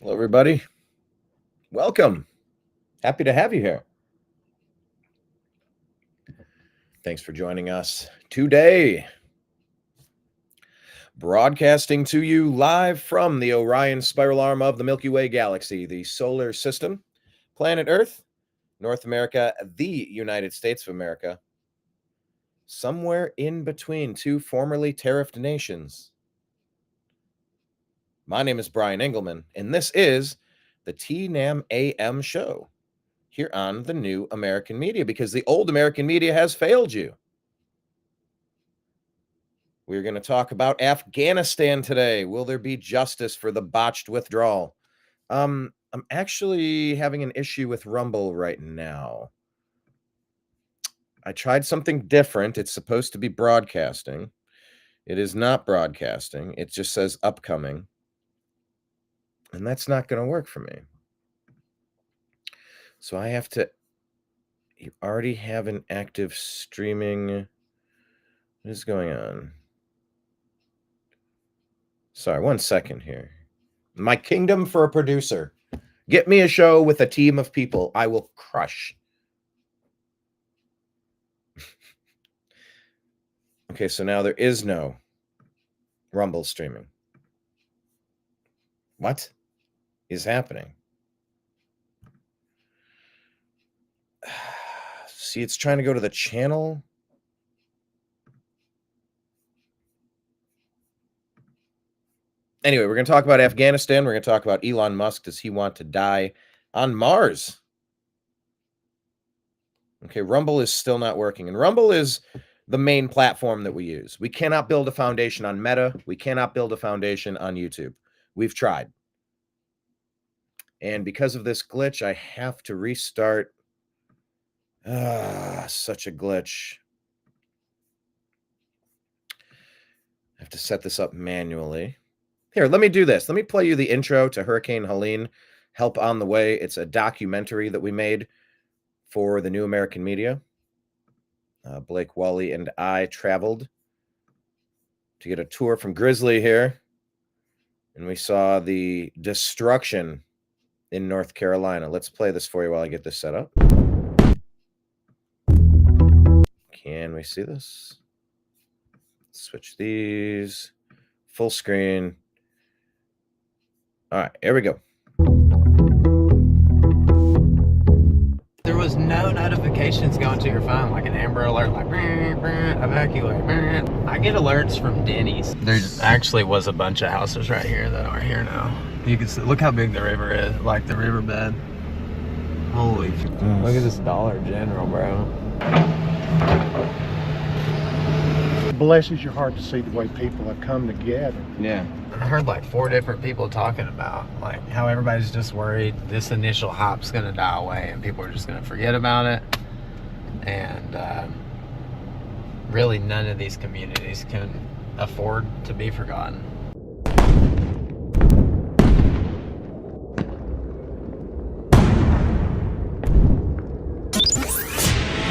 Hello, everybody. Welcome. Happy to have you here. Thanks for joining us today. Broadcasting to you live from the Orion spiral arm of the Milky Way galaxy, the solar system, planet Earth, North America, the United States of America, somewhere in between two formerly tariffed nations. My name is Brian Engelman, and this is the TNAM AM show here on the new American media, because the old American media has failed you. We're going to talk about Afghanistan today. Will there be justice for the botched withdrawal? I'm actually having an issue with Rumble right now. I tried something different. It's supposed to be broadcasting. It is not broadcasting. It just says upcoming. And that's not going to work for me. So I have to... You already have an active streaming... What is going on? Sorry, 1 second here. My kingdom for a producer. Get me a show with a team of people. I will crush. Okay, so now there is no Rumble streaming. What is happening? See, it's trying to go to the channel. Anyway, we're going to talk about Afghanistan. We're going to talk about Elon Musk. Does he want to die on Mars? Okay, Rumble is still not working. And Rumble is the main platform that we use. We cannot build a foundation on Meta. We cannot build a foundation on YouTube. We've tried. And because of this glitch, I have to restart. Such a glitch. I have to set this up manually. Here, let me do this. Let me play you the intro to Hurricane Helene, Help on the Way. It's a documentary that we made for the New American Media. Blake Wally and I traveled to get a tour from Grizzly here, and we saw the destruction in North Carolina. Let's play this for you while I get this set up. Can we see this? Switch these. Full screen. All right, here we go. There was no notifications going to your phone, like an Amber Alert, like evacuate. I get alerts from Denny's. There actually was a bunch of houses right here that are here now. You can see, look how big the river is, like the riverbed. Holy, look at this Dollar General, bro. It blesses your heart to see the way people have come together. Yeah. I heard like 4 different people talking about like how everybody's just worried this initial hype's gonna die away and people are just gonna forget about it. And really none of these communities can afford to be forgotten.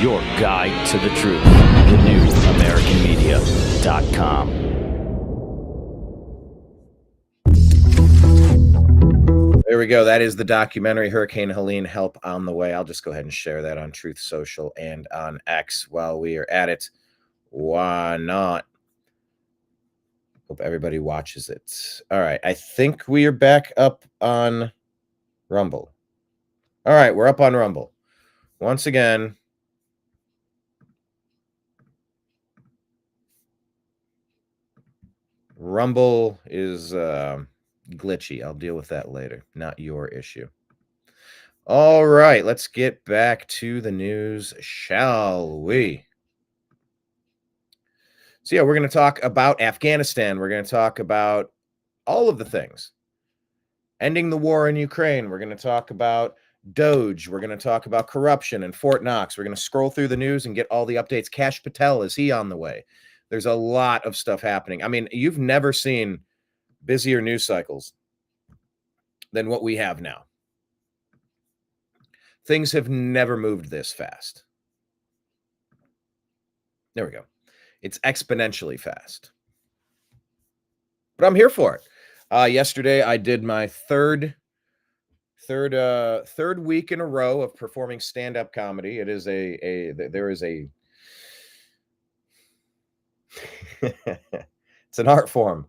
Your guide to the truth. TheNewAmericanMedia.com. There we go. That is the documentary Hurricane Helene, Help on the Way. I'll just go ahead and share that on Truth Social and on X while we are at it. Why not? Hope everybody watches it. All right. I think we are back up on Rumble. All right. We're up on Rumble. Once again, Rumble is glitchy. I'll deal with that later. Not your issue. All right, let's get back to the news, shall we? So yeah, we're going to talk about Afghanistan. We're going to talk about all of the things. Ending the war in Ukraine. We're going to talk about Doge. We're going to talk about corruption in Fort Knox. We're going to scroll through the news and get all the updates. Kash Patel, is he on the way? There's a lot of stuff happening. I mean, you've never seen busier news cycles than what we have now. Things have never moved this fast. There we go. It's exponentially fast. But I'm here for it. Yesterday, I did my third Third week in a row of performing stand-up comedy. It is there is a it's an art form.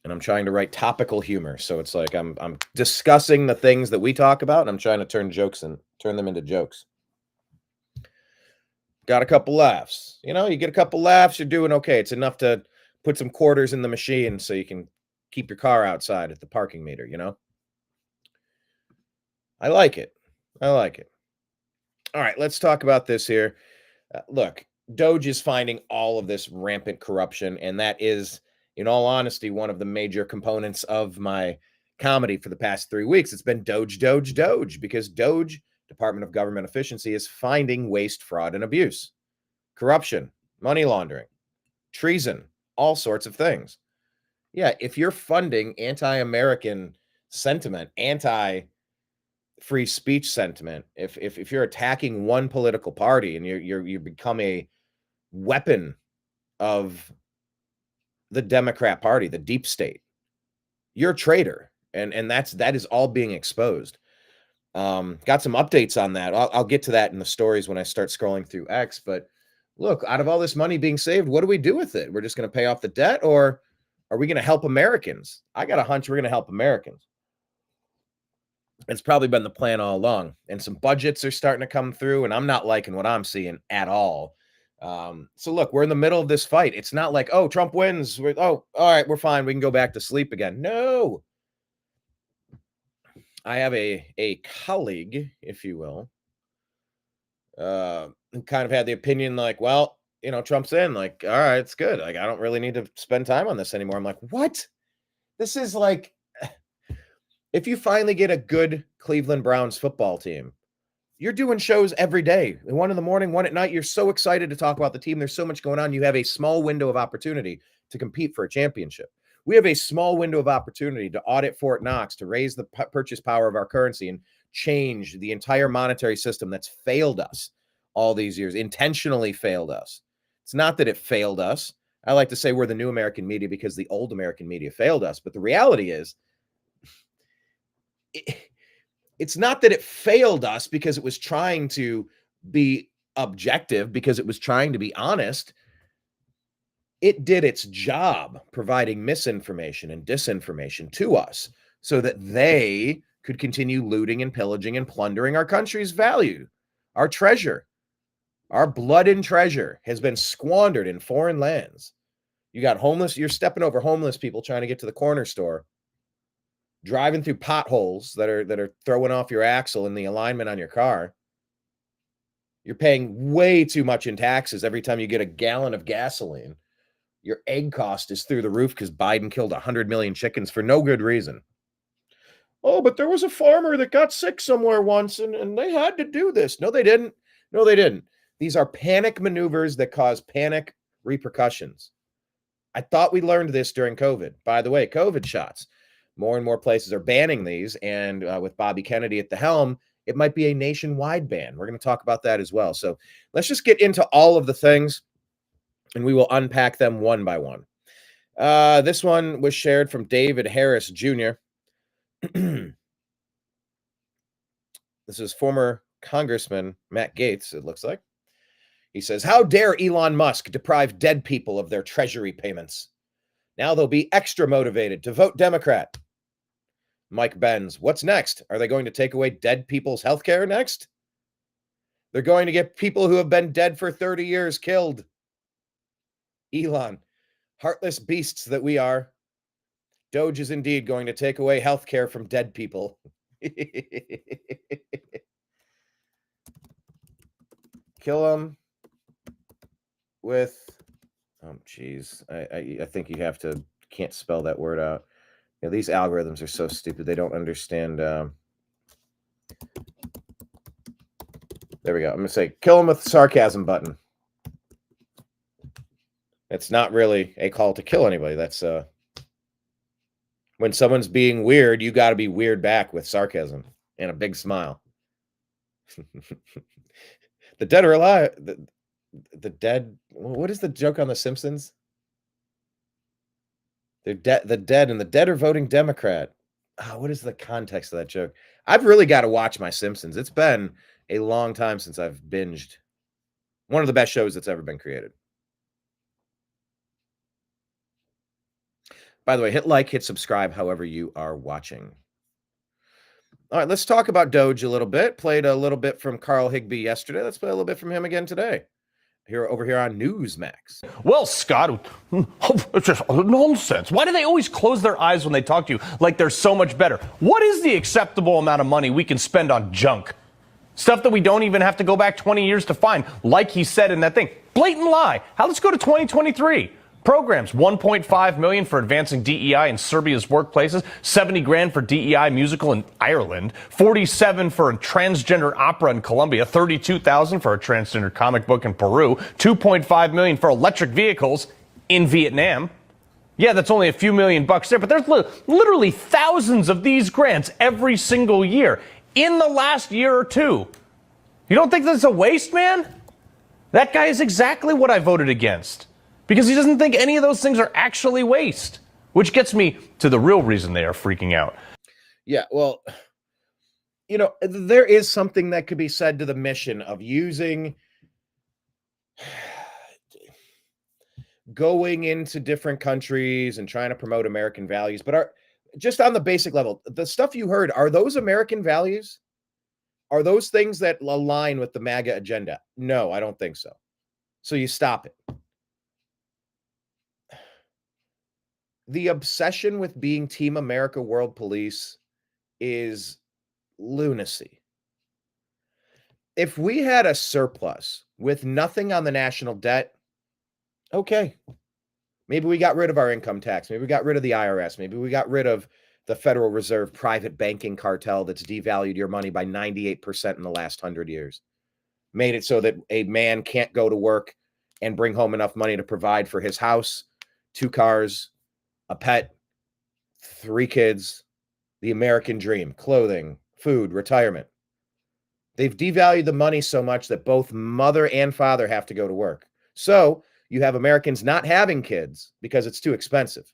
And I'm trying to write topical humor. So it's like I'm discussing the things that we talk about, and I'm trying to turn them into jokes. Got a couple laughs. You know, you get a couple laughs, you're doing okay. It's enough to put some quarters in the machine so you can keep your car outside at the parking meter, you know? I like it. I like it. All right, let's talk about this here. Look, Doge is finding all of this rampant corruption, and that is, in all honesty, one of the major components of my comedy for the past 3 weeks. It's been Doge, Doge, Doge, because Doge, Department of Government Efficiency, is finding waste, fraud, and abuse, corruption, money laundering, treason, all sorts of things. Yeah, if you're funding anti-American sentiment, anti-free speech sentiment, if you're attacking one political party and you become a weapon of the Democrat Party, the deep state, you're a traitor, and that is all being exposed. Got some updates on that. I'll get to that in the stories when I start scrolling through X. But look, out of all this money being saved, what do we do with it? We're just going to pay off the debt, or are we going to help Americans? I got a hunch we're going to help Americans. It's probably been the plan all along. And some budgets are starting to come through, and I'm not liking what I'm seeing at all. So look, we're in the middle of this fight. It's not like, oh, Trump wins. All right, we're fine. We can go back to sleep again. No. I have a colleague, if you will, who kind of had the opinion like, well, you know, Trump's in, like, all right, it's good. Like, I don't really need to spend time on this anymore. I'm like, what? This is like, if you finally get a good Cleveland Browns football team, you're doing shows every day, 1 in the morning, 1 at night. You're so excited to talk about the team. There's so much going on. You have a small window of opportunity to compete for a championship. We have a small window of opportunity to audit Fort Knox, to raise the purchase power of our currency and change the entire monetary system that's failed us all these years, intentionally failed us. It's not that it failed us. I like to say we're the new American media because the old American media failed us. But the reality is, it's not that it failed us because it was trying to be objective, because it was trying to be honest. It did its job providing misinformation and disinformation to us so that they could continue looting and pillaging and plundering our country's value. Our treasure, our blood and treasure has been squandered in foreign lands. You got homeless, you're stepping over homeless people trying to get to the corner store, driving through potholes that are throwing off your axle in the alignment on your car. You're paying way too much in taxes every time you get a gallon of gasoline. Your egg cost is through the roof because Biden killed 100 million chickens for no good reason. Oh, but there was a farmer that got sick somewhere once and they had to do this. No, they didn't. No, they didn't. These are panic maneuvers that cause panic repercussions. I thought we learned this during COVID. By the way, COVID shots. More and more places are banning these. And with Bobby Kennedy at the helm, it might be a nationwide ban. We're going to talk about that as well. So let's just get into all of the things, and we will unpack them one by one. This one was shared from David Harris Jr. This is former Congressman Matt Gaetz, it looks like. He says, how dare Elon Musk deprive dead people of their treasury payments? Now they'll be extra motivated to vote Democrat. Mike Benz, what's next? Are they going to take away dead people's health care next? They're going to get people who have been dead for 30 years killed. Elon, heartless beasts that we are. Doge is indeed going to take away health care from dead people. Kill them with, oh geez, I think you can't spell that word out. Yeah, these algorithms are so stupid. They don't understand. There we go. I'm going to say kill them with the sarcasm button. It's not really a call to kill anybody. That's when someone's being weird, you got to be weird back with sarcasm and a big smile. The dead are alive. The dead. What is the joke on The Simpsons? They're dead. The dead and the dead are voting Democrat. What is the context of that joke? I've really got to watch my Simpsons. It's been a long time since I've binged. One of the best shows that's ever been created. By the way, hit like, hit subscribe, however you are watching. All right, let's talk about Doge a little bit. Played a little bit from Carl Higbie yesterday. Let's play a little bit from him again today. Over here on Newsmax. Well, Scott, it's just nonsense. Why do they always close their eyes when they talk to you like they're so much better? What is the acceptable amount of money we can spend on junk? Stuff that we don't even have to go back 20 years to find, like he said in that thing. Blatant lie. Let's go to 2023. Programs, $1.5 million for advancing DEI in Serbia's workplaces, $70 grand for DEI musical in Ireland, $47 for a transgender opera in Colombia, $32,000 for a transgender comic book in Peru, $2.5 million for electric vehicles in Vietnam. Yeah, that's only a few $1 million there, but there's literally thousands of these grants every single year in the last year or two. You don't think that's a waste, man? That guy is exactly what I voted against. Because he doesn't think any of those things are actually waste, which gets me to the real reason they are freaking out. Yeah, well, there is something that could be said to the mission of going into different countries and trying to promote American values. But just on the basic level, the stuff you heard, are those American values? Are those things that align with the MAGA agenda? No, I don't think so. So you stop it. The obsession with being Team America World Police is lunacy. If we had a surplus with nothing on the national debt, okay. Maybe we got rid of our income tax. Maybe we got rid of the IRS. Maybe we got rid of the Federal Reserve private banking cartel that's devalued your money by 98% in the last 100 years. Made it so that a man can't go to work and bring home enough money to provide for his house, 2 cars, a pet, 3 kids, the American dream, clothing, food, retirement. They've devalued the money so much that both mother and father have to go to work. So you have Americans not having kids because it's too expensive.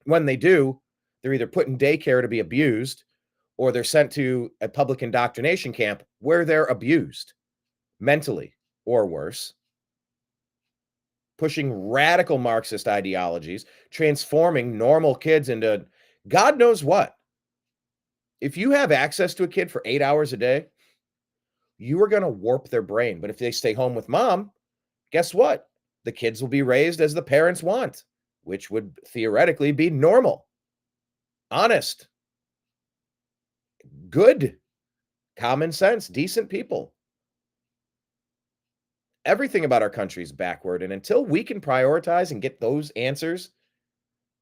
When they do, they're either put in daycare to be abused or they're sent to a public indoctrination camp where they're abused mentally or worse. Pushing radical Marxist ideologies, transforming normal kids into God knows what. If you have access to a kid for 8 hours a day, you are going to warp their brain. But if they stay home with mom, guess what? The kids will be raised as the parents want, which would theoretically be normal, honest, good, common sense, decent people. Everything about our country is backward. And until we can prioritize and get those answers,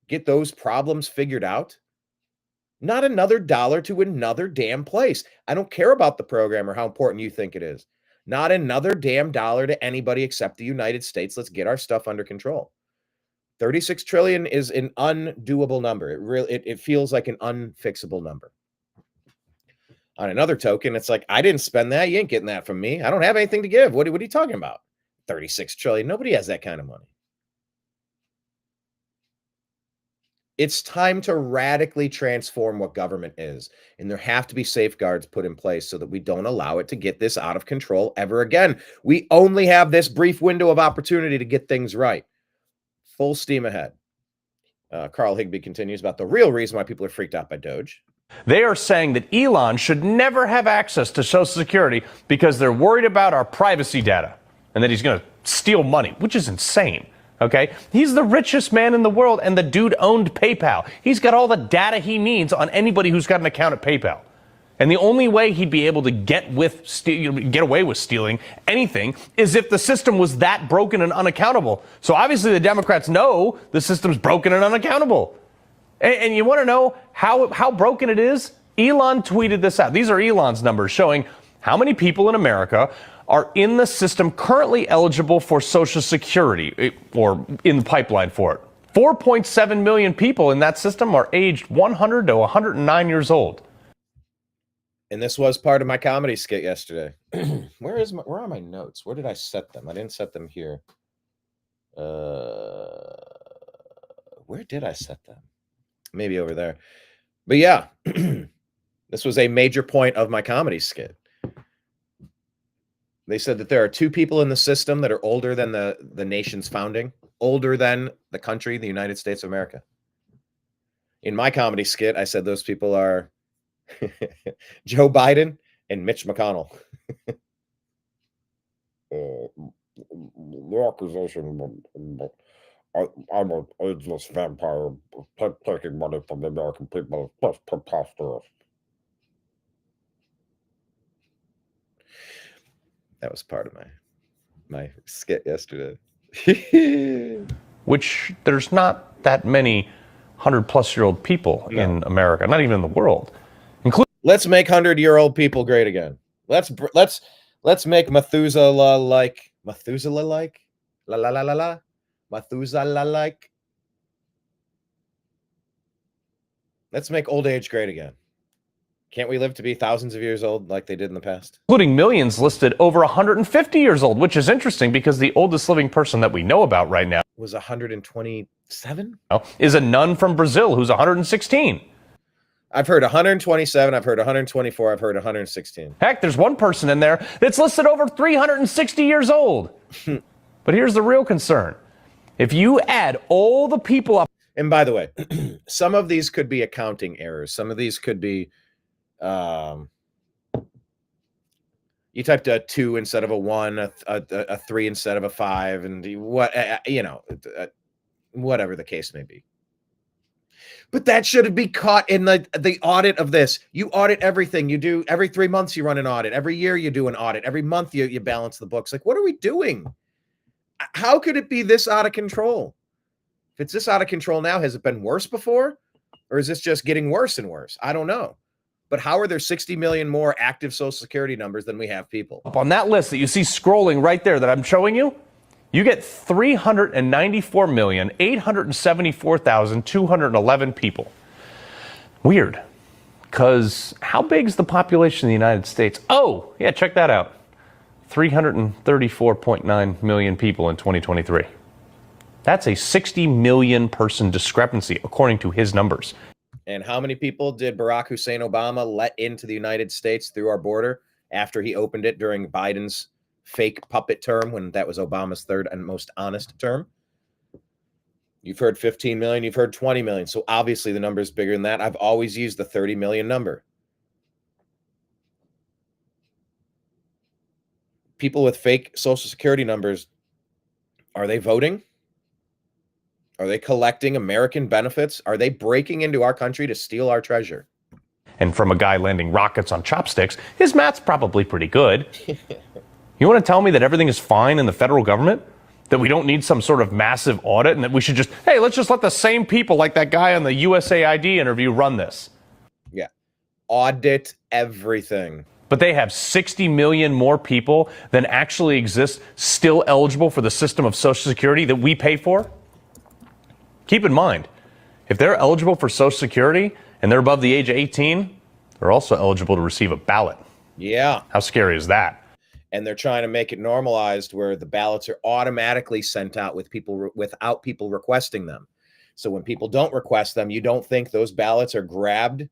get those problems figured out, not another dollar to another damn place. I don't care about the program or how important you think it is. Not another damn dollar to anybody except the United States. Let's get our stuff under control. 36 trillion is an undoable number. It feels like an unfixable number. On another token, it's like, I didn't spend that. You ain't getting that from me. I don't have anything to give. What are you talking about? 36 trillion. Nobody has that kind of money. It's time to radically transform what government is. And there have to be safeguards put in place so that we don't allow it to get this out of control ever again. We only have this brief window of opportunity to get things right. Full steam ahead. Carl Higbie continues about the real reason why people are freaked out by Doge. They are saying that Elon should never have access to Social Security because they're worried about our privacy data and that he's going to steal money, which is insane. Okay, he's the richest man in the world, and the dude owned PayPal. He's got all the data he needs on anybody who's got an account at PayPal. And the only way he'd be able to get away with stealing anything is if the system was that broken and unaccountable. So obviously the Democrats know the system's broken and unaccountable. And you want to know how broken it is? Elon tweeted this out. These are Elon's numbers showing how many people in America are in the system currently eligible for Social Security or in the pipeline for it. 4.7 million people in that system are aged 100 to 109 years old. And this was part of my comedy skit yesterday. Where are my notes? Where did I set them? I didn't set them here. Where Where did I set them? Maybe over there. But yeah, this was a major point of my comedy skit. They said that there are 2 people in the system that are older than the nation's founding, older than the country, the United States of America. In my comedy skit, I said those people are Joe Biden and Mitch McConnell. The accusation, I'm an ageless vampire taking money from the American people. That's preposterous. That was part of my skit yesterday. Which there's not that many 100-plus-year-old people in America, not even in the world. Let's make 100-year-old people great again. Let's make Methuselah like la la la la la Methuselah like. Let's make old age great again. Can't we live to be thousands of years old like they did in the past? Including millions listed over 150 years old, which is interesting because the oldest living person that we know about right now Was 127? is a nun from Brazil who's 116. I've heard 127, I've heard 124, I've heard 116. Heck, there's one person in there that's listed over 360 years old. But here's the real concern. If you add all the people up. And by the way, some of these could be accounting errors. Some of these could be, you typed a 2 instead of a 1, a 3 instead of a 5, and whatever the case may be. But that should be caught in the audit of this. You audit everything. You do every 3 months, you run an audit. Every year you do an audit. Every month you balance the books. Like, what are we doing? How could it be this out of control? If it's this out of control now, has it been worse before? Or is this just getting worse and worse? I don't know. But how are there 60 million more active Social Security numbers than we have people? Up on that list that you see scrolling right there that I'm showing you, you get 394,874,211 people. Weird. Because how big is the population of the United States? Oh, yeah, check that out. 334.9 million people in 2023. That's a 60 million person discrepancy, according to his numbers. And how many people did Barack Hussein Obama let into the United States through our border after he opened it during Biden's fake puppet term, when that was Obama's third and most honest term? You've heard 15 million, you've heard 20 million. So obviously the number is bigger than that. I've always used the 30 million number. People with fake Social Security numbers, are they voting? Are they collecting American benefits? Are they breaking into our country to steal our treasure? And from a guy landing rockets on chopsticks, his math's probably pretty good. You want to tell me that everything is fine in the federal government? That we don't need some sort of massive audit and that we should just, hey, let's just let the same people like that guy on the USAID interview run this? Yeah. Audit everything. But they have 60 million more people than actually exist still eligible for the system of Social Security that we pay for? Keep in mind, if they're eligible for Social Security and they're above the age of 18, they're also eligible to receive a ballot. Yeah. How scary is that? And they're trying to make it normalized where the ballots are automatically sent out without people requesting them. So when people don't request them, you don't think those ballots are grabbed,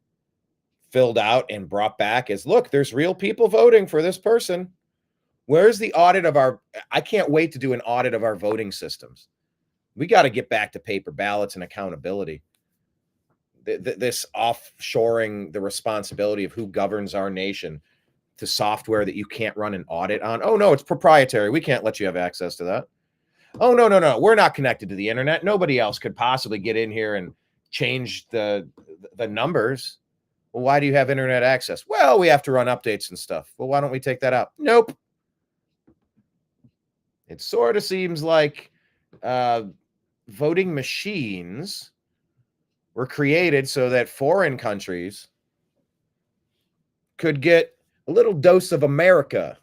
filled out, and brought back as, look, there's real people voting for this person. Where's the audit of I can't wait to do an audit of our voting systems. We got to get back to paper ballots and accountability. This offshoring the responsibility of who governs our nation to software that you can't run an audit on. Oh, no, it's proprietary. We can't let you have access to that. Oh, no. We're not connected to the internet. Nobody else could possibly get in here and change the numbers. Well, why do you have internet access? Well, we have to run updates and stuff. Well, why don't we take that out? Nope. It sort of seems like voting machines were created so that foreign countries could get a little dose of America,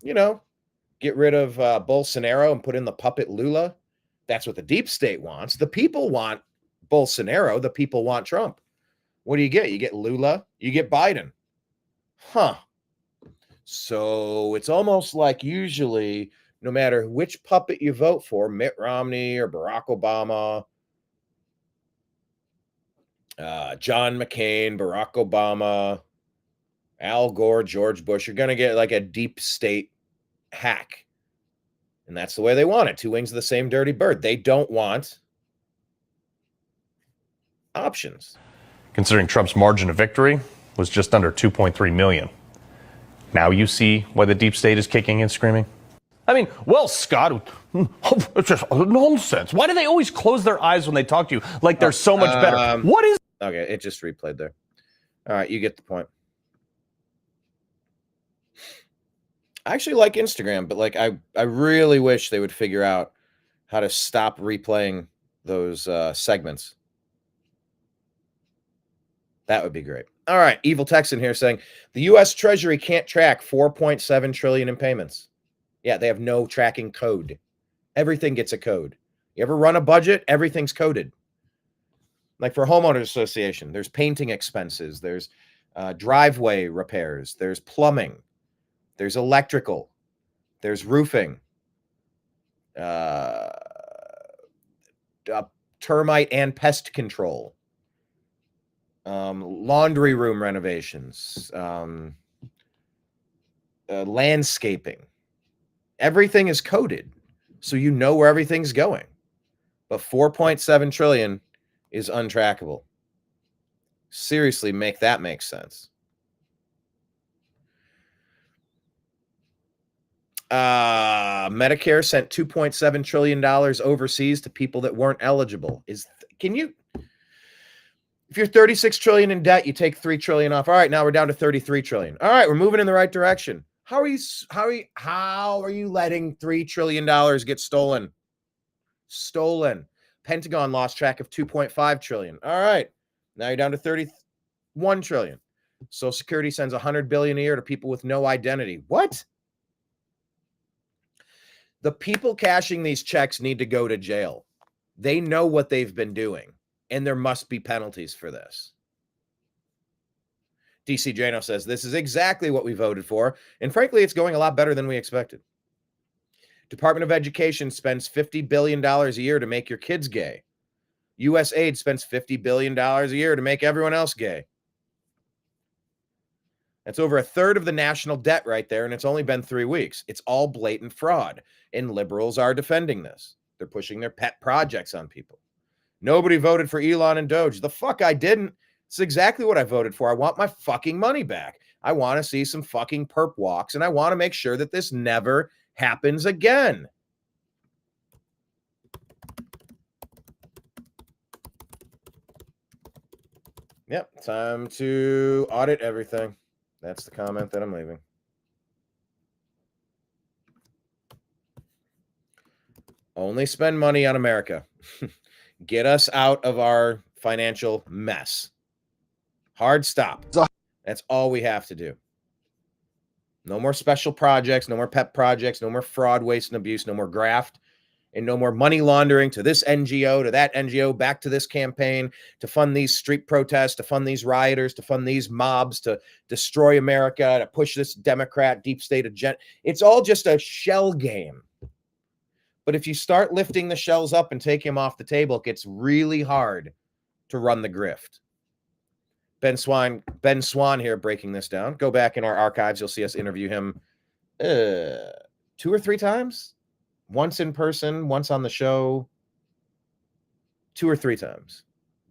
get rid of Bolsonaro and put in the puppet Lula. That's what the deep state wants. The people want Bolsonaro. The people want Trump. What do you get? You get Lula, you get Biden. Huh. So it's almost like usually, no matter which puppet you vote for, Mitt Romney or Barack Obama, John McCain, Barack Obama, Al Gore, George Bush. You're going to get like a deep state hack. And that's the way they want it. Two wings of the same dirty bird. They don't want options. Considering Trump's margin of victory was just under 2.3 million. Now you see why the deep state is kicking and screaming? I mean, well, Scott, it's just nonsense. Why do they always close their eyes when they talk to you like they're so much better? What is... Okay, it just replayed there. All right, you get the point. I actually like Instagram, but like I really wish they would figure out how to stop replaying those segments. That would be great. All right, Evil Texan here saying the U.S. Treasury can't track 4.7 trillion in payments. Yeah, they have no tracking code. Everything gets a code. You ever run a budget? Everything's coded. Like for homeowners association, there's painting expenses, there's driveway repairs, there's plumbing, there's electrical, there's roofing, termite and pest control, laundry room renovations, landscaping. Everything is coded, so you know where everything's going. But 4.7 trillion is untrackable. Seriously, make that make sense. Medicare sent $2.7 trillion overseas to people that weren't eligible. If you're 36 trillion in debt, you take 3 trillion off. All right, now we're down to 33 trillion. All right, we're moving in the right direction. How are you letting $3 trillion get stolen? Stolen. Pentagon lost track of 2.5 trillion. All right, now you're down to 31 trillion. Social Security sends 100 billion a year to people with no identity. What? The people cashing these checks need to go to jail. They know what they've been doing, and there must be penalties for this. DC Jano says, this is exactly what we voted for, and frankly, it's going a lot better than we expected. Department of Education spends $50 billion a year to make your kids gay. USAID spends $50 billion a year to make everyone else gay. That's over a third of the national debt right there, and it's only been 3 weeks. It's all blatant fraud, and liberals are defending this. They're pushing their pet projects on people. Nobody voted for Elon and Doge. The fuck I didn't. It's exactly what I voted for. I want my fucking money back. I want to see some fucking perp walks, and I want to make sure that this never happens again. Yep, time to audit everything. That's the comment that I'm leaving. Only spend money on America. Get us out of our financial mess. Hard stop. That's all we have to do. No more special projects, no more pet projects, no more fraud, waste, and abuse, no more graft, and no more money laundering to this NGO, to that NGO, back to this campaign, to fund these street protests, to fund these rioters, to fund these mobs, to destroy America, to push this Democrat deep state agenda. It's all just a shell game. But if you start lifting the shells up and take him off the table, it gets really hard to run the grift. Ben Swan here breaking this down. Go back in our archives. You'll see us interview him 2 or 3 times. Once in person, once on the show. 2 or 3 times.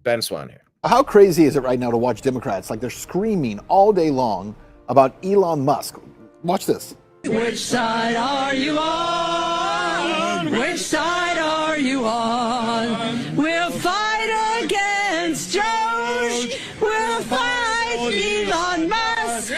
Ben Swan here. How crazy is it right now to watch Democrats like they're screaming all day long about Elon Musk? Watch this. Which side are you on? Which side are you on? We'll fight against Doge. We'll fight Elon Musk.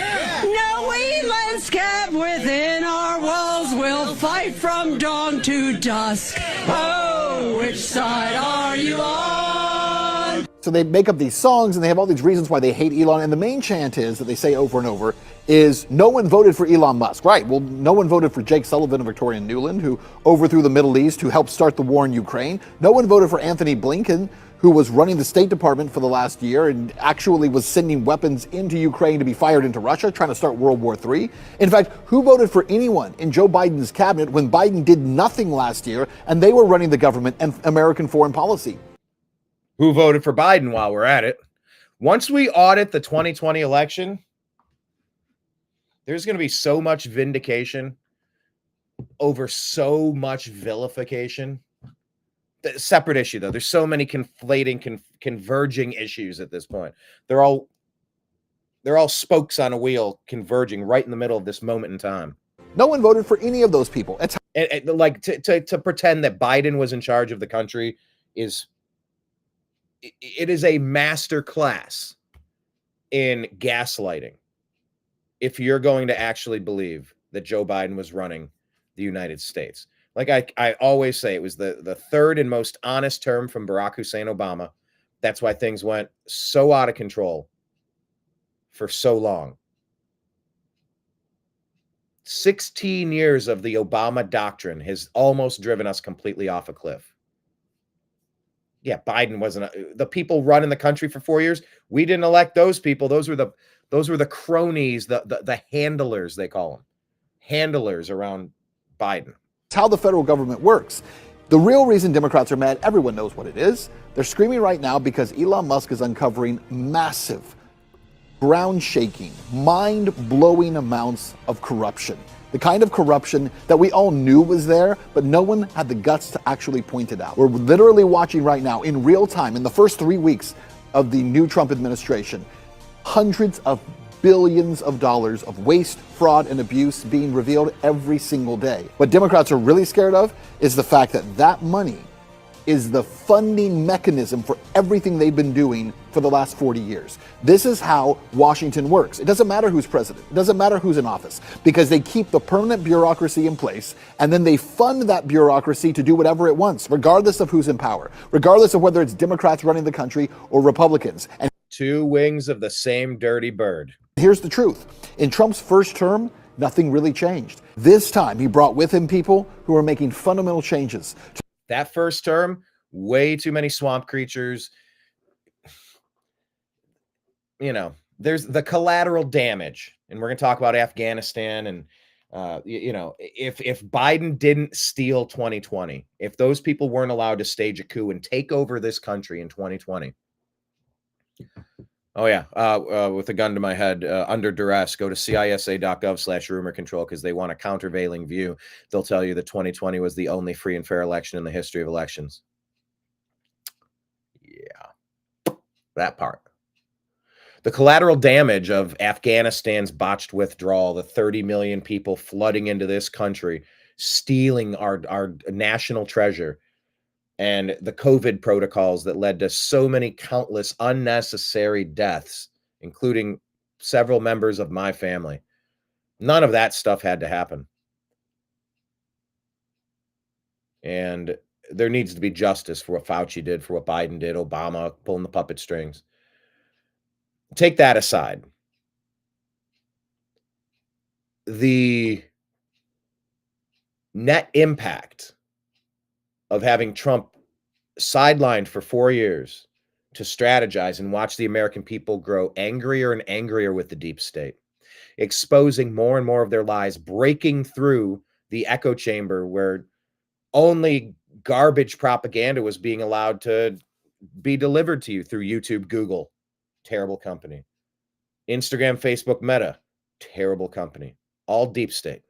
No Elon's kept within our walls. We'll fight from dawn to dusk. Oh, which side are you on? So they make up these songs and they have all these reasons why they hate Elon. And the main chant is that they say over and over is no one voted for Elon Musk. Right. Well, no one voted for Jake Sullivan and Victoria Nuland, who overthrew the Middle East, who helped start the war in Ukraine. No one voted for Anthony Blinken, who was running the State Department for the last year and actually was sending weapons into Ukraine to be fired into Russia, trying to start World War III. In fact, who voted for anyone in Joe Biden's cabinet when Biden did nothing last year and they were running the government and American foreign policy? Who voted for Biden while we're at it? Once we audit the 2020 election, there's going to be so much vindication over so much vilification. Separate issue, though. There's so many conflating, converging issues at this point. They're all spokes on a wheel converging right in the middle of this moment in time. No one voted for any of those people. It's like to pretend that Biden was in charge of the country is a master class in gaslighting. If you're going to actually believe that Joe Biden was running the United States, like I always say, it was the third and most honest term from Barack Hussein Obama. That's why things went so out of control for so long. 16 years of the Obama doctrine has almost driven us completely off a cliff. Yeah, Biden wasn't the people running the country for 4 years. We didn't elect those people. Those were the cronies, the handlers, they call them. Handlers around Biden. It's how the federal government works. The real reason Democrats are mad, everyone knows what it is. They're screaming right now because Elon Musk is uncovering massive, ground-shaking, mind-blowing amounts of corruption. The kind of corruption that we all knew was there, but no one had the guts to actually point it out. We're literally watching right now, in real time, in the first 3 weeks of the new Trump administration, hundreds of billions of dollars of waste, fraud, and abuse being revealed every single day. What Democrats are really scared of is the fact that that money is the funding mechanism for everything they've been doing for the last 40 years. This is how Washington works. It doesn't matter who's president. It doesn't matter who's in office, because they keep the permanent bureaucracy in place, and then they fund that bureaucracy to do whatever it wants, regardless of who's in power, regardless of whether it's Democrats running the country or Republicans. And two wings of the same dirty bird. here's the truth. In Trump's first term, nothing really changed. This time, he brought with him people who are making fundamental changes. That first term, way too many swamp creatures. You know, there's the collateral damage, and we're going to talk about Afghanistan. And if Biden didn't steal 2020, if those people weren't allowed to stage a coup and take over this country in 2020. Oh yeah, with a gun to my head, under duress, go to cisa.gov/rumor control, because they want a countervailing view. They'll tell you that 2020 was the only free and fair election in the history of elections. Yeah, that part. The collateral damage of Afghanistan's botched withdrawal, the 30 million people flooding into this country, stealing our national treasure, and the COVID protocols that led to so many countless unnecessary deaths, including several members of my family. None of that stuff had to happen. And there needs to be justice for what Fauci did, for what Biden did, Obama pulling the puppet strings. Take that aside. The net impact of having Trump sidelined for 4 years to strategize and watch the American people grow angrier and angrier with the deep state, exposing more and more of their lies, breaking through the echo chamber where only garbage propaganda was being allowed to be delivered to you through YouTube, Google, terrible company, Instagram, Facebook, Meta, terrible company, all deep state.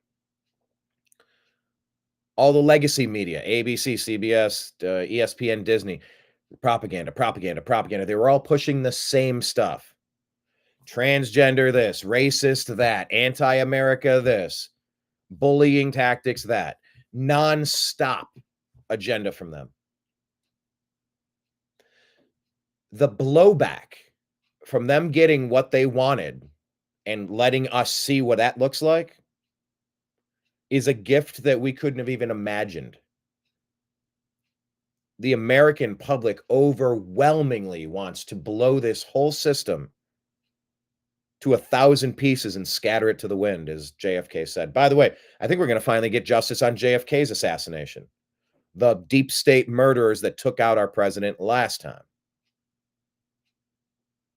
All the legacy media, ABC, CBS, ESPN, Disney, propaganda. They were all pushing the same stuff. Transgender this, racist that, anti-America this, bullying tactics that. Non-stop agenda from them. The blowback from them getting what they wanted and letting us see what that looks like is a gift that we couldn't have even imagined. The American public overwhelmingly wants to blow this whole system to 1,000 pieces and scatter it to the wind, as JFK said. By the way, I think we're going to finally get justice on JFK's assassination. The deep state murderers that took out our president last time.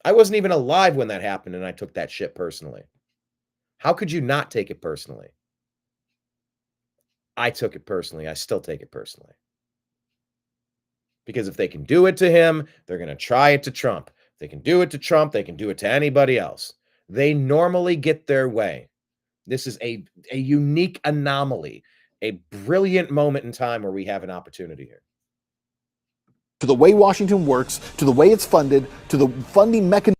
I wasn't even alive when that happened, and I took that shit personally. How could you not take it personally? I took it personally. I still take it personally. Because if they can do it to him, they're going to try it to Trump. They can do it to Trump. They can do it to anybody else. They normally get their way. This is a unique anomaly, a brilliant moment in time where we have an opportunity here. To the way Washington works, to the way it's funded, to the funding mechanism.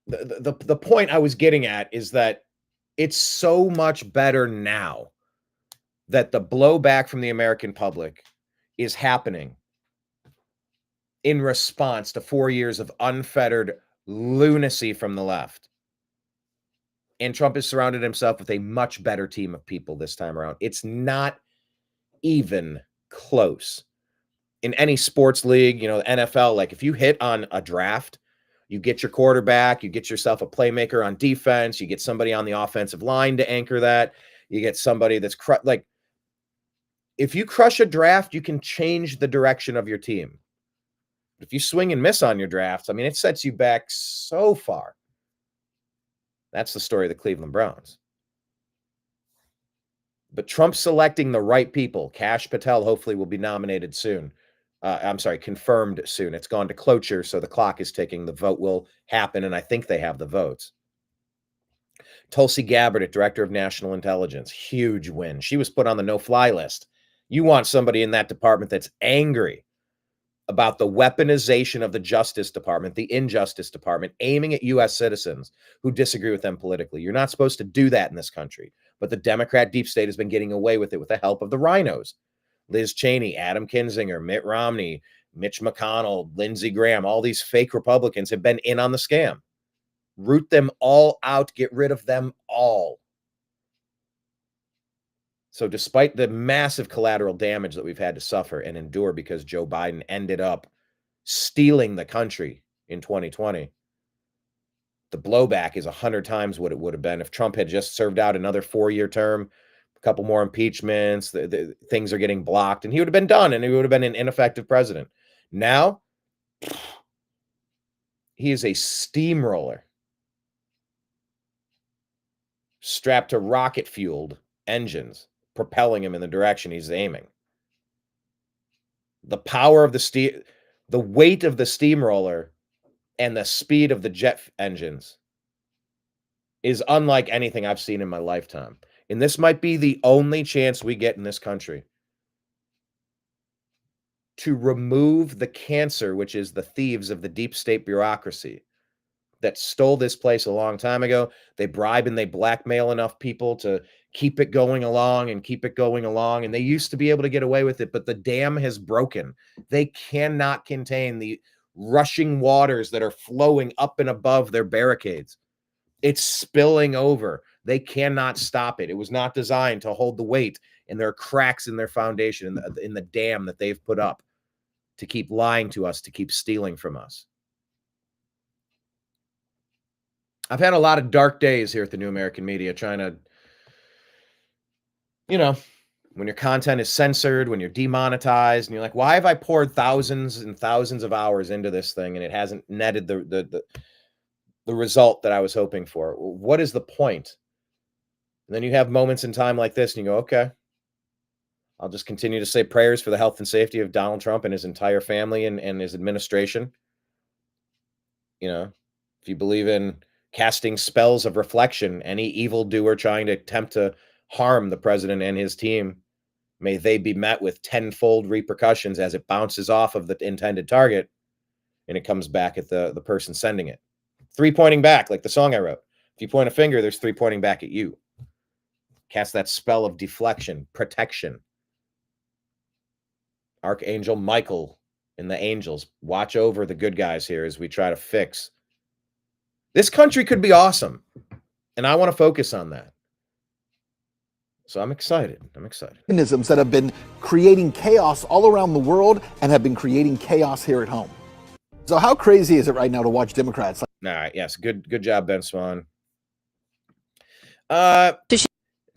The point I was getting at is that it's so much better now that the blowback from the American public is happening in response to 4 years of unfettered lunacy from the left. And Trump has surrounded himself with a much better team of people this time around. It's not even close. In any sports league, you know, NFL, like if you hit on a draft, you get your quarterback, you get yourself a playmaker on defense, you get somebody on the offensive line to anchor that, you get somebody that's like, if you crush a draft, you can change the direction of your team. If you swing and miss on your drafts, I mean, it sets you back so far. That's the story of the Cleveland Browns. But Trump selecting the right people, Kash Patel hopefully will be nominated soon. Confirmed soon. It's gone to cloture, so the clock is ticking. The vote will happen, and I think they have the votes. Tulsi Gabbard, Director of National Intelligence, huge win. She was put on the no-fly list. You want somebody in that department that's angry about the weaponization of the Justice Department, the Injustice Department, aiming at U.S. citizens who disagree with them politically. You're not supposed to do that in this country. But the Democrat deep state has been getting away with it with the help of the rhinos. Liz Cheney, Adam Kinzinger, Mitt Romney, Mitch McConnell, Lindsey Graham, all these fake Republicans have been in on the scam. Root them all out, get rid of them all. So despite the massive collateral damage that we've had to suffer and endure because Joe Biden ended up stealing the country in 2020, the blowback is 100 times what it would have been if Trump had just served out another 4-year term, a couple more impeachments, the things are getting blocked, and he would have been done, and he would have been an ineffective president. Now, he is a steamroller strapped to rocket-fueled engines, propelling him in the direction he's aiming. The power of the weight of the steamroller and the speed of the jet engines is unlike anything I've seen in my lifetime. And this might be the only chance we get in this country to remove the cancer, which is the thieves of the deep state bureaucracy that stole this place a long time ago. They bribe and they blackmail enough people to keep it going along and keep it going along. And they used to be able to get away with it, but the dam has broken. They cannot contain the rushing waters that are flowing up and above their barricades. It's spilling over. They cannot stop it. It was not designed to hold the weight, and there are cracks in their foundation, in the dam that they've put up to keep lying to us, to keep stealing from us. I've had a lot of dark days here at the New American Media trying to, you know, when your content is censored, when you're demonetized, and you're like, why have I poured thousands and thousands of hours into this thing and it hasn't netted the result that I was hoping for? What is the point? And then you have moments in time like this and you go, okay, I'll just continue to say prayers for the health and safety of Donald Trump and his entire family and his administration. You know, if you believe in casting spells of reflection, any evildoer trying to attempt to harm the president and his team, may they be met with tenfold repercussions as it bounces off of the intended target and it comes back at the person sending it. 3 pointing back, like the song I wrote. If you point a finger, there's 3 pointing back at you. Cast that spell of deflection, protection. Archangel Michael and the angels watch over the good guys here as we try to fix. This country could be awesome, and I want to focus on that. So I'm excited. Mechanisms that have been creating chaos all around the world and have been creating chaos here at home. So how crazy is it right now to watch Democrats? All right, yes, good job, Ben Swan.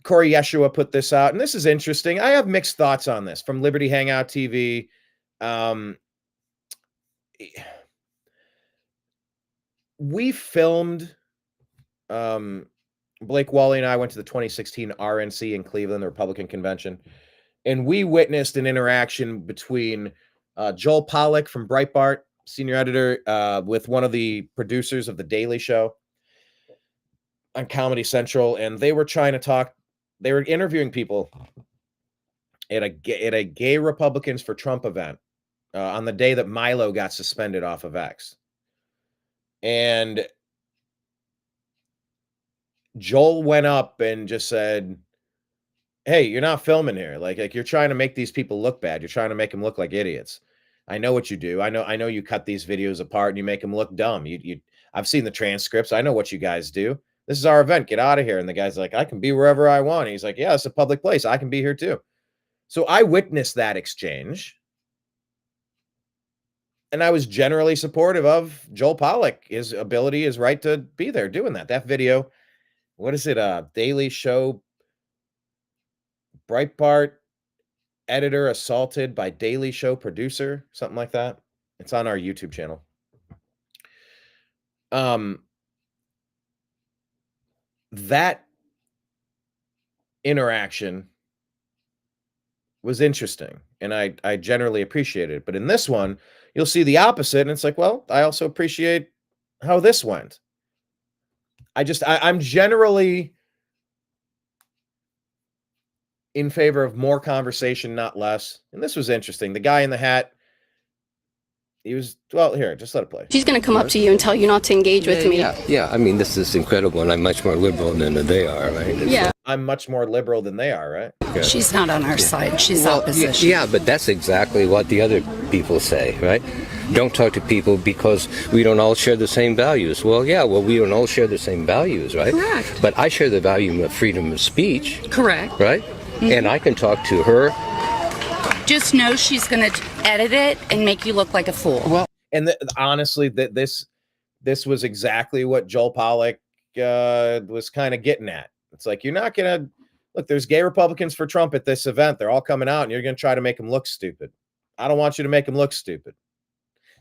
Corey Yeshua put this out, and this is interesting. I have mixed thoughts on this from Liberty Hangout TV. We filmed, Blake Wally and I went to the 2016 RNC in Cleveland, the Republican convention, and we witnessed an interaction between Joel Pollack from Breitbart, senior editor, with one of the producers of The Daily Show on Comedy Central, and they were trying to talk. They were interviewing people at a gay Republicans for Trump event on the day that Milo got suspended off of X. And Joel went up and just said, "Hey, you're not filming here. Like you're trying to make these people look bad. You're trying to make them look like idiots. I know what you do. I know you cut these videos apart and you make them look dumb. I've seen the transcripts. I know what you guys do. This is our event. Get out of here." And the guy's like, "I can be wherever I want." And he's like, "Yeah, it's a public place. I can be here too." So I witnessed that exchange. And I was generally supportive of Joel Pollak, his ability, his right to be there doing that. That video, what is it? Daily Show, Breitbart editor assaulted by Daily Show producer, something like that. It's on our YouTube channel. That interaction was interesting, and I generally appreciated it. But in this one, you'll see the opposite, and it's like, well, I also appreciate how this went. I'm generally in favor of more conversation, not less. And this was interesting. The guy in the hat, he was, well, here, just let it play. She's going to come up to you and tell you not to engage with me. Yeah. I mean, this is incredible, and I'm much more liberal than they are, right? Yeah. I'm much more liberal than they are, right? Okay. She's not on our side. She's opposition. Yeah, but that's exactly what the other people say, right? Don't talk to people because we don't all share the same values. Well, we don't all share the same values, right? Correct. But I share the value of freedom of speech. Correct. Right? Mm-hmm. And I can talk to her. Just know she's going to edit it and make you look like a fool. Well, and honestly, this was exactly what Joel Pollak was kind of getting at. It's like, you're not going to look, there's gay Republicans for Trump at this event. They're all coming out and you're going to try to make them look stupid. I don't want you to make them look stupid.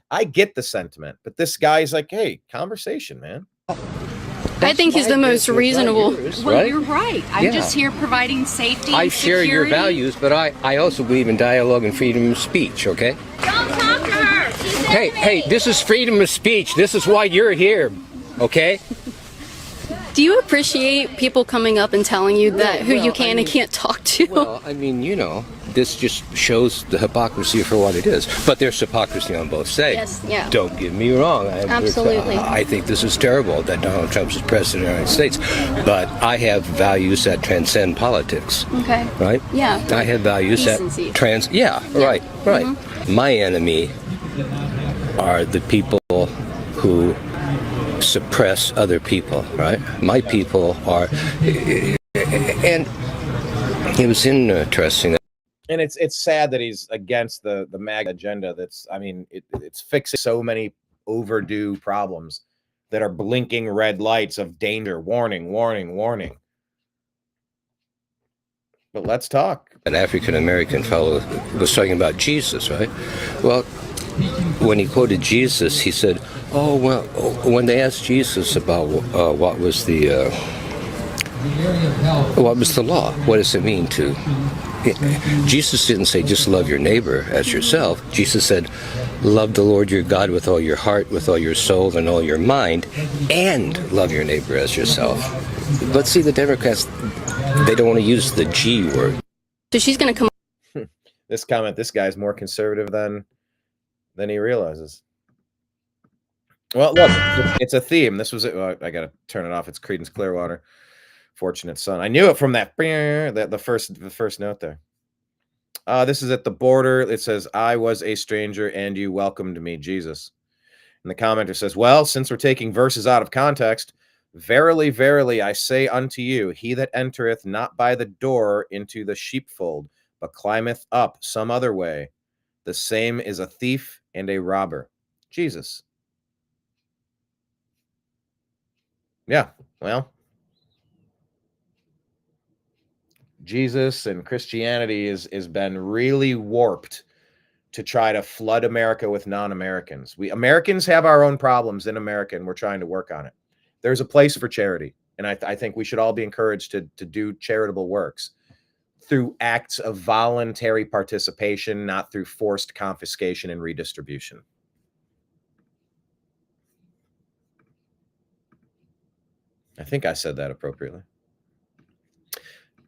I get the sentiment, but this guy's like, hey, conversation, man. I think he's the most reasonable. Well, you're right. I'm just here providing safety and I share security. your values, but I also believe in dialogue and freedom of speech, okay? Don't talk to her. She's Hey, this is freedom of speech. This is why you're here, okay? Do you appreciate people coming up and telling you that who you can and can't talk to? Well, I mean, this just shows the hypocrisy for what it is. But there's hypocrisy on both sides. Yes, yeah. Don't get me wrong. Absolutely. I think this is terrible that Donald Trump is president of the United States. But I have values that transcend politics. Okay. Right? Yeah. I have values Decency. that right. Mm-hmm. My enemy are the people who suppress other people, right? My people are, and it was interesting. And it's sad that he's against the MAGA agenda. It's fixing so many overdue problems that are blinking red lights of danger, warning, warning, warning. But let's talk. An African-American fellow was talking about Jesus, right? Well, when he quoted Jesus, he said, when they asked Jesus about what was the law, what does it mean to... Jesus didn't say just love your neighbor as yourself. Jesus said, love the Lord your God with all your heart, with all your soul, and all your mind, and love your neighbor as yourself. But see, the Democrats, they don't want to use the G word. So she's going to come. This guy's more conservative than he realizes. Well, look, it's a theme. This was it. Well, I got to turn it off. It's Creedence Clearwater, Fortunate Son. I knew it from the first note there. This is at the border. It says, I was a stranger and you welcomed me, Jesus. And the commenter says, well, since we're taking verses out of context, verily, verily, I say unto you, he that entereth not by the door into the sheepfold, but climbeth up some other way, the same is a thief and a robber. Jesus. Yeah, well, Jesus and Christianity is been really warped to try to flood America with non-Americans. We Americans have our own problems in America, and we're trying to work on it. There's a place for charity, and I think we should all be encouraged to do charitable works through acts of voluntary participation, not through forced confiscation and redistribution. I think I said that appropriately.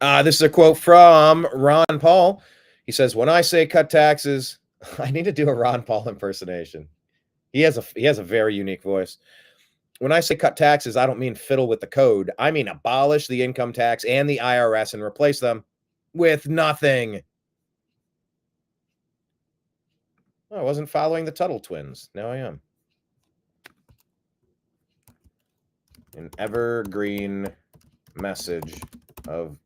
This is a quote from Ron Paul. He says, "When I say cut taxes," I need to do a Ron Paul impersonation. He has a very unique voice. "When I say cut taxes, I don't mean fiddle with the code. I mean abolish the income tax and the IRS and replace them with nothing." Oh, I wasn't following the Tuttle twins. Now I am. An evergreen message of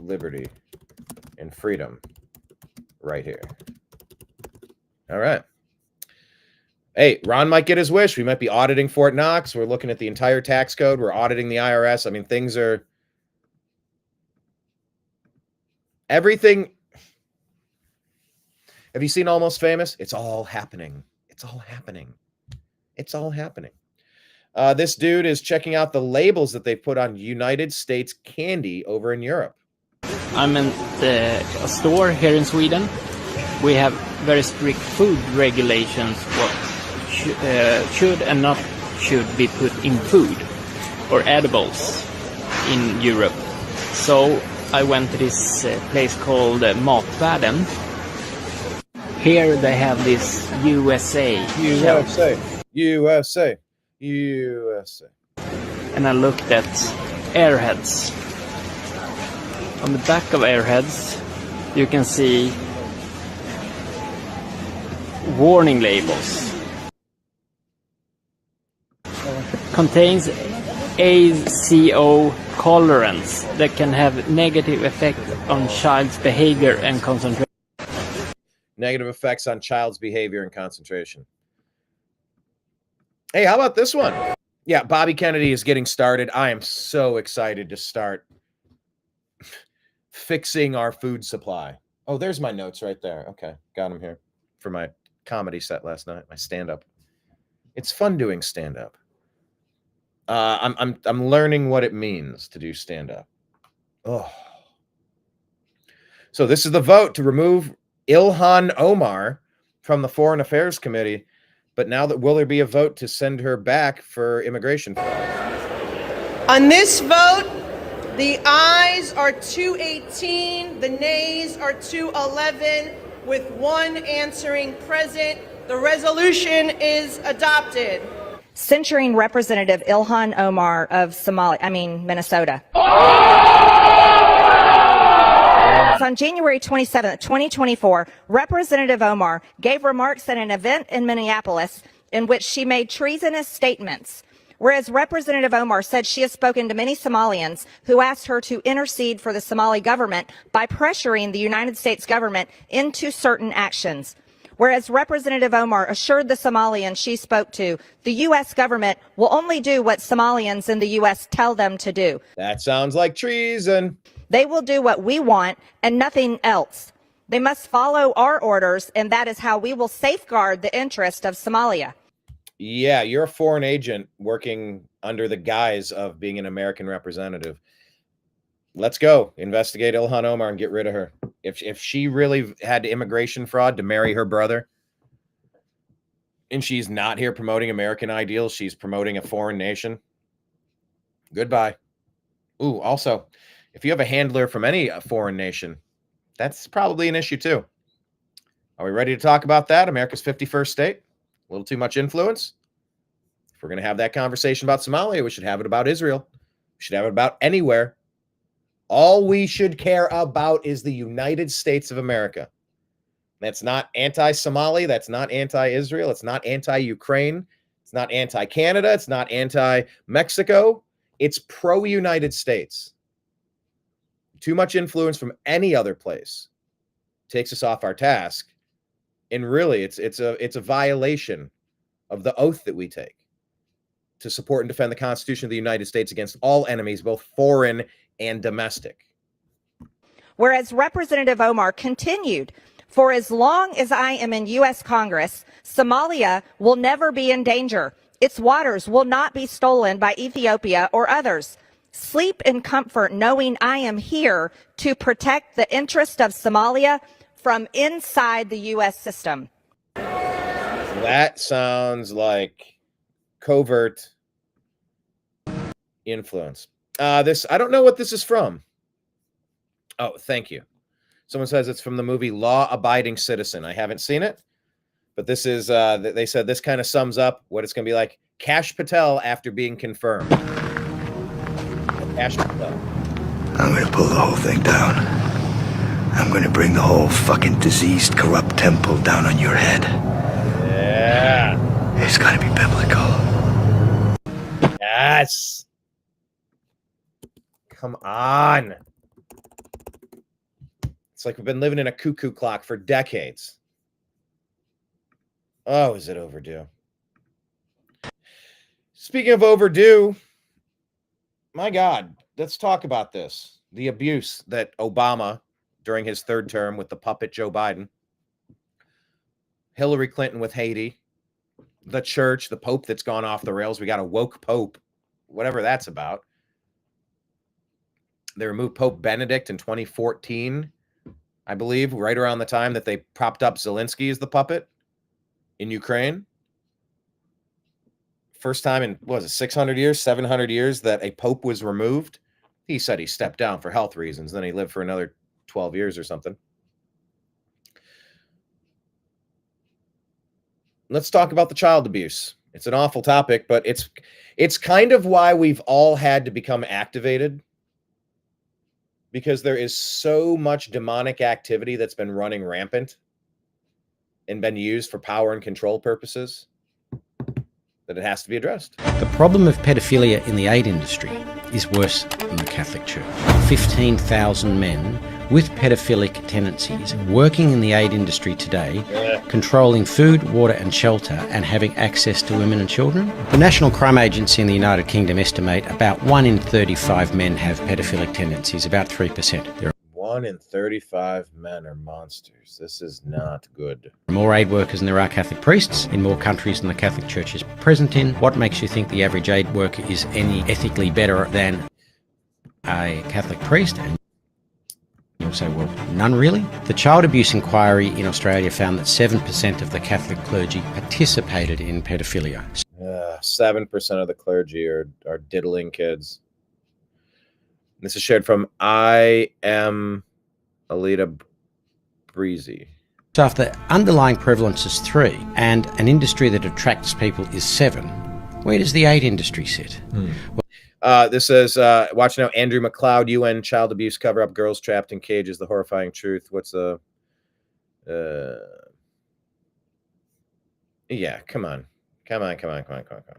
liberty and freedom right here. All right. Hey, Ron might get his wish. We might be auditing Fort Knox. We're looking at the entire tax code. We're auditing the IRS. I mean, things are... Everything... Have you seen Almost Famous? It's all happening. It's all happening. It's all happening. This dude is checking out the labels that they put on United States candy over in Europe. I'm in a store here in Sweden. We have very strict food regulations what should and not should be put in food or edibles in Europe. So I went to this place called Matvärlden. Here they have this USA. And I looked at Airheads. On the back of Airheads, you can see warning labels. Contains ACO colorants that can have negative effect on child's behavior and concentration. Negative effects on child's behavior and concentration. Hey, how about this one? Yeah, Bobby Kennedy is getting started. I am so excited to start fixing our food supply. Oh, there's my notes right there. Okay, got them here for my comedy set last night, my stand-up. It's fun doing stand-up. I'm learning what it means to do stand-up. Oh. So this is the vote to remove Ilhan Omar from the Foreign Affairs Committee. But now that will there be a vote to send her back for immigration fraud? On this vote, the ayes are 218, the nays are 211, with one answering present. The resolution is adopted. Censuring Representative Ilhan Omar of Minnesota. On January 27, 2024, Representative Omar gave remarks at an event in Minneapolis in which she made treasonous statements. Whereas Representative Omar said she has spoken to many Somalians who asked her to intercede for the Somali government by pressuring the United States government into certain actions. Whereas Representative Omar assured the Somalians she spoke to, the U.S. government will only do what Somalians in the U.S. tell them to do. That sounds like treason. They will do what we want and nothing else. They must follow our orders, and that is how we will safeguard the interest of Somalia. Yeah, you're a foreign agent working under the guise of being an American representative. Let's go investigate Ilhan Omar and get rid of her. If she really had immigration fraud to marry her brother, and she's not here promoting American ideals, she's promoting a foreign nation. Goodbye. Ooh, also, if you have a handler from any foreign nation, that's probably an issue too. Are we ready to talk about that? America's 51st state? A little too much influence? If we're going to have that conversation about Somalia, we should have it about Israel. We should have it about anywhere. All we should care about is the United States of America. That's not anti-Somali. That's not anti-Israel. It's not anti-Ukraine. It's not anti-Canada. It's not anti-Mexico. It's pro-United States. Too much influence from any other place takes us off our task. And really, it's a violation of the oath that we take to support and defend the Constitution of the United States against all enemies, both foreign and domestic. Whereas Representative Omar continued, for as long as I am in U.S. Congress, Somalia will never be in danger. Its waters will not be stolen by Ethiopia or others. Sleep in comfort knowing I am here to protect the interest of Somalia from inside the U.S. system. That sounds like covert influence. This, I don't know what this is from. Oh, thank you. Someone says it's from the movie Law Abiding Citizen. I haven't seen it, but this is, they said this kind of sums up what it's going to be like. Kash Patel after being confirmed. Kash Patel. I'm going to pull the whole thing down. I'm going to bring the whole fucking diseased, corrupt temple down on your head. Yeah. It's got to be biblical. Yes. Come on. It's like we've been living in a cuckoo clock for decades. Oh, is it overdue? Speaking of overdue, my God, let's talk about this. The abuse that Obama, during his third term with the puppet Joe Biden, Hillary Clinton with Haiti, the church, the Pope that's gone off the rails. We got a woke Pope, whatever that's about. They removed Pope Benedict in 2014, I believe, right around the time that they propped up Zelensky as the puppet in Ukraine. First time in, what was it, 600 years, 700 years that a Pope was removed. He said he stepped down for health reasons. Then he lived for another 12 years or something. Let's talk about the child abuse. It's an awful topic, but it's kind of why we've all had to become activated, because there is so much demonic activity that's been running rampant and been used for power and control purposes that it has to be addressed. The problem of pedophilia in the aid industry is worse than the Catholic Church. 15,000 men with pedophilic tendencies working in the aid industry today, controlling food, water and shelter, and having access to women and children. The National Crime Agency in the United Kingdom estimate about 1 in 35 men have pedophilic tendencies, about 3%. There 1 in 35 men are monsters. This is not good. are more aid workers than there are Catholic priests in more countries than the Catholic Church is present in. What makes you think the average aid worker is any ethically better than a Catholic priest? And you'll say, well, none really. The Child Abuse Inquiry in Australia found that 7% of the Catholic clergy participated in pedophilia. 7% of the clergy are diddling kids. This is shared from I am Alita Breezy. So if the underlying prevalence is 3 and an industry that attracts people is 7, where does the aid industry sit? This says, watch now, Andrew McLeod, UN child abuse cover-up, girls trapped in cages, the horrifying truth. What's the... yeah, come on. Come on.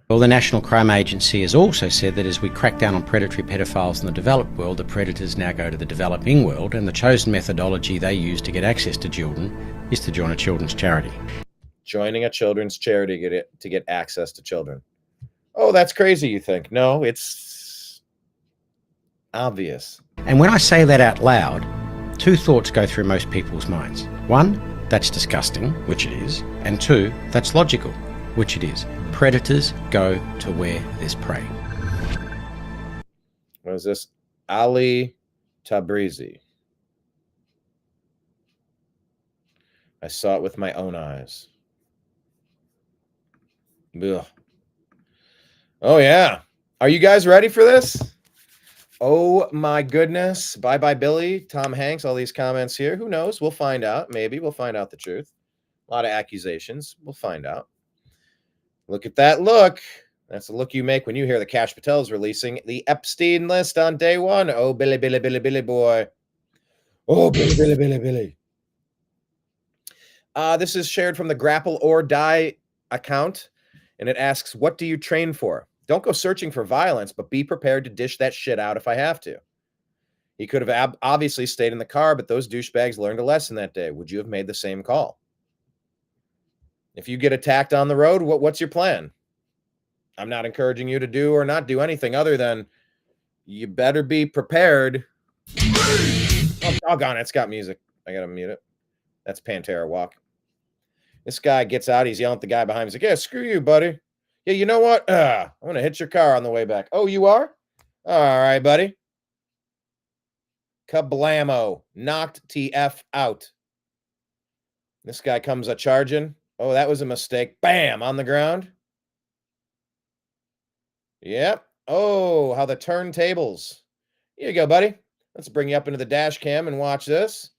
Well, the National Crime Agency has also said that as we crack down on predatory pedophiles in the developed world, the predators now go to the developing world, and the chosen methodology they use to get access to children is to join a children's charity. Joining a children's charity to get access to children. Oh, that's crazy, you think? No, it's obvious. And when I say that out loud, 2 thoughts go through most people's minds. 1, that's disgusting, which it is, and 2, that's logical, which it is. Predators go to where there's prey. What is this? Ali Tabrizi. I saw it with my own eyes. Ugh. Oh, yeah. Are you guys ready for this? Oh, my goodness. Bye-bye, Billy, Tom Hanks, all these comments here. Who knows? We'll find out. Maybe we'll find out the truth. A lot of accusations. We'll find out. Look at that look. That's the look you make when you hear the Kash Patel's releasing the Epstein list on day 1. Oh, Billy boy. Oh, Billy. This is shared from the Grapple or Die account, and it asks, what do you train for? Don't go searching for violence, but be prepared to dish that shit out if I have to. He could have obviously stayed in the car, but those douchebags learned a lesson that day. Would you have made the same call? If you get attacked on the road, what's your plan? I'm not encouraging you to do or not do anything other than you better be prepared. Oh, doggone it. It's got music. I got to mute it. That's Pantera Walk. This guy gets out. He's yelling at the guy behind him. He's like, yeah, screw you, buddy. Yeah, you know what? I'm going to hit your car on the way back. Oh, you are? All right, buddy. Kablamo. Knocked TF out. This guy comes a-charging. Oh, that was a mistake. Bam! On the ground. Yep. Oh, how the turntables. Here you go, buddy. Let's bring you up into the dash cam and watch this.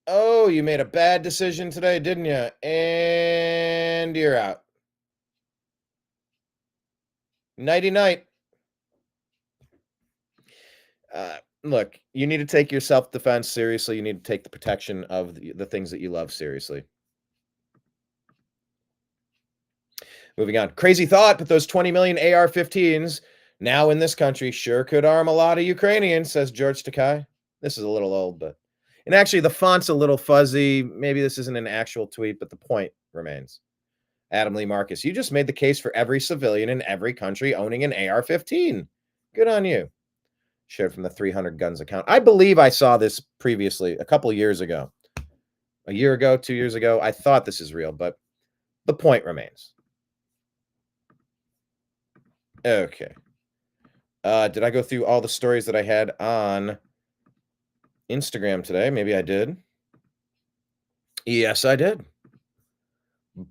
Oh, you made a bad decision today, didn't you? And you're out. Nighty-night. Look, you need to take your self-defense seriously. You need to take the protection of the things that you love seriously. Moving on. Crazy thought, but those 20 million AR-15s now in this country sure could arm a lot of Ukrainians, says George Takai. This is a little old, but... And actually, the font's a little fuzzy. Maybe this isn't an actual tweet, but the point remains. Adam Lee Marcus, you just made the case for every civilian in every country owning an AR-15. Good on you. Shared from the 300 Guns account. I believe I saw this previously, a couple years ago. A year ago, 2 years ago. I thought this is real, but the point remains. Okay. Did I go through all the stories that I had on Instagram today? Maybe I did. Yes, I did.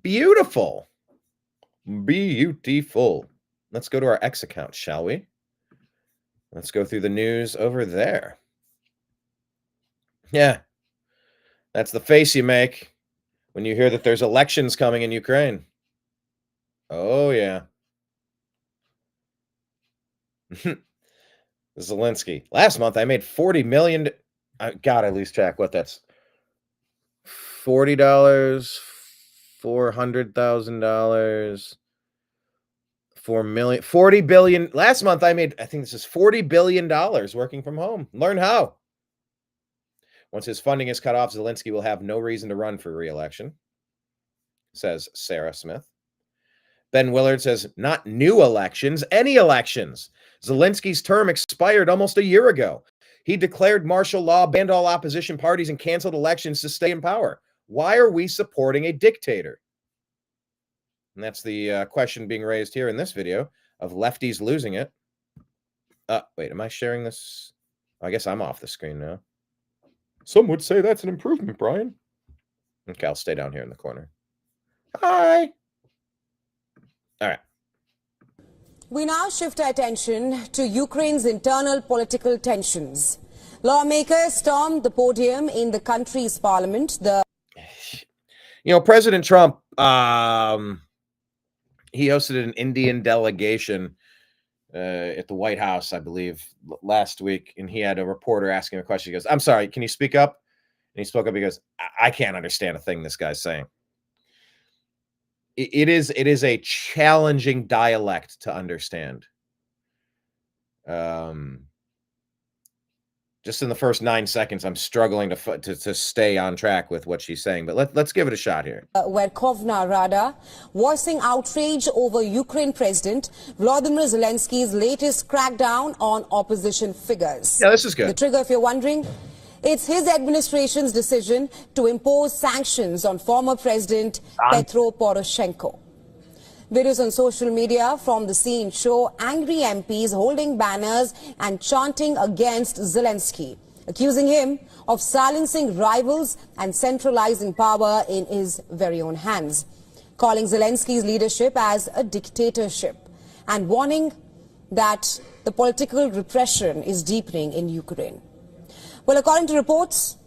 Beautiful. Beautiful. Let's go to our X account, shall we? Let's go through the news over there. Yeah. That's the face you make when you hear that there's elections coming in Ukraine. Oh, yeah. Zelensky. Last month, I made $40 million. God, I lose track what that's. $40, $400,000, $4 million, $40 billion. Last month, I made, I think this is $40 billion working from home. Learn how. Once his funding is cut off, Zelensky will have no reason to run for re-election, says Sarah Smith. Ben Willard says, not new elections, any elections. Zelensky's term expired almost a year ago. He declared martial law, banned all opposition parties, and canceled elections to stay in power. Why are we supporting a dictator? And that's the question being raised here in this video of lefties losing it. Wait, am I sharing this? I guess I'm off the screen now. Some would say that's an improvement, Brian. Okay, I'll stay down here in the corner. Hi. All right. We now shift our attention to Ukraine's internal political tensions. Lawmakers stormed the podium in the country's parliament. President Trump, he hosted an Indian delegation at the White House, I believe, last week, and he had a reporter asking a question. He goes, I'm sorry, can you speak up? And he spoke up. He goes, I can't understand a thing this guy's saying. It is a challenging dialect to understand. Just in the first 9 seconds, I'm struggling to stay on track with what she's saying. But let's give it a shot here. Verkhovna Rada voicing outrage over Ukraine President Volodymyr Zelensky's latest crackdown on opposition figures. Yeah, this is good. The trigger, if you're wondering, it's his administration's decision to impose sanctions on former President Petro Poroshenko. Videos on social media from the scene show angry MPs holding banners and chanting against Zelensky, accusing him of silencing rivals and centralizing power in his very own hands, calling Zelensky's leadership as a dictatorship and warning that the political repression is deepening in Ukraine. Well, according to reports,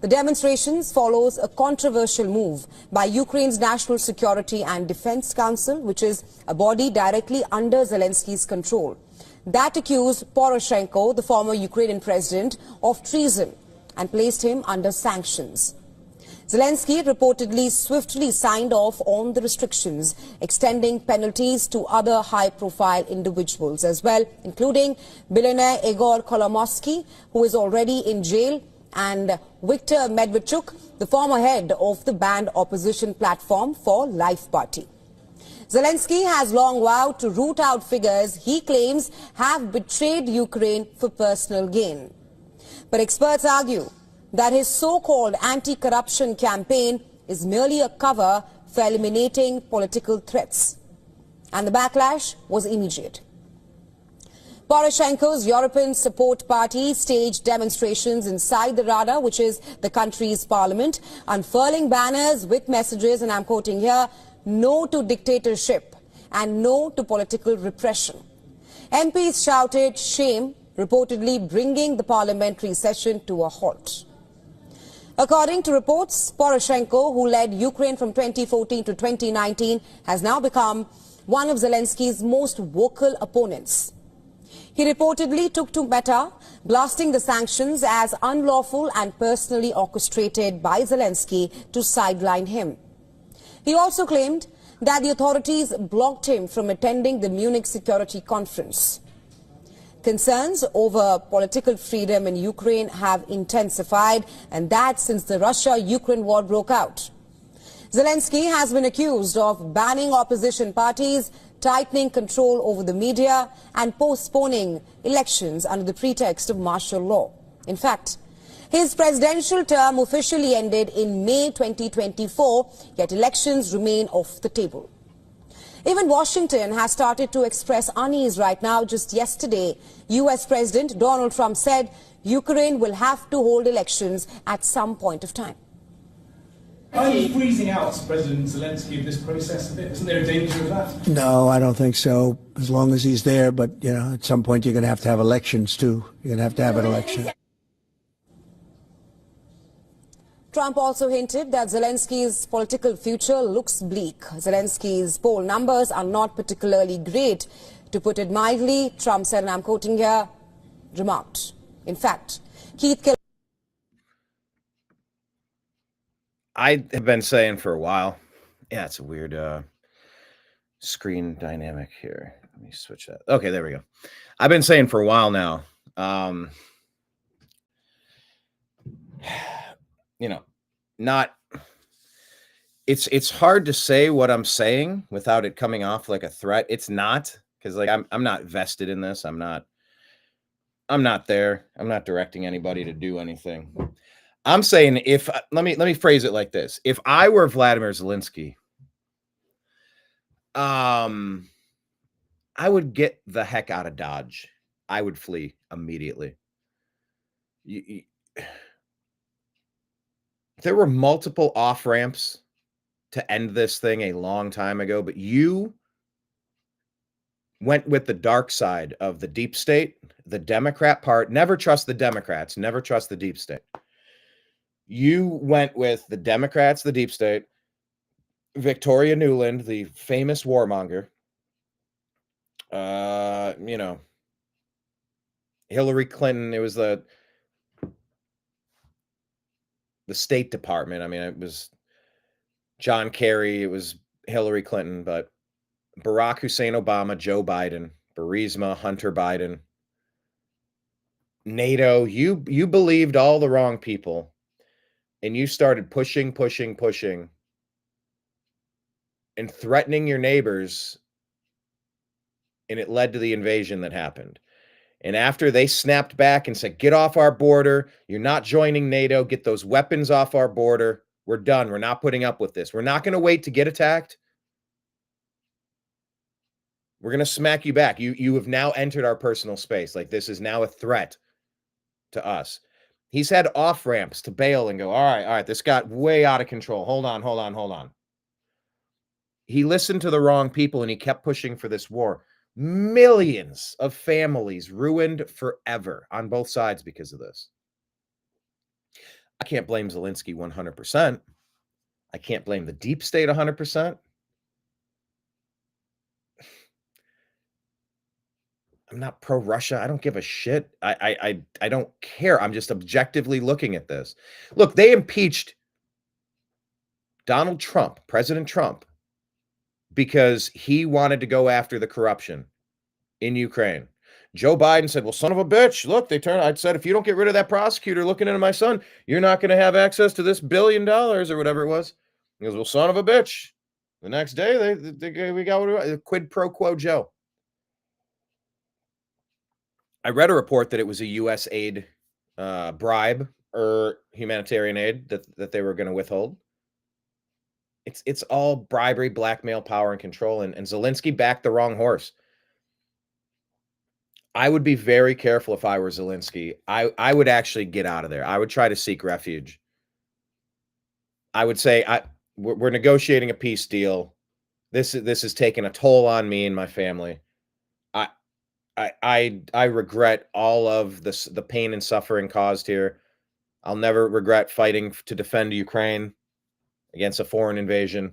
the demonstrations follows a controversial move by Ukraine's National Security and Defense Council, which is a body directly under Zelensky's control, that accused Poroshenko, the former Ukrainian president, of treason and placed him under sanctions. Zelensky reportedly swiftly signed off on the restrictions, extending penalties to other high-profile individuals as well, including billionaire Igor Kolomoisky, who is already in jail, and Viktor Medvedchuk, the former head of the banned opposition platform for Life Party. Zelensky has long vowed to root out figures he claims have betrayed Ukraine for personal gain. But experts argue that his so-called anti-corruption campaign is merely a cover for eliminating political threats. And the backlash was immediate. Poroshenko's European Support Party staged demonstrations inside the Rada, which is the country's parliament, unfurling banners with messages, and I'm quoting here, no to dictatorship and no to political repression. MPs shouted shame, reportedly bringing the parliamentary session to a halt. According to reports, Poroshenko, who led Ukraine from 2014 to 2019, has now become one of Zelensky's most vocal opponents. He reportedly took to Meta, blasting the sanctions as unlawful and personally orchestrated by Zelensky to sideline him. He also claimed that the authorities blocked him from attending the Munich Security Conference. Concerns over political freedom in Ukraine have intensified, and that since the Russia-Ukraine war broke out. Zelensky has been accused of banning opposition parties, tightening control over the media, and postponing elections under the pretext of martial law. In fact, his presidential term officially ended in May 2024, yet elections remain off the table. Even Washington has started to express unease right now. Just yesterday, U.S. President Donald Trump said Ukraine will have to hold elections at some point of time. Are you freezing out President Zelensky of this process a bit? Isn't there a danger of that? No, I don't think so, as long as he's there. But, you know, at some point you're going to have elections, too. You're going to have an election. Trump also hinted that Zelensky's political future looks bleak. Zelensky's poll numbers are not particularly great. To put it mildly, Trump said, and I'm quoting here, remarked. In fact, Keith I have been saying for a while, yeah, it's a weird screen dynamic here. Let me switch that. Okay, there we go. I've been saying for a while now, you know, it's hard to say what I'm saying without it coming off like a threat. It's not, because like I'm not vested in this. I'm not there. I'm not directing anybody to do anything. I'm saying if let me phrase it like this. If I were Vladimir Zelensky, I would get the heck out of Dodge. I would flee immediately. There were multiple off-ramps to end this thing a long time ago, but you went with the dark side of the deep state, the Democrat part. Never trust the Democrats. Never trust the deep state. You went with the Democrats, the deep state, Victoria Nuland, the famous warmonger, you know, Hillary Clinton. It was the State Department. I mean, it was John Kerry. It was Hillary Clinton, but Barack Hussein Obama, Joe Biden, Burisma, Hunter Biden, NATO. You believed all the wrong people, and you started pushing, and threatening your neighbors, and it led to the invasion that happened. And after they snapped back and said, get off our border, you're not joining NATO, get those weapons off our border, we're done. We're not putting up with this. We're not going to wait to get attacked. We're going to smack you back. You have now entered our personal space. Like, this is now a threat to us. He's had off-ramps to bail and go, all right, this got way out of control. Hold on. He listened to the wrong people, and he kept pushing for this war. Millions of families ruined forever on both sides because of this. I can't blame Zelensky 100%. I can't blame the deep state 100%. I'm not pro-Russia. I don't give a shit. I don't care. I'm just objectively looking at this. Look, they impeached Donald Trump, President Trump, because he wanted to go after the corruption in Ukraine. Joe Biden said, well, son of a bitch, look, I said, if you don't get rid of that prosecutor looking into my son, you're not going to have access to this $1 billion or whatever it was. He goes, well, son of a bitch. The next day, we got quid pro quo Joe. I read a report that it was a U.S. aid bribe or humanitarian aid that they were going to withhold. It's all bribery, blackmail, power, and control. And Zelensky backed the wrong horse. I would be very careful if I were Zelensky. I would actually get out of there. I would try to seek refuge. I would say, we're negotiating a peace deal. This is taking a toll on me and my family. I regret all of the pain and suffering caused here. I'll never regret fighting to defend Ukraine against a foreign invasion.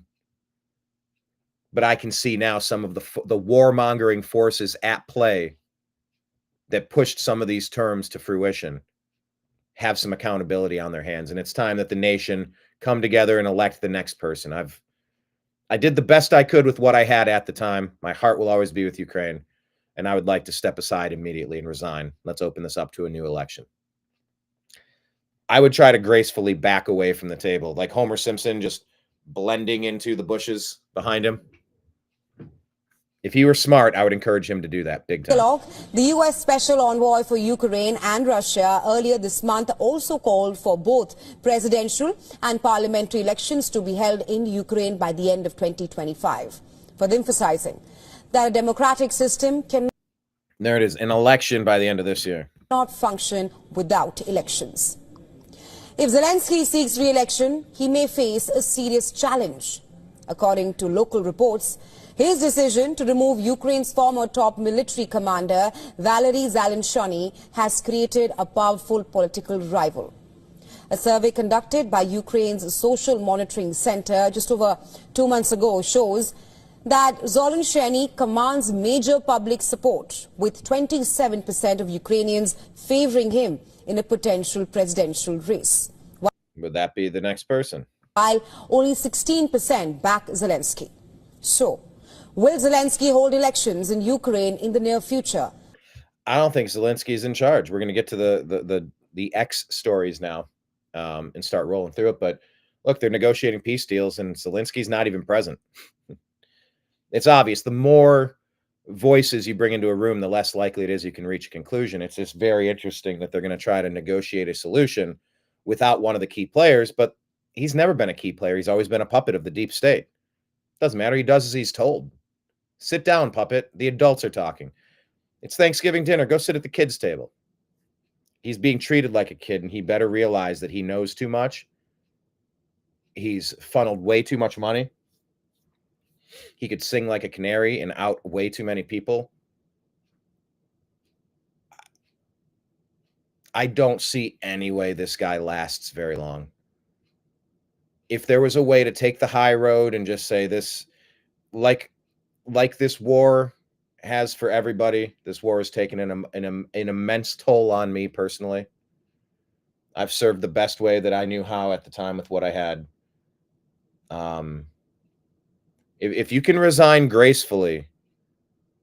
But I can see now some of the warmongering forces at play that pushed some of these terms to fruition have some accountability on their hands, and it's time that the nation come together and elect the next person. I did the best I could with what I had at the time. My heart will always be with Ukraine, and I would like to step aside immediately and resign. Let's open this up to a new election. I would try to gracefully back away from the table, like Homer Simpson, just blending into the bushes behind him. If he were smart, I would encourage him to do that big time. The U.S. Special Envoy for Ukraine and Russia earlier this month also called for both presidential and parliamentary elections to be held in Ukraine by the end of 2025, further emphasizing that a democratic system cannot There it is, an election by the end of this year. function without elections. If Zelensky seeks re-election, he may face a serious challenge. According to local reports, his decision to remove Ukraine's former top military commander, Valery Zalensky, has created a powerful political rival. A survey conducted by Ukraine's Social Monitoring Center just over 2 months ago shows that Zalensky commands major public support, with 27% of Ukrainians favoring him in a potential presidential race. Would that be the next person? While only 16% back Zelensky. So, will Zelensky hold elections in Ukraine in the near future? I don't think Zelensky is in charge. We're going to get to the X stories now and start rolling through it. But look, they're negotiating peace deals, and Zelensky's not even present. It's obvious. The more voices you bring into a room, the less likely it is you can reach a conclusion. It's just very interesting that they're going to try to negotiate a solution without one of the key players. But he's never been a key player. He's always been a puppet of the deep state. Doesn't matter. He does as he's told. Sit down, puppet. The adults are talking. It's Thanksgiving dinner. Go sit at the kids' table. He's being treated like a kid, and he better realize that he knows too much. He's funneled way too much money. He could sing like a canary and out way too many people. I don't see any way this guy lasts very long. If there was a way to take the high road and just say this, like this war has for everybody, this war has taken an immense toll on me personally. I've served the best way that I knew how at the time with what I had. If you can resign gracefully,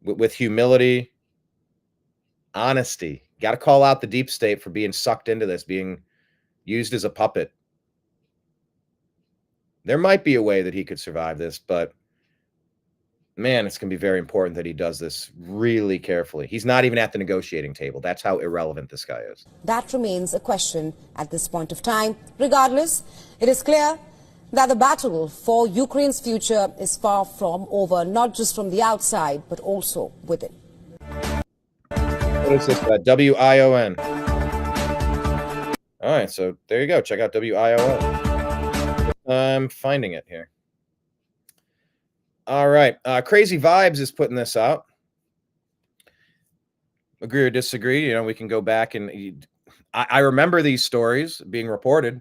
with humility, honesty, got to call out the deep state for being sucked into this, being used as a puppet. There might be a way that he could survive this, but man, it's going to be very important that he does this really carefully. He's not even at the negotiating table. That's how irrelevant this guy is. That remains a question at this point of time. Regardless, it is clear that the battle for Ukraine's future is far from over, not just from the outside, but also within. What is this? WION. All right, so there you go. Check out WION. I'm finding it here. All right. Crazy Vibes is putting this out. Agree or disagree? You know, we can go back and I remember these stories being reported.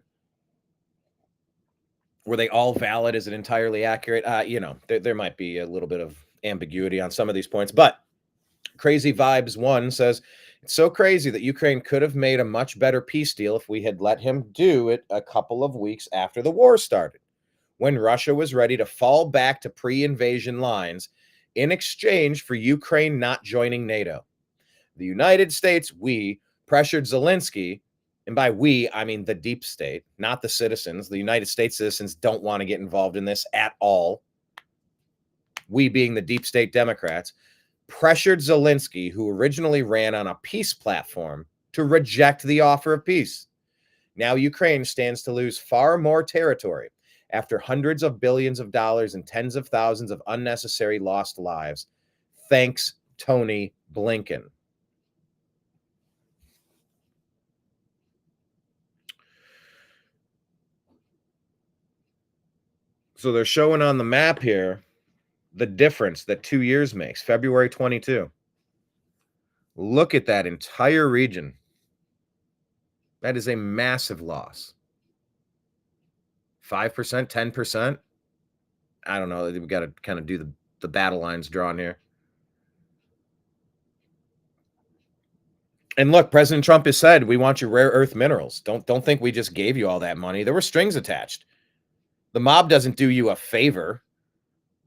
Were they all valid? Is it entirely accurate? You know, there might be a little bit of ambiguity on some of these points, but Crazy Vibes 1 says, it's so crazy that Ukraine could have made a much better peace deal if we had let him do it a couple of weeks after the war started, when Russia was ready to fall back to pre-invasion lines in exchange for Ukraine not joining NATO. The United States, we, pressured Zelensky, and by we, I mean the deep state, not the citizens. The United States citizens don't want to get involved in this at all. We, being the deep state Democrats, pressured Zelensky, who originally ran on a peace platform, to reject the offer of peace. Now Ukraine stands to lose far more territory after hundreds of billions of dollars and tens of thousands of unnecessary lost lives. Thanks, Tony Blinken. So they're showing on the map here the difference that 2 years makes. February 22. Look at that entire region. That is a massive loss. 5%, 10%. I don't know. We've got to kind of do the battle lines drawn here. And look, President Trump has said, we want your rare earth minerals. Don't think we just gave you all that money. There were strings attached. The mob doesn't do you a favor.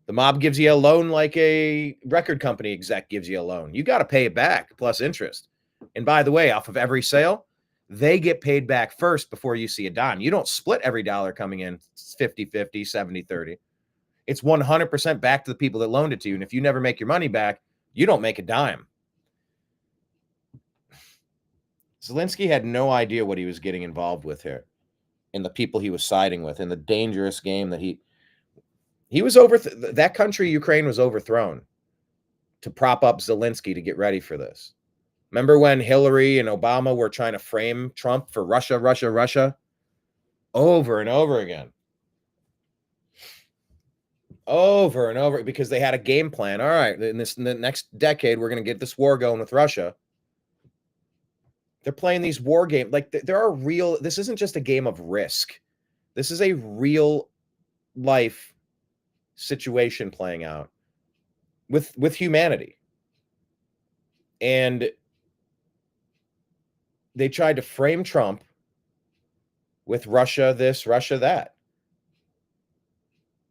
The mob gives you a loan like a record company exec gives you a loan. You got to pay it back plus interest. And by the way, off of every sale, they get paid back first before you see a dime. You don't split every dollar coming in 50-50, 70-30. It's 100% back to the people that loaned it to you. And if you never make your money back, you don't make a dime. Zelensky had no idea what he was getting involved with here and the people he was siding with in the dangerous game that he was that country, Ukraine, was overthrown to prop up Zelensky to get ready for this. Remember when Hillary and Obama were trying to frame Trump for Russia, Russia, Russia? Over and over again. Over and over, because they had a game plan. All right, in the next decade, we're going to get this war going with Russia. They're playing these war games. Like, there are real, this isn't just a game of Risk. This is a real life situation playing out with humanity. And they tried to frame Trump with Russia this, Russia that.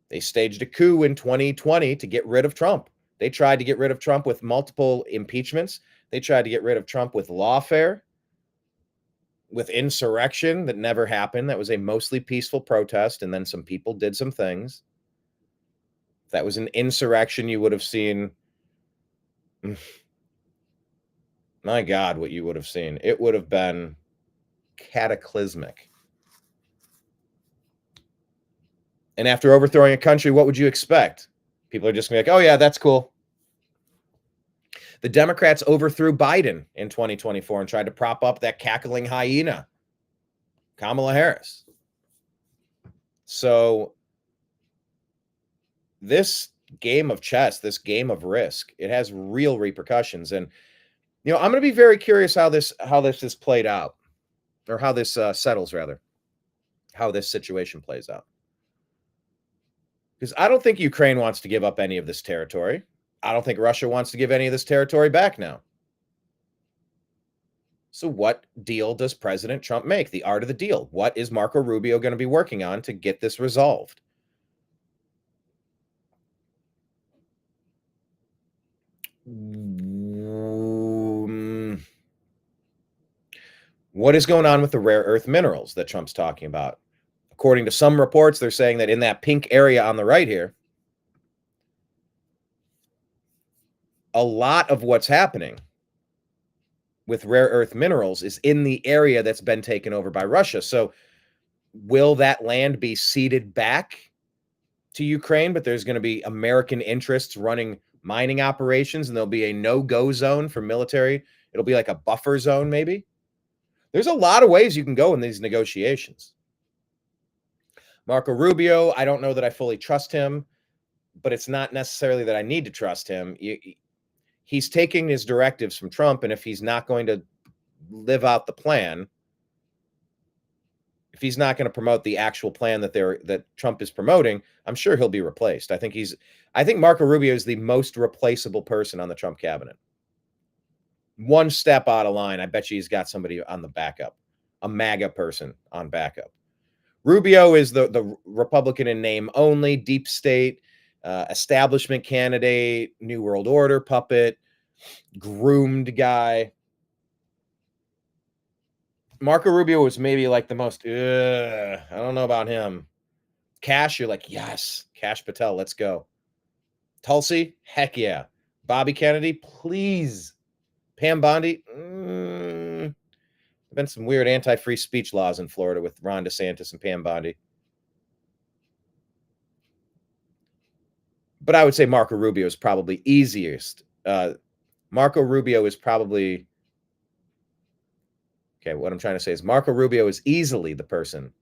They staged a coup in 2020 to get rid of Trump. They tried to get rid of Trump with multiple impeachments. They tried to get rid of Trump with lawfare, with insurrection that never happened. That was a mostly peaceful protest, and then some people did some things. If that was an insurrection, you would have seen, my God, what you would have seen. It would have been cataclysmic. And after overthrowing a country, what would you expect? People are just going to be like, oh, yeah, that's cool. The Democrats overthrew Biden in 2024 and tried to prop up that cackling hyena, Kamala Harris. So this game of chess, this game of Risk, it has real repercussions. And, you know, I'm going to be very curious how this is played out, or how this settles, rather, how this situation plays out. Because I don't think Ukraine wants to give up any of this territory. I don't think Russia wants to give any of this territory back now. So what deal does President Trump make? The art of the deal. What is Marco Rubio going to be working on to get this resolved? What is going on with the rare earth minerals that Trump's talking about? According to some reports, they're saying that in that pink area on the right here, a lot of what's happening with rare earth minerals is in the area that's been taken over by Russia. So will that land be ceded back to Ukraine, but there's going to be American interests running mining operations, and there'll be a no-go zone for military? It'll be like a buffer zone, maybe. There's a lot of ways you can go in these negotiations. Marco Rubio, I don't know that I fully trust him, but it's not necessarily that I need to trust him. He's taking his directives from Trump, and if he's not going to live out the plan, if he's not going to promote the actual plan that Trump is promoting, I'm sure he'll be replaced. I think Marco Rubio is the most replaceable person on the Trump cabinet. One step out of line, I bet you he's got somebody on the backup, a MAGA person on backup. Rubio is the Republican in name only, deep state, establishment candidate, New World Order puppet, groomed guy. Marco Rubio was maybe like the most, I don't know about him. Cash, you're like, yes, Cash Patel, let's go. Tulsi, heck yeah. Bobby Kennedy, please. Pam Bondi, there have been some weird anti-free speech laws in Florida with Ron DeSantis and Pam Bondi. But I would say Marco Rubio is probably easiest. Marco Rubio is probably, okay, what I'm trying to say is Marco Rubio is easily the person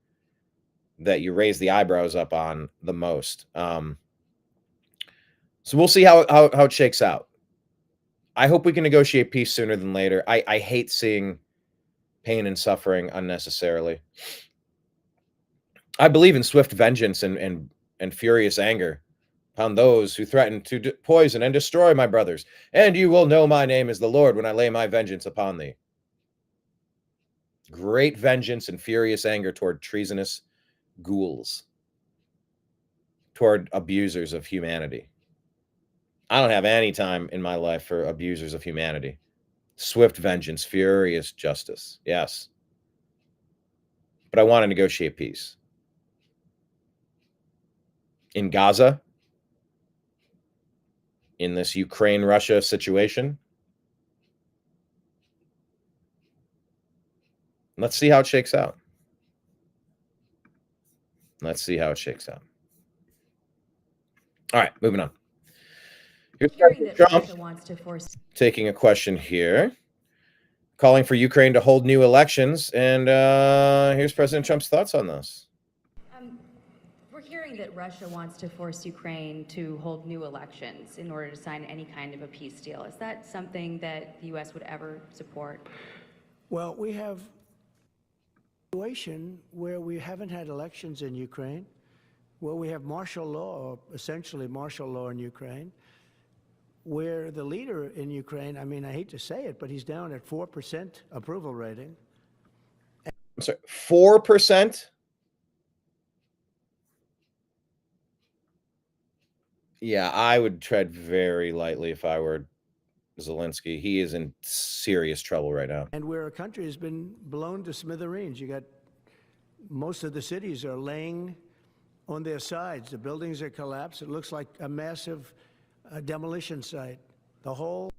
that you raise the eyebrows up on the most. So we'll see how it shakes out. I hope we can negotiate peace sooner than later. I hate seeing pain and suffering unnecessarily. I believe in swift vengeance and furious anger upon those who threaten to poison and destroy my brothers. And you will know my name is the Lord when I lay my vengeance upon thee. Great vengeance and furious anger toward treasonous ghouls, toward abusers of humanity. I don't have any time in my life for abusers of humanity. Swift vengeance, furious justice. Yes. But I want to negotiate peace. In Gaza, in this Ukraine-Russia situation, let's see how it shakes out. Let's see how it shakes out. All right, moving on. Here's President Trump taking a question here, calling for Ukraine to hold new elections. And here's President Trump's thoughts on this. We're hearing that Russia wants to force Ukraine to hold new elections in order to sign any kind of a peace deal. Is that something that the U.S. would ever support? Well, we have a situation where we haven't had elections in Ukraine, where we have martial law, or essentially martial law in Ukraine, where the leader in Ukraine, I mean, I hate to say it, but he's down at 4% approval rating. I'm sorry, 4%? Yeah, I would tread very lightly if I were Zelensky. He is in serious trouble right now. And where a country has been blown to smithereens. You got most of the cities are laying on their sides. The buildings are collapsed. It looks like a massive demolition site. The whole,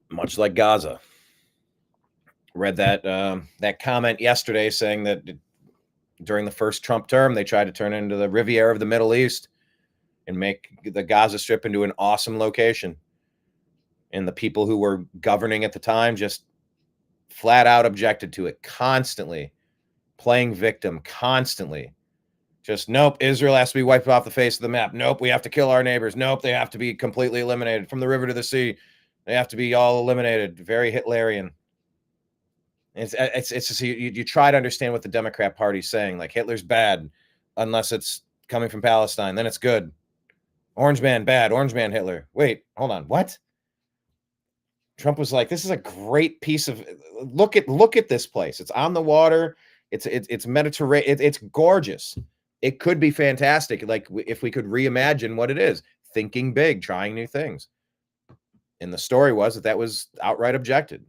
much like Gaza. Read that that comment yesterday saying that during the first Trump term, they tried to turn it into the Riviera of the Middle East and make the Gaza Strip into an awesome location. And the people who were governing at the time just flat out objected to it, constantly playing victim, constantly. Just, nope, Israel has to be wiped off the face of the map. Nope, we have to kill our neighbors. Nope, they have to be completely eliminated from the river to the sea. They have to be all eliminated. Very Hitlerian. It's just, you try to understand what the Democrat Party's saying. Like, Hitler's bad unless it's coming from Palestine. Then it's good. Orange man bad. Orange man Hitler. Wait, hold on. What? Trump was like, this is a great piece of, look at this place. It's on the water. It's Mediterranean. It's gorgeous. It could be fantastic. Like, if we could reimagine what it is, thinking big, trying new things. And the story was that was outright objected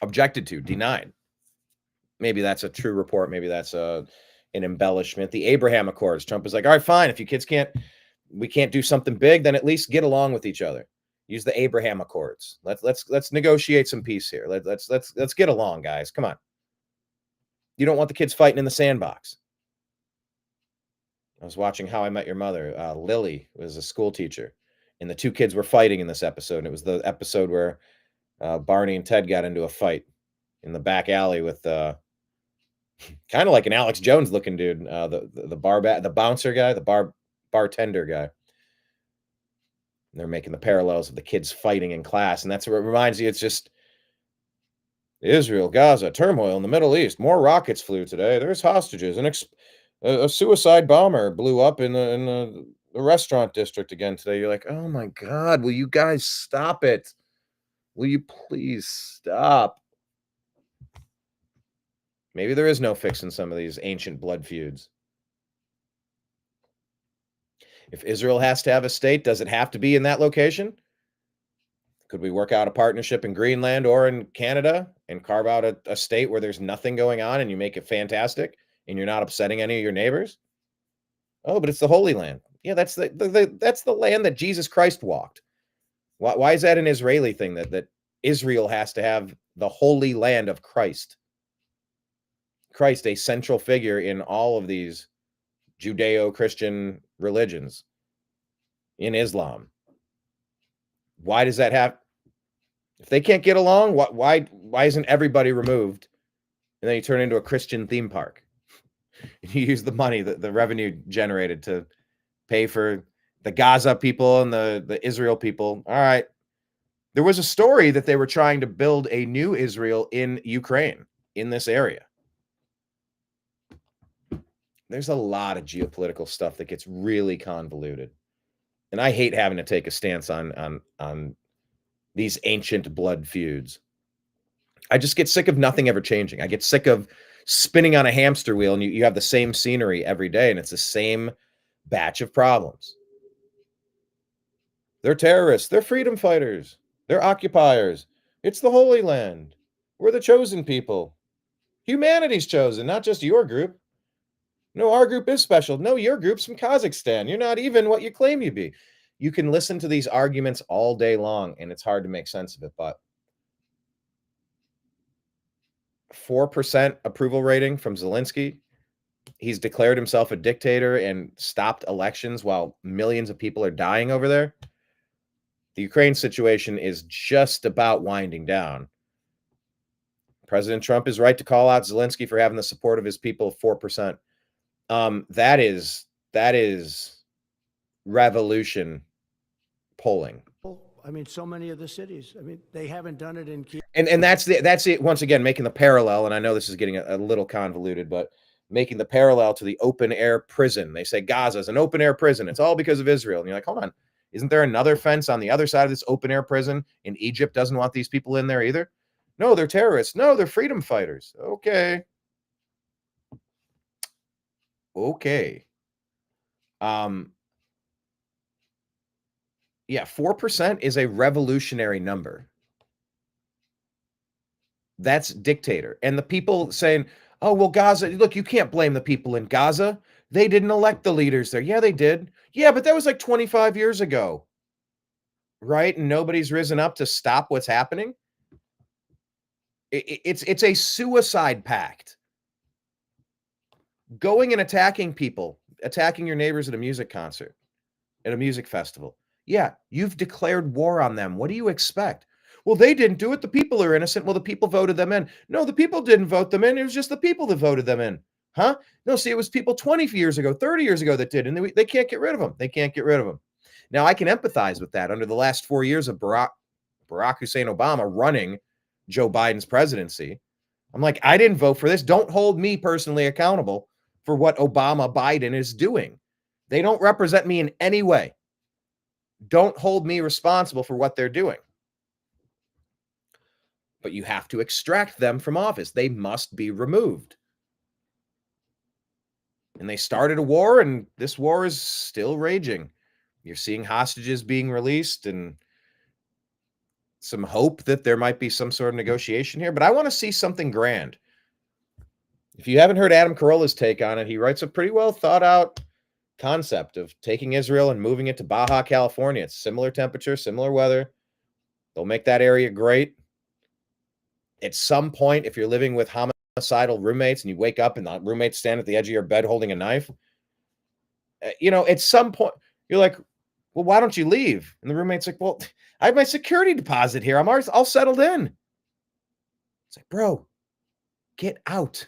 to, denied. Maybe that's a true report. Maybe that's an embellishment. The Abraham Accords. Trump was like, all right, fine. If you kids we can't do something big, then at least get along with each other. Use the Abraham Accords. Let's negotiate some peace here. Let's get along, guys. Come on. You don't want the kids fighting in the sandbox. I was watching How I Met Your Mother. Lily was a school teacher, and the two kids were fighting in this episode. And it was the episode where Barney and Ted got into a fight in the back alley with kind of like an Alex Jones looking dude, the bouncer guy, the bartender guy. And they're making the parallels of the kids fighting in class, and that's what it reminds you. It's just Israel, Gaza, turmoil in the Middle East. More rockets flew today. There's hostages. A suicide bomber blew up in the restaurant district again today. You're like, oh my God, will you guys stop it? Will you please stop? Maybe there is no fixing some of these ancient blood feuds. If Israel has to have a state, does it have to be in that location? Could we work out a partnership in Greenland or in Canada and carve out a state where there's nothing going on and you make it fantastic and you're not upsetting any of your neighbors? Oh, but it's the Holy Land. Yeah, that's the land that Jesus Christ walked. Why is that an Israeli thing that Israel has to have the Holy Land of Christ? Christ, a central figure in all of these Judeo-Christian religions, in Islam. Why does that happen? If they can't get along, why isn't everybody removed? And then you turn into a Christian theme park. You use the money, the revenue generated to pay for the Gaza people and the Israel people. All right. There was a story that they were trying to build a new Israel in Ukraine, in this area. There's a lot of geopolitical stuff that gets really convoluted. And I hate having to take a stance on these ancient blood feuds. I just get sick of nothing ever changing. I get sick of spinning on a hamster wheel and you have the same scenery every day and it's the same batch of problems. They're terrorists. They're freedom fighters. They're occupiers. It's the Holy Land. We're the chosen people. Humanity's chosen, not just your group. No, our group is special. No, your group's from Kazakhstan. You're not even what you claim you be. You can listen to these arguments all day long, and it's hard to make sense of it, but 4% approval rating from Zelensky. He's declared himself a dictator and stopped elections while millions of people are dying over there. The Ukraine situation is just about winding down. President Trump is right to call out Zelensky for having the support of his people, 4%. That is revolution polling. I mean, so many of the cities. I mean, they haven't done it in Kiev. And that's it. Once again, making the parallel, and I know this is getting a little convoluted, but making the parallel to the open air prison. They say Gaza is an open air prison. It's all because of Israel. And you're like, hold on, isn't there another fence on the other side of this open air prison? And Egypt doesn't want these people in there either. No, they're terrorists. No, they're freedom fighters. Okay. Yeah, 4% is a revolutionary number. That's dictator. And the people saying, oh, well, Gaza, look, you can't blame the people in Gaza. They didn't elect the leaders there. Yeah, they did. Yeah, but that was like 25 years ago. Right? And nobody's risen up to stop what's happening. It's a suicide pact. Going and attacking people, attacking your neighbors at a music concert, at a music festival. Yeah, you've declared war on them. What do you expect? Well, they didn't do it. The people are innocent. Well, the people voted them in. No, the people didn't vote them in. It was just the people that voted them in. Huh? No, see, it was people 20 years ago, 30 years ago that did, and they can't get rid of them. They can't get rid of them. Now, I can empathize with that. Under the last 4 years of Barack Hussein Obama running Joe Biden's presidency, I'm like, I didn't vote for this. Don't hold me personally accountable for what Obama Biden is doing. They don't represent me in any way. Don't hold me responsible for what they're doing. But you have to extract them from office. They must be removed. And they started a war, and this war is still raging. You're seeing hostages being released and some hope that there might be some sort of negotiation here. But I want to see something grand. If you haven't heard Adam Carolla's take on it, he writes a pretty well thought out concept of taking Israel and moving it to Baja California. It's similar temperature, similar weather. They'll make that area great. At some point, if you're living with homicidal roommates and you wake up and the roommates stand at the edge of your bed holding a knife, at some point you're like, well, why don't you leave? And the roommate's like, well, I have my security deposit here. I'm all settled in. It's like, bro, get out.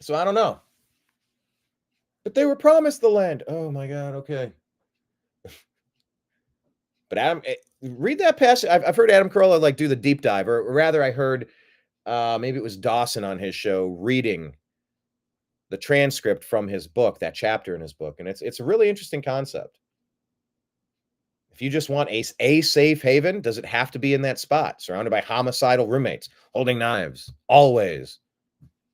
So I don't know. But they were promised the land. Oh my God. Okay. But Adam, read that passage. I've heard Adam Carolla do the deep dive, or rather, I heard maybe it was Dawson on his show reading the transcript from his book, that chapter in his book, and it's a really interesting concept. If you just want a safe haven, does it have to be in that spot, surrounded by homicidal roommates, holding knives, always,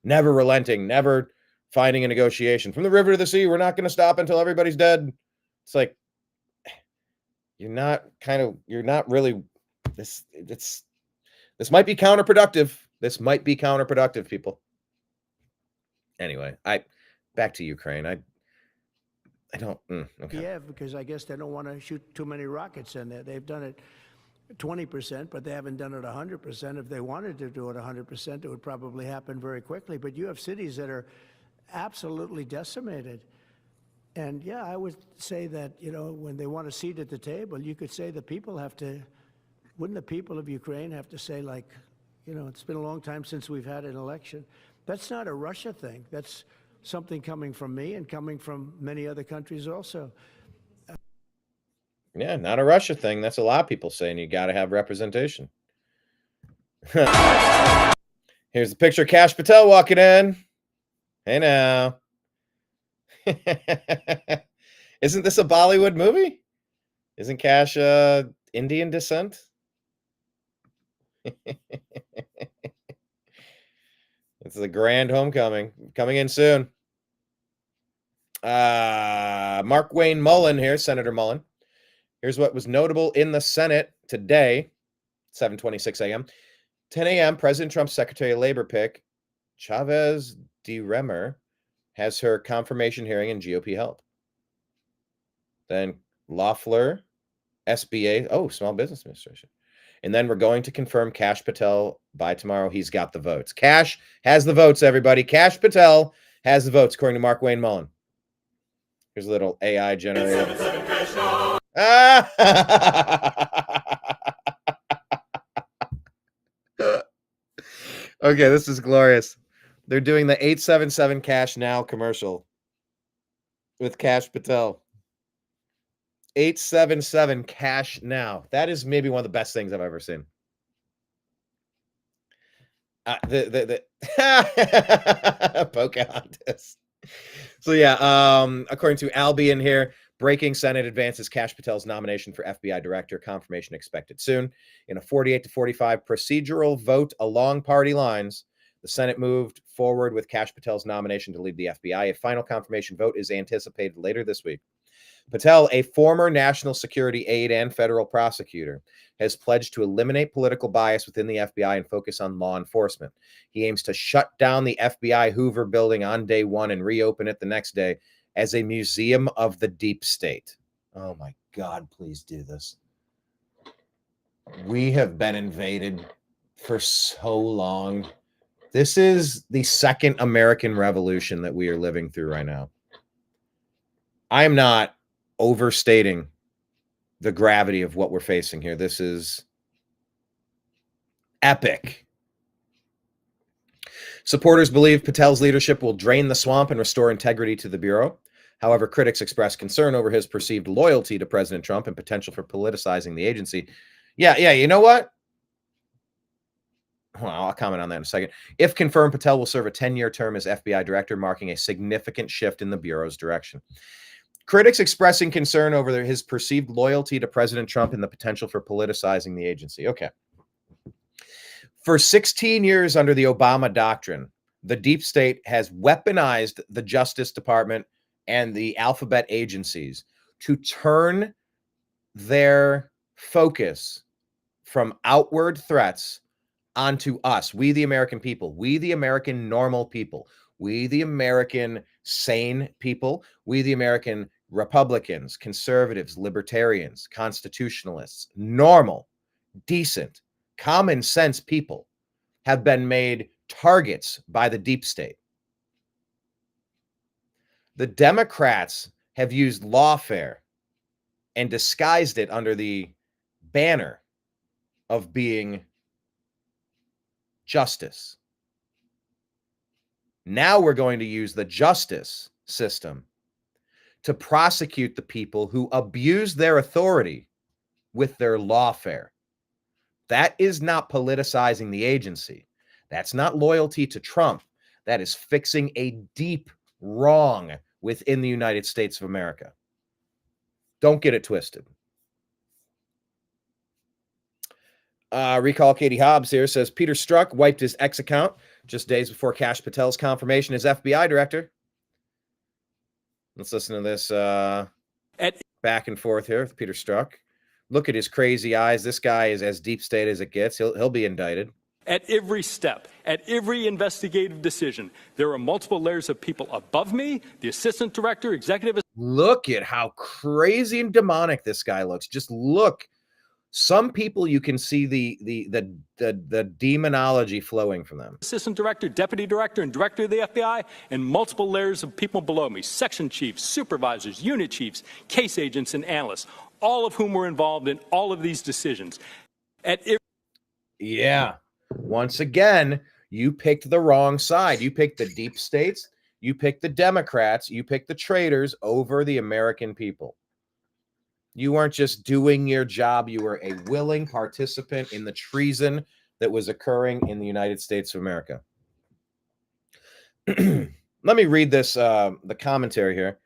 never relenting, never finding a negotiation? From the river to the sea, we're not going to stop until everybody's dead. It's like, you're not really, this might be counterproductive. This might be counterproductive, people. Anyway, back to Ukraine. I don't, okay. Yeah, because I guess they don't want to shoot too many rockets in there. They've done it 20%, but they haven't done it 100%. If they wanted to do it 100%, it would probably happen very quickly. But you have cities that are absolutely decimated. And yeah, I would say that, when they want a seat at the table, you could say the people wouldn't the people of Ukraine have to say, it's been a long time since we've had an election. That's not a Russia thing. That's something coming from me and coming from many other countries also. Yeah, not a Russia thing. That's a lot of people saying you got to have representation. Here's the picture of Kash Patel walking in. Hey now. Isn't this a Bollywood movie? Isn't Kash Indian descent? It's the grand homecoming coming in soon. Mark Wayne Mullen here, Senator Mullen. Here's what was notable in the Senate today, 7:26 a.m. 10 a.m., President Trump's Secretary of Labor pick, Chavez DeRemer, has her confirmation hearing in GOP help. Then Loeffler, SBA, Small Business Administration. And then we're going to confirm Kash Patel by tomorrow. He's got the votes. Kash has the votes, everybody. Kash Patel has the votes, according to Mark Wayne Mullen. Here's a little AI generator. Okay, this is glorious. They're doing the 877 Cash Now commercial with Kash Patel. 877 Cash Now. That is maybe one of the best things I've ever seen. Pocahontas. So yeah, according to Albion here, breaking Senate advances Kash Patel's nomination for FBI director. Confirmation expected soon. In a 48-45 procedural vote along party lines, the Senate moved forward with Kash Patel's nomination to lead the FBI. A final confirmation vote is anticipated later this week. Patel, a former national security aide and federal prosecutor, has pledged to eliminate political bias within the FBI and focus on law enforcement. He aims to shut down the FBI Hoover building on day one and reopen it the next day as a museum of the deep state. Oh my God, please do this. We have been invaded for so long. This is the second American Revolution that we are living through right now. I'm not overstating the gravity of what we're facing here. This is epic. Supporters believe Patel's leadership will drain the swamp and restore integrity to the Bureau. However, critics express concern over his perceived loyalty to President Trump and potential for politicizing the agency. Yeah, you know what? Well, I'll comment on that in a second. If confirmed, Patel will serve a 10-year term as FBI director, marking a significant shift in the Bureau's direction. Critics expressing concern over his perceived loyalty to President Trump and the potential for politicizing the agency. Okay. For 16 years under the Obama doctrine, the deep state has weaponized the Justice Department and the alphabet agencies to turn their focus from outward threats onto us, we the American people, we the American normal people, we the American sane people, we the American Republicans, conservatives, libertarians, constitutionalists, normal, decent, common sense people have been made targets by the deep state. The Democrats have used lawfare and disguised it under the banner of being justice. Now we're going to use the justice system to prosecute the people who abuse their authority with their lawfare. That is not politicizing the agency. That's not loyalty to Trump. That is fixing a deep wrong within the United States of America. Don't get it twisted. Recall Katie Hobbs here says Peter Strzok wiped his X account just days before Kash Patel's confirmation as FBI director. Let's listen to this back and forth here with Peter Strzok. Look at his crazy eyes. This guy is as deep state as it gets. He'll be indicted. At every step, at every investigative decision, there are multiple layers of people above me, the assistant director, executive. Look at how crazy and demonic this guy looks. Just look. Some people, you can see the demonology flowing from them. Assistant director, deputy director, and director of the FBI, and multiple layers of people below me, section chiefs, supervisors, unit chiefs, case agents, and analysts, all of whom were involved in all of these decisions. Yeah. Once again, you picked the wrong side. You picked the deep states. You picked the Democrats, you picked the traitors over the American people. You weren't just doing your job, you were a willing participant in the treason that was occurring in the United States of America. Let me read this, the commentary here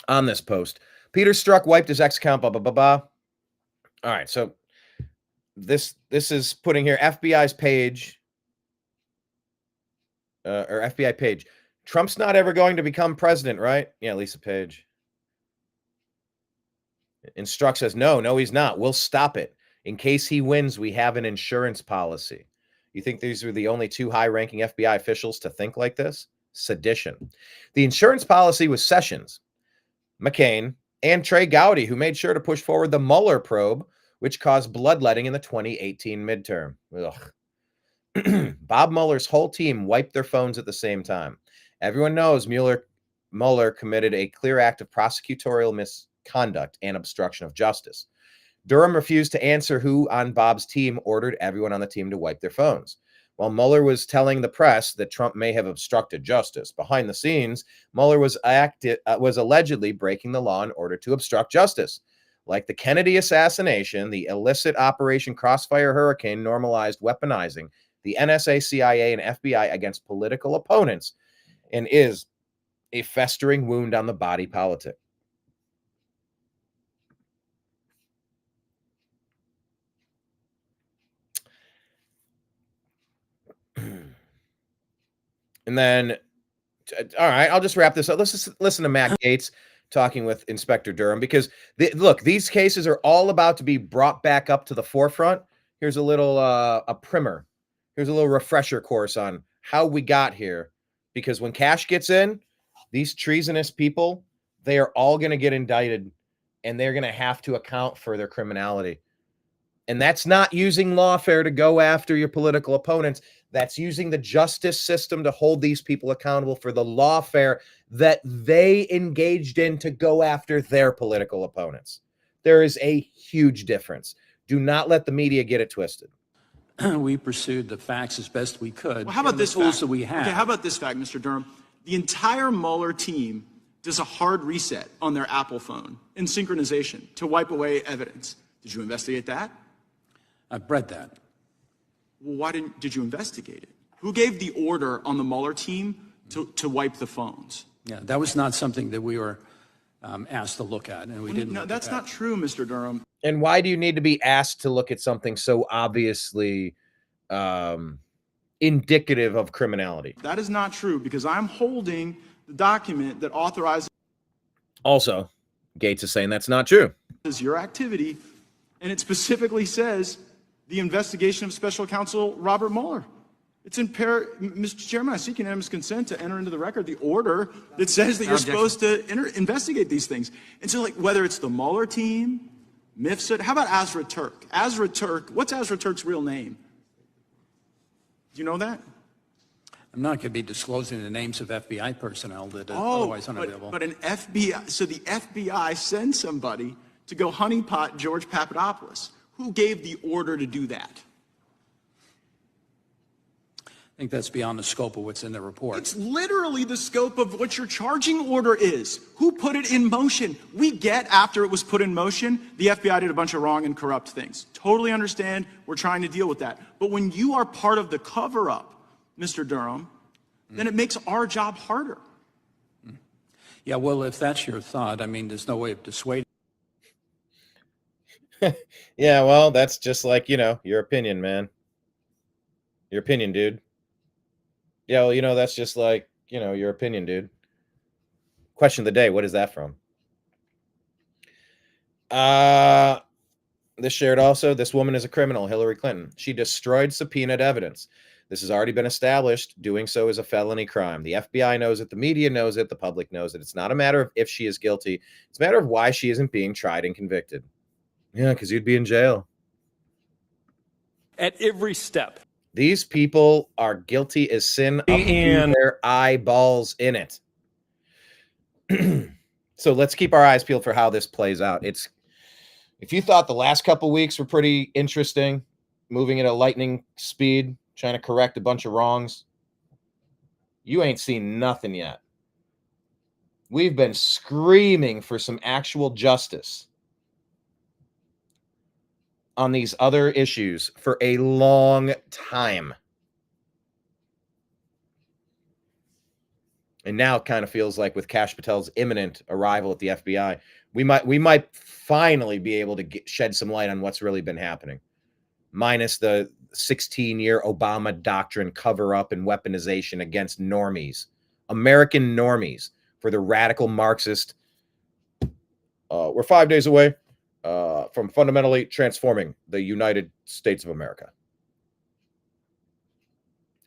on this post. Peter Strzok wiped his ex account, blah, blah, blah, blah. All right, so this is putting here FBI's page, or FBI page. Trump's not ever going to become president, right? Yeah, Lisa Page. And Strzok says, no, he's not. We'll stop it. In case he wins, we have an insurance policy. You think these are the only two high-ranking FBI officials to think like this? Sedition. The insurance policy was Sessions, McCain, and Trey Gowdy, who made sure to push forward the Mueller probe, which caused bloodletting in the 2018 midterm. Ugh. Bob Mueller's whole team wiped their phones at the same time. Everyone knows Mueller committed a clear act of prosecutorial misconduct and obstruction of justice. Durham refused to answer who on Bob's team ordered everyone on the team to wipe their phones. While Mueller was telling the press that Trump may have obstructed justice, behind the scenes, Mueller was allegedly breaking the law in order to obstruct justice. Like the Kennedy assassination, the illicit Operation Crossfire Hurricane normalized weaponizing the NSA, CIA, and FBI against political opponents and is a festering wound on the body politic. And then, all right, I'll just wrap this up. Let's just listen to Matt Gaetz talking with Inspector Durham, because look, these cases are all about to be brought back up to the forefront. Here's a little a primer. Here's a little refresher course on how we got here, because when cash gets in, these treasonous people, they are all going to get indicted, and they're going to have to account for their criminality. And that's not using lawfare to go after your political opponents. That's using the justice system to hold these people accountable for the lawfare that they engaged in to go after their political opponents. There is a huge difference. Do not let the media get it twisted. We pursued the facts as best we could. Well, how about this tools fact? that we have? Okay, how about this fact, Mr. Durham? The entire Mueller team does a hard reset on their Apple phone in synchronization to wipe away evidence. Did you investigate that? I've read that. Well, why did you investigate it? Who gave the order on the Mueller team to wipe the phones? Yeah, that was not something that we were asked to look at, and we didn't. No, that's not true, Mr. Durham. And why do you need to be asked to look at something so obviously indicative of criminality? That is not true, because I'm holding the document that authorizes. Also, Gaetz is saying that's not true. Your activity, and it specifically says the investigation of Special Counsel Robert Mueller. It's in Mr. Chairman, I seek unanimous consent to enter into the record the order that says that you're supposed to investigate these things. And so, like, whether it's the Mueller team, MIFSA, how about Azra Turk? Azra Turk, what's Azra Turk's real name? Do you know that? I'm not going to be disclosing the names of FBI personnel that are otherwise unavailable. But an FBI, so the FBI sends somebody to go honeypot George Papadopoulos. Who gave the order to do that? I think that's beyond the scope of what's in the report. It's literally the scope of what your charging order is. Who put it in motion? We get, after it was put in motion, the FBI did a bunch of wrong and corrupt things. Totally understand. We're trying to deal with that. But when you are part of the cover-up, Mr. Durham, then it makes our job harder. Yeah, well, if that's your thought, I mean, there's no way of dissuading. Yeah, well, that's just like, your opinion, man. Your opinion, dude. Yeah, well, that's just like, your opinion, dude. Question of the day, what is that from? This shared also, this woman is a criminal, Hillary Clinton. She destroyed subpoenaed evidence. This has already been established. Doing so is a felony crime. The FBI knows it. The media knows it. The public knows it. It's not a matter of if she is guilty. It's a matter of why she isn't being tried and convicted. Yeah, because you'd be in jail. At every step. These people are guilty as sin up to their eyeballs in it. So let's keep our eyes peeled for how this plays out. If you thought the last couple weeks were pretty interesting, moving at a lightning speed, trying to correct a bunch of wrongs, You ain't seen nothing yet. We've been screaming for some actual justice on these other issues for a long time. And now it kind of feels like with Kash Patel's imminent arrival at the FBI, we might finally be able to shed some light on what's really been happening. Minus the 16-year Obama doctrine cover-up and weaponization against normies, American normies, for the radical Marxist. We're 5 days away from fundamentally transforming the United States of America.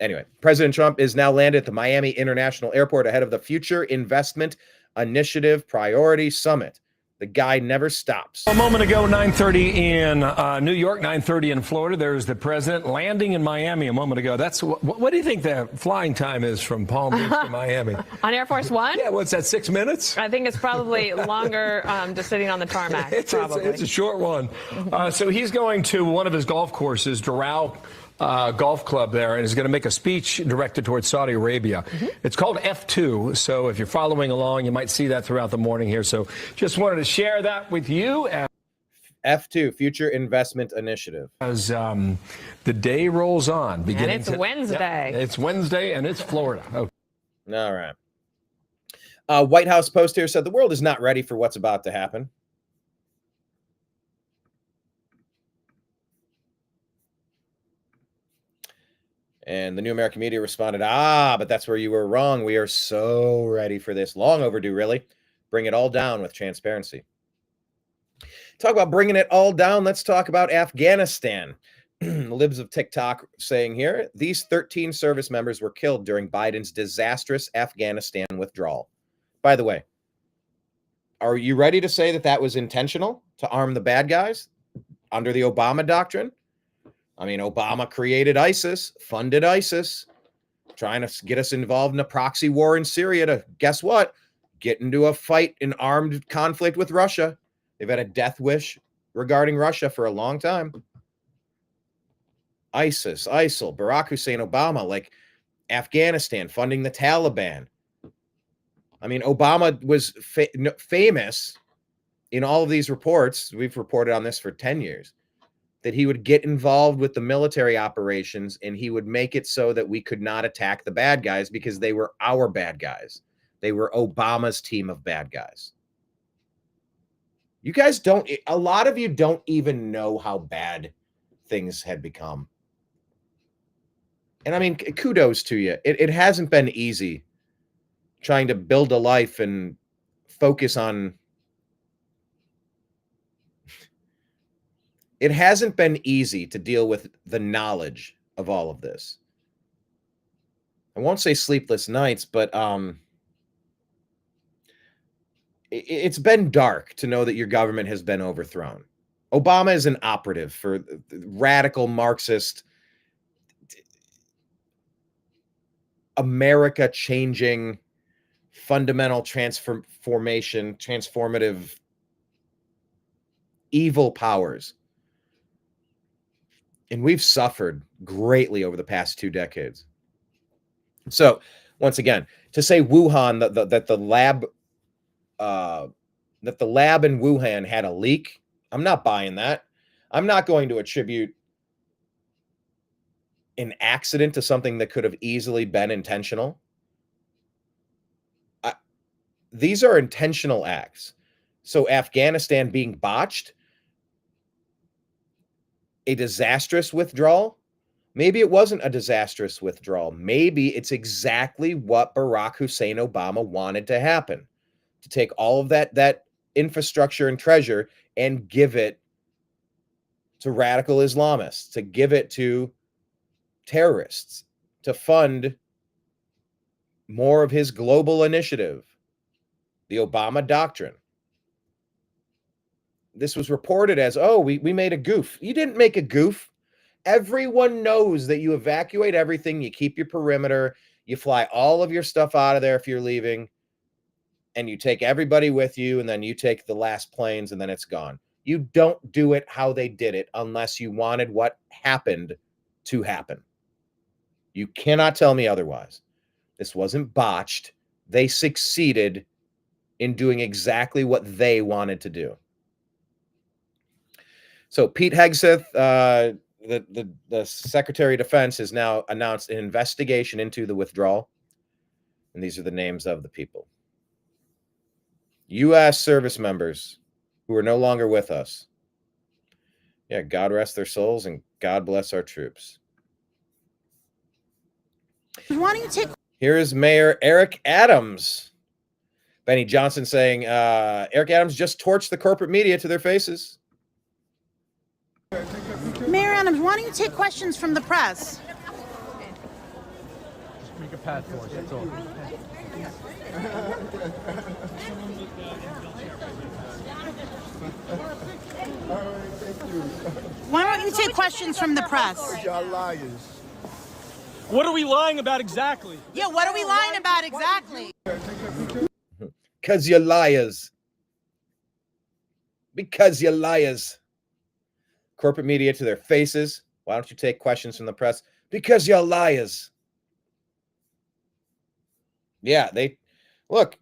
Anyway, President Trump is now landed at the Miami International Airport ahead of the Future Investment Initiative Priority Summit. The guy never stops. A moment ago, 9:30 in New York, 9:30 in Florida. There's the president landing in Miami a moment ago. That's what do you think the flying time is from Palm Beach to Miami? On Air Force One? Yeah, what's that, 6 minutes? I think it's probably longer just sitting on the tarmac. It's a short one. So he's going to one of his golf courses, Doral Golf Club there, and is going to make a speech directed towards Saudi Arabia. It's called F2, so if you're following along, you might see that throughout the morning here. So just wanted to share that with you. F2, Future Investment Initiative. As the day rolls on. And it's Wednesday. Yeah, it's Wednesday, and it's Florida. Okay. All right. White House Post here said the world is not ready for what's about to happen. And the New American Media responded, but that's where you were wrong. We are so ready for this. Long overdue, really. Bring it all down with transparency. Talk about bringing it all down. Let's talk about Afghanistan. Libs of TikTok saying here, these 13 service members were killed during Biden's disastrous Afghanistan withdrawal. By the way, are you ready to say that that was intentional to arm the bad guys under the Obama doctrine? I mean, Obama created ISIS, funded ISIS, trying to get us involved in a proxy war in Syria to, guess what? Get into a fight in armed conflict with Russia. They've had a death wish regarding Russia for a long time. ISIS, ISIL, Barack Hussein Obama, like Afghanistan, funding the Taliban. I mean, Obama was famous in all of these reports. We've reported on this for 10 years. That he would get involved with the military operations and he would make it so that we could not attack the bad guys because they were our bad guys. They were Obama's team of bad guys. You guys don't, a lot of you don't even know how bad things had become. And I mean, kudos to you. It hasn't been easy trying to build a life and focus on. It hasn't been easy to deal with the knowledge of all of this. I won't say sleepless nights, but it's been dark to know that your government has been overthrown. Obama is an operative for radical Marxist, America-changing, fundamental transformation, transformative, evil powers. And we've suffered greatly over the past 2 decades. So, once again, to say Wuhan, that the lab in Wuhan had a leak, I'm not buying that. I'm not going to attribute an accident to something that could have easily been intentional. These are intentional acts. So, Afghanistan being botched, a disastrous withdrawal? Maybe it wasn't a disastrous withdrawal. Maybe it's exactly what Barack Hussein Obama wanted to happen. To take all of that infrastructure and treasure and give it to radical Islamists, to give it to terrorists, to fund more of his global initiative, the Obama doctrine. This was reported as, we made a goof. You didn't make a goof. Everyone knows that you evacuate everything. You keep your perimeter. You fly all of your stuff out of there if you're leaving. And you take everybody with you. And then you take the last planes and then it's gone. You don't do it how they did it unless you wanted what happened to happen. You cannot tell me otherwise. This wasn't botched. They succeeded in doing exactly what they wanted to do. So Pete Hegseth, the Secretary of Defense, has now announced an investigation into the withdrawal. And these are the names of the people. U.S. service members who are no longer with us. Yeah, God rest their souls and God bless our troops. Why don't you take... Here is Mayor Eric Adams. Benny Johnson saying, Eric Adams just torched the corporate media to their faces. Mayor Adams, why don't you take questions from the press? Just make a pad for us, that's all. Why don't you take questions from the press? Y'all liars. What are we lying about exactly? Yeah, what are we lying about exactly? Because you're liars. Because you're liars. Corporate media to their faces. Why don't you take questions from the press? Because you're liars. Yeah, they look.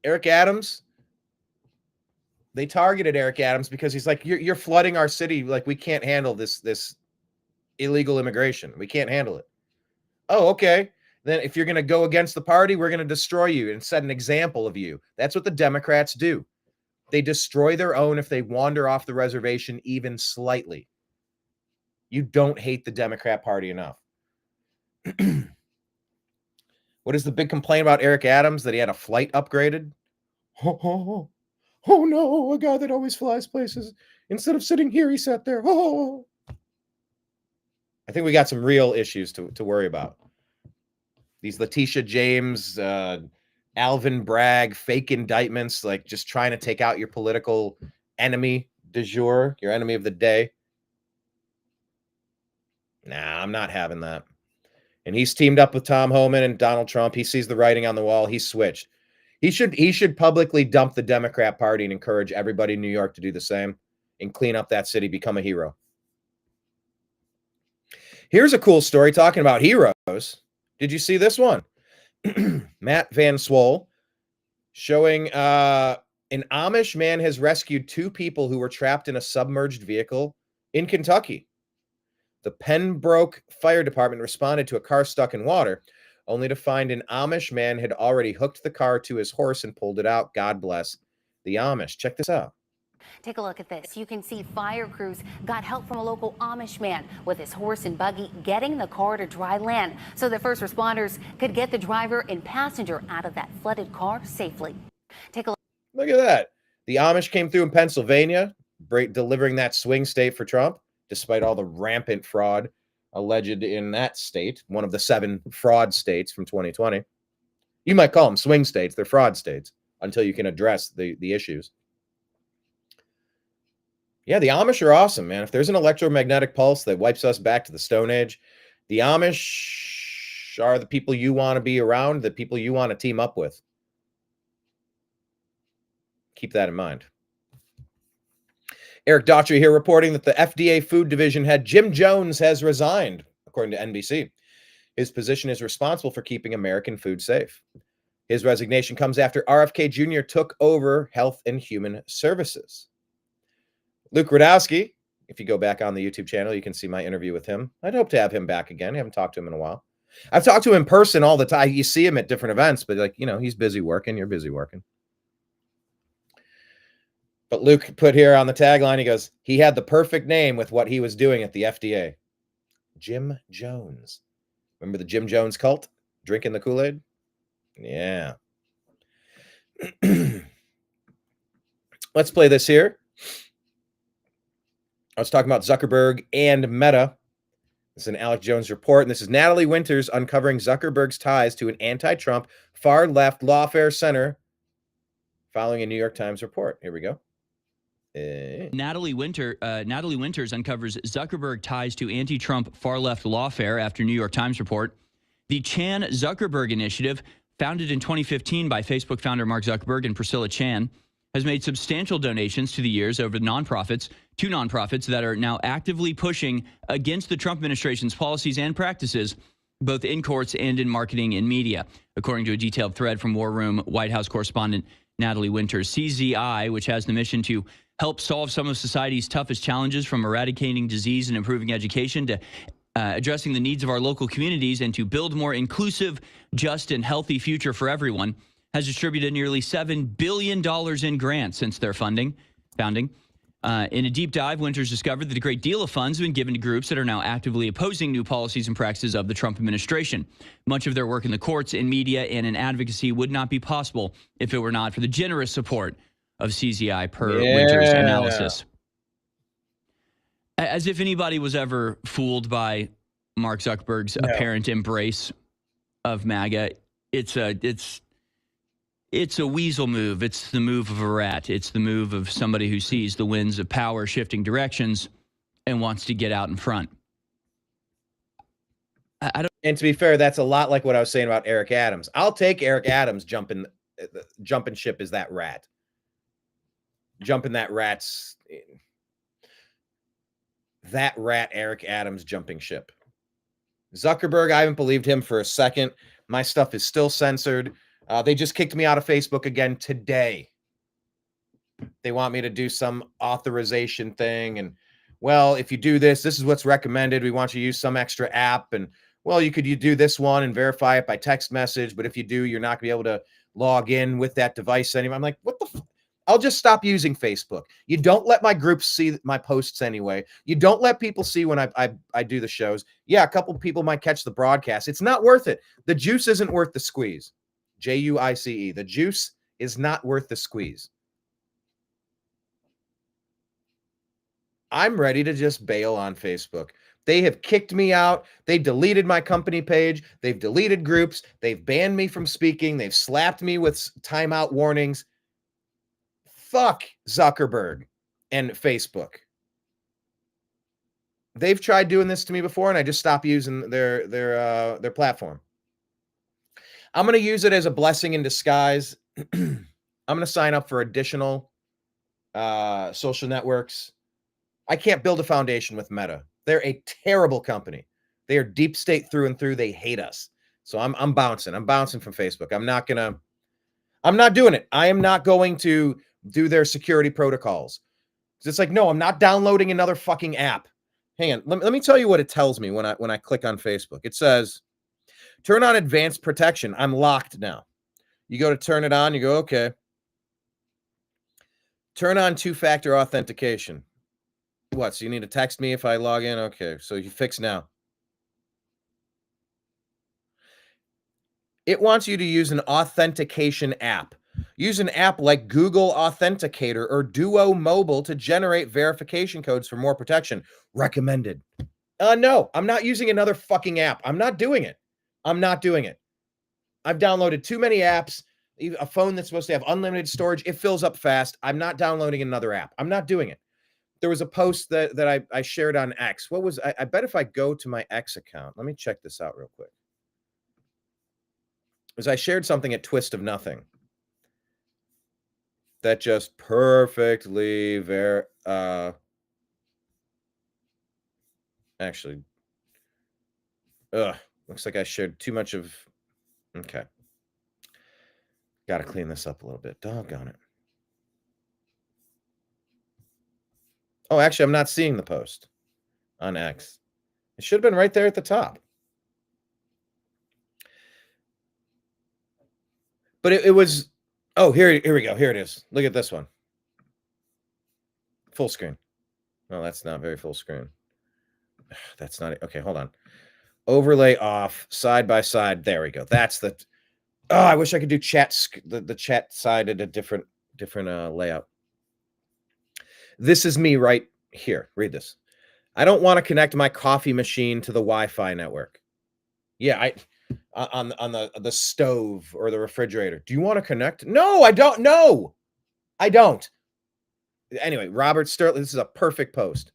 Eric Adams. They targeted Eric Adams because he's like, you're flooding our city. Like, we can't handle this illegal immigration. We can't handle it. Oh, okay. Then if you're going to go against the party, we're going to destroy you and set an example of you. That's what the Democrats do. They destroy their own if they wander off the reservation even slightly. You don't hate the Democrat Party enough. What is the big complaint about Eric Adams? That he had a flight upgraded? Oh no, a guy that always flies places. Instead of sitting here, he sat there. Oh. I think we got some real issues to worry about. These Letitia James, Alvin Bragg, fake indictments, like just trying to take out your political enemy du jour, your enemy of the day. Nah, I'm not having that. And he's teamed up with Tom Homan and Donald Trump. He sees the writing on the wall. He switched. He should publicly dump the Democrat Party and encourage everybody in New York to do the same and clean up that city, become a hero. Here's a cool story talking about heroes. Did you see this one? Matt Van Swole showing an Amish man has rescued 2 people who were trapped in a submerged vehicle in Kentucky. The Pembroke Fire Department responded to a car stuck in water, only to find an Amish man had already hooked the car to his horse and pulled it out. God bless the Amish. Check this out. Take a look at this. You can see fire crews got help from a local Amish man with his horse and buggy getting the car to dry land so that first responders could get the driver and passenger out of that flooded car safely. Take a look. Look at that. The Amish came through in Pennsylvania, delivering that swing state for Trump, despite all the rampant fraud alleged in that state, one of the 7 fraud states from 2020. You might call them swing states. They're fraud states until you can address the issues. Yeah, the Amish are awesome, man. If there's an electromagnetic pulse that wipes us back to the Stone Age, the Amish are the people you want to be around, the people you want to team up with. Keep that in mind. Eric Daughtry here reporting that the FDA Food Division head Jim Jones has resigned, according to NBC. His position is responsible for keeping American food safe. His resignation comes after RFK Jr. took over Health and Human Services. Luke Radowski, if you go back on the YouTube channel, you can see my interview with him. I'd hope to have him back again. I haven't talked to him in a while. I've talked to him in person all the time. You see him at different events, but he's busy working. You're busy working. But Luke put here on the tagline, he goes, he had the perfect name with what he was doing at the FDA. Jim Jones. Remember the Jim Jones cult? Drinking the Kool-Aid? Yeah. Let's play this here. I was talking about Zuckerberg and Meta. This is an Alex Jones report, and this is Natalie Winters uncovering Zuckerberg's ties to an anti-Trump, far-left lawfare center following a New York Times report. Here we go. Natalie Winters uncovers Zuckerberg ties to anti-Trump far-left lawfare after New York Times report. The Chan Zuckerberg Initiative, founded in 2015 by Facebook founder Mark Zuckerberg and Priscilla Chan, has made substantial donations to the years over to nonprofits that are now actively pushing against the Trump administration's policies and practices, both in courts and in marketing and media, according to a detailed thread from War Room White House correspondent Natalie Winters. CZI, which has the mission to help solve some of society's toughest challenges, from eradicating disease and improving education to addressing the needs of our local communities and to build a more inclusive, just, and healthy future for everyone, has distributed nearly $7 billion in grants since their founding. In a deep dive, Winters discovered that a great deal of funds have been given to groups that are now actively opposing new policies and practices of the Trump administration. Much of their work in the courts, in media, and in advocacy would not be possible if it were not for the generous support of CZI, per Winters' analysis. As if anybody was ever fooled by Mark Zuckerberg's apparent embrace of MAGA, it's a weasel move. It's the move of a rat. It's the move of somebody who sees the winds of power shifting directions and wants to get out in front. And to be fair, that's a lot like what I was saying about Eric Adams. I'll take Eric Adams jumping ship as that rat. Jumping that rat's... That rat, Eric Adams, jumping ship. Zuckerberg, I haven't believed him for a second. My stuff is still censored. They just kicked me out of Facebook again today. They want me to do some authorization thing. And, well, if you do this, this is what's recommended. We want you to use some extra app. And, well, you do this one and verify it by text message. But if you do, you're not going to be able to log in with that device anymore. I'm like, what the I'll just stop using Facebook. You don't let my groups see my posts anyway. You don't let people see when I do the shows. Yeah, a couple people might catch the broadcast. It's not worth it. The juice isn't worth the squeeze. Juice. The juice is not worth the squeeze. I'm ready to just bail on Facebook. They have kicked me out. They deleted my company page. They've deleted groups. They've banned me from speaking. They've slapped me with timeout warnings. Fuck Zuckerberg and Facebook. They've tried doing this to me before, and I just stopped using their platform. I'm going to use it as a blessing in disguise. I'm going to sign up for additional social networks. I can't build a foundation with Meta. They're a terrible company. They are deep state through and through. They hate us. So I'm bouncing. I'm bouncing from Facebook. I'm not doing it. I am not going to do their security protocols. It's like, no, I'm not downloading another fucking app. Hang on. Let me tell you what it tells me when I click on Facebook. It says, turn on advanced protection. I'm locked now. You go to turn it on. You go, okay. Turn on two-factor authentication. What? So you need to text me if I log in? Okay. So you fix now. It wants you to use an authentication app. Use an app like Google Authenticator or Duo Mobile to generate verification codes for more protection. Recommended. No, I'm not using another fucking app. I'm not doing it. I'm not doing it. I've downloaded too many apps. A phone that's supposed to have unlimited storage, it fills up fast. I'm not downloading another app. I'm not doing it. There was a post that I shared on X. What was I bet if I go to my X account, let me check this out real quick. Because I shared something at Twist of Nothing that just perfectly actually looks like I shared too much of. Okay, got to clean this up a little bit. Doggone it. Oh, actually, I'm not seeing the post on X. It should have been right there at the top. But it was, oh, here we go. Here it is. Look at this one. Full screen. No, that's not very full screen. That's not it. Okay, hold on. Overlay off, side by side. There we go. That's the, oh, I wish I could do the chat side at a different layout. This is me right here. Read this. I don't want to connect my coffee machine to the Wi-Fi network. Yeah, on the stove or the refrigerator. Do you want to connect? No, I don't. No, I don't. Anyway, Robert Sterling, this is a perfect post.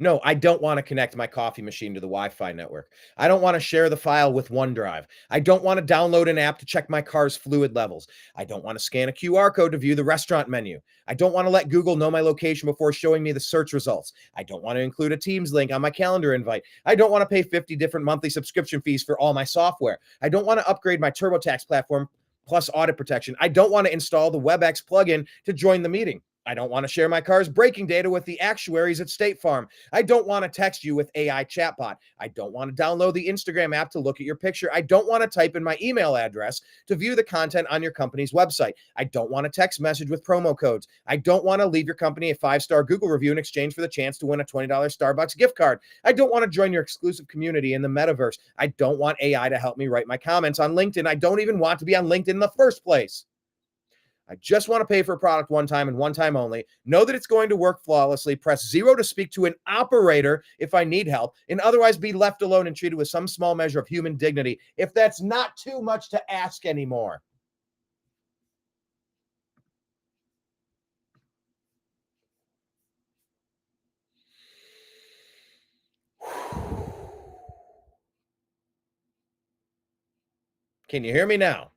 No, I don't want to connect my coffee machine to the Wi-Fi network. I don't want to share the file with OneDrive. I don't want to download an app to check my car's fluid levels. I don't want to scan a QR code to view the restaurant menu. I don't want to let Google know my location before showing me the search results. I don't want to include a Teams link on my calendar invite. I don't want to pay 50 different monthly subscription fees for all my software. I don't want to upgrade my TurboTax platform plus audit protection. I don't want to install the WebEx plugin to join the meeting. I don't want to share my car's braking data with the actuaries at State Farm. I don't want to text you with AI chatbot. I don't want to download the Instagram app to look at your picture. I don't want to type in my email address to view the content on your company's website. I don't want to text message with promo codes. I don't want to leave your company a 5-star Google review in exchange for the chance to win a $20 Starbucks gift card. I don't want to join your exclusive community in the metaverse. I don't want AI to help me write my comments on LinkedIn. I don't even want to be on LinkedIn in the first place. I just want to pay for a product one time and one time only. Know that it's going to work flawlessly. Press 0 to speak to an operator if I need help, and otherwise be left alone and treated with some small measure of human dignity, if that's not too much to ask anymore. Can you hear me now?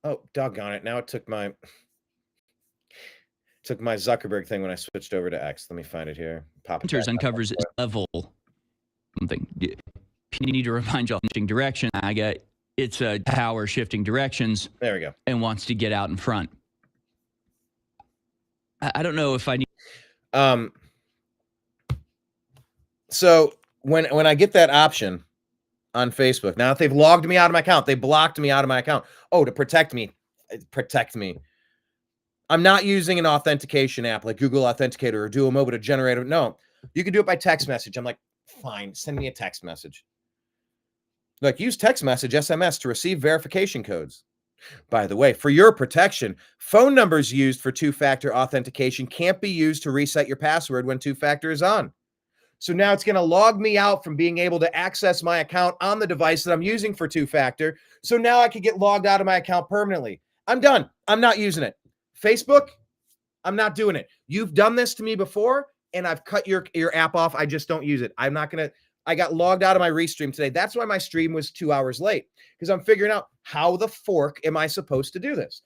Oh, doggone it. Now it took my Zuckerberg thing when I switched over to X. Let me find it here. Pop it Hunters uncovers level something. You need to remind y'all shifting direction. I got it's a power shifting directions. There we go. And wants to get out in front. I don't know if I need. So when I get that option on Facebook, now if they've logged me out of my account, they blocked me out of my account. Oh, to protect me. I'm not using an authentication app like Google Authenticator or Duomobi to generate it. No, you can do it by text message. I'm like, fine, send me a text message. Like, use text message, SMS, to receive verification codes. By the way, for your protection, phone numbers used for two-factor authentication can't be used to reset your password when two-factor is on. So now it's going to log me out from being able to access my account on the device that I'm using for two-factor. So now I can get logged out of my account permanently. I'm done. I'm not using it. Facebook, I'm not doing it. You've done this to me before, and I've cut your app off. I just don't use it. I'm not going to. I got logged out of my Restream today. That's why my stream was 2 hours late, because I'm figuring out how the fork am I supposed to do this?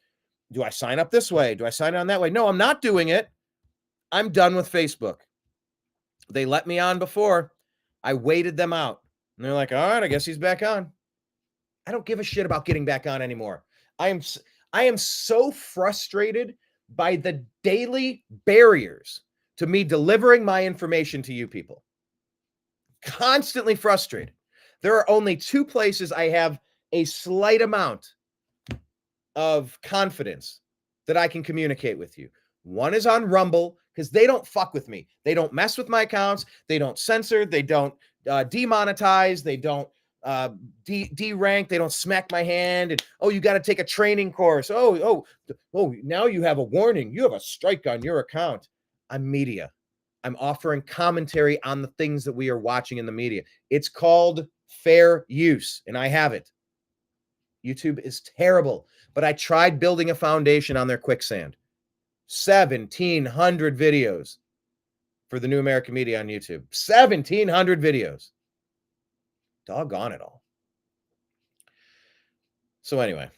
Do I sign up this way? Do I sign on that way? No, I'm not doing it. I'm done with Facebook. They let me on before. I waited them out. And they're like, all right, I guess he's back on. I don't give a shit about getting back on anymore. I am so frustrated by the daily barriers to me delivering my information to you people. Constantly frustrated. There are only 2 places I have a slight amount of confidence that I can communicate with you. One is on Rumble, because they don't fuck with me. They don't mess with my accounts. They don't censor. They don't demonetize. They don't de-rank. They don't smack my hand. And, oh, you got to take a training course. Oh, now you have a warning. You have a strike on your account. I'm media. I'm offering commentary on the things that we are watching in the media. It's called fair use, and I have it. YouTube is terrible, but I tried building a foundation on their quicksand. 1,700 videos for the New American Media on YouTube. 1,700 videos. Doggone it all. So anyway,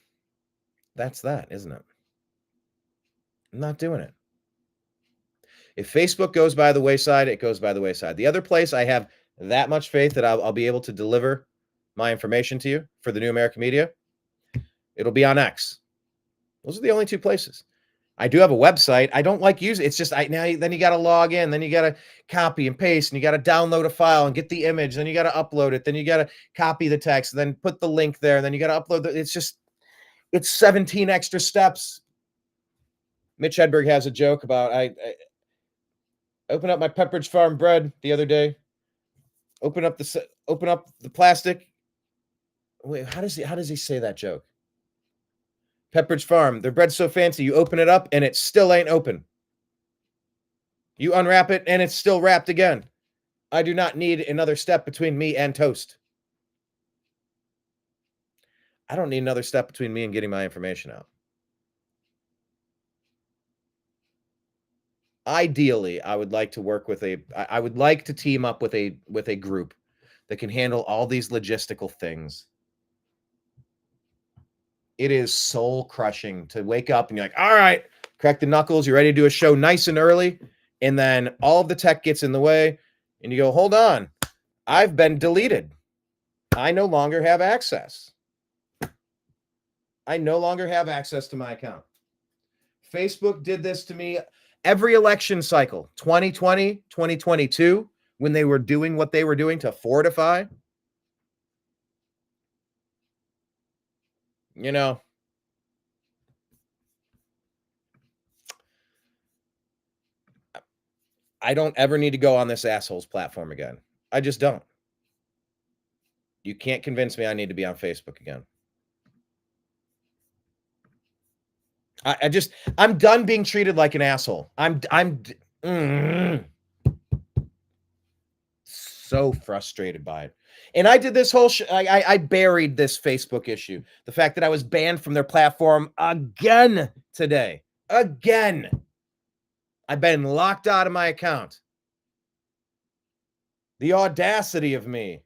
that's that, isn't it? I'm not doing it. If Facebook goes by the wayside, it goes by the wayside. The other place I have that much faith that I'll be able to deliver my information to you for the New American Media, it'll be on X. Those are the only 2 places. I do have a website. I don't like using it. It's just then you got to log in, then you got to copy and paste, and you got to download a file and get the image, then you got to upload it, then you got to copy the text, then put the link there, and then you got to upload it's 17 extra steps. Mitch Hedberg has a joke about I opened up my Pepperidge Farm bread the other day. Open up the plastic. Wait, how does he say that joke? Pepperidge Farm, their bread's so fancy, you open it up and it still ain't open. You unwrap it and it's still wrapped again. I do not need another step between me and toast. I don't need another step between me and getting my information out. Ideally, I would like to work with I would like to team up with a group that can handle all these logistical things. It is soul crushing to wake up and you're like, all right, crack the knuckles. You're ready to do a show nice and early. And then all of the tech gets in the way and you go, hold on, I've been deleted. I no longer have access. I no longer have access to my account. Facebook did this to me every election cycle, 2020, 2022, when they were doing what they were doing to fortify. You know, I don't ever need to go on this asshole's platform again. I just don't. You can't convince me I need to be on Facebook again. I'm done being treated like an asshole. I'm so frustrated by it. And I did this whole I buried this Facebook issue. The fact that I was banned from their platform again today. Again. I've been locked out of my account. The audacity of me.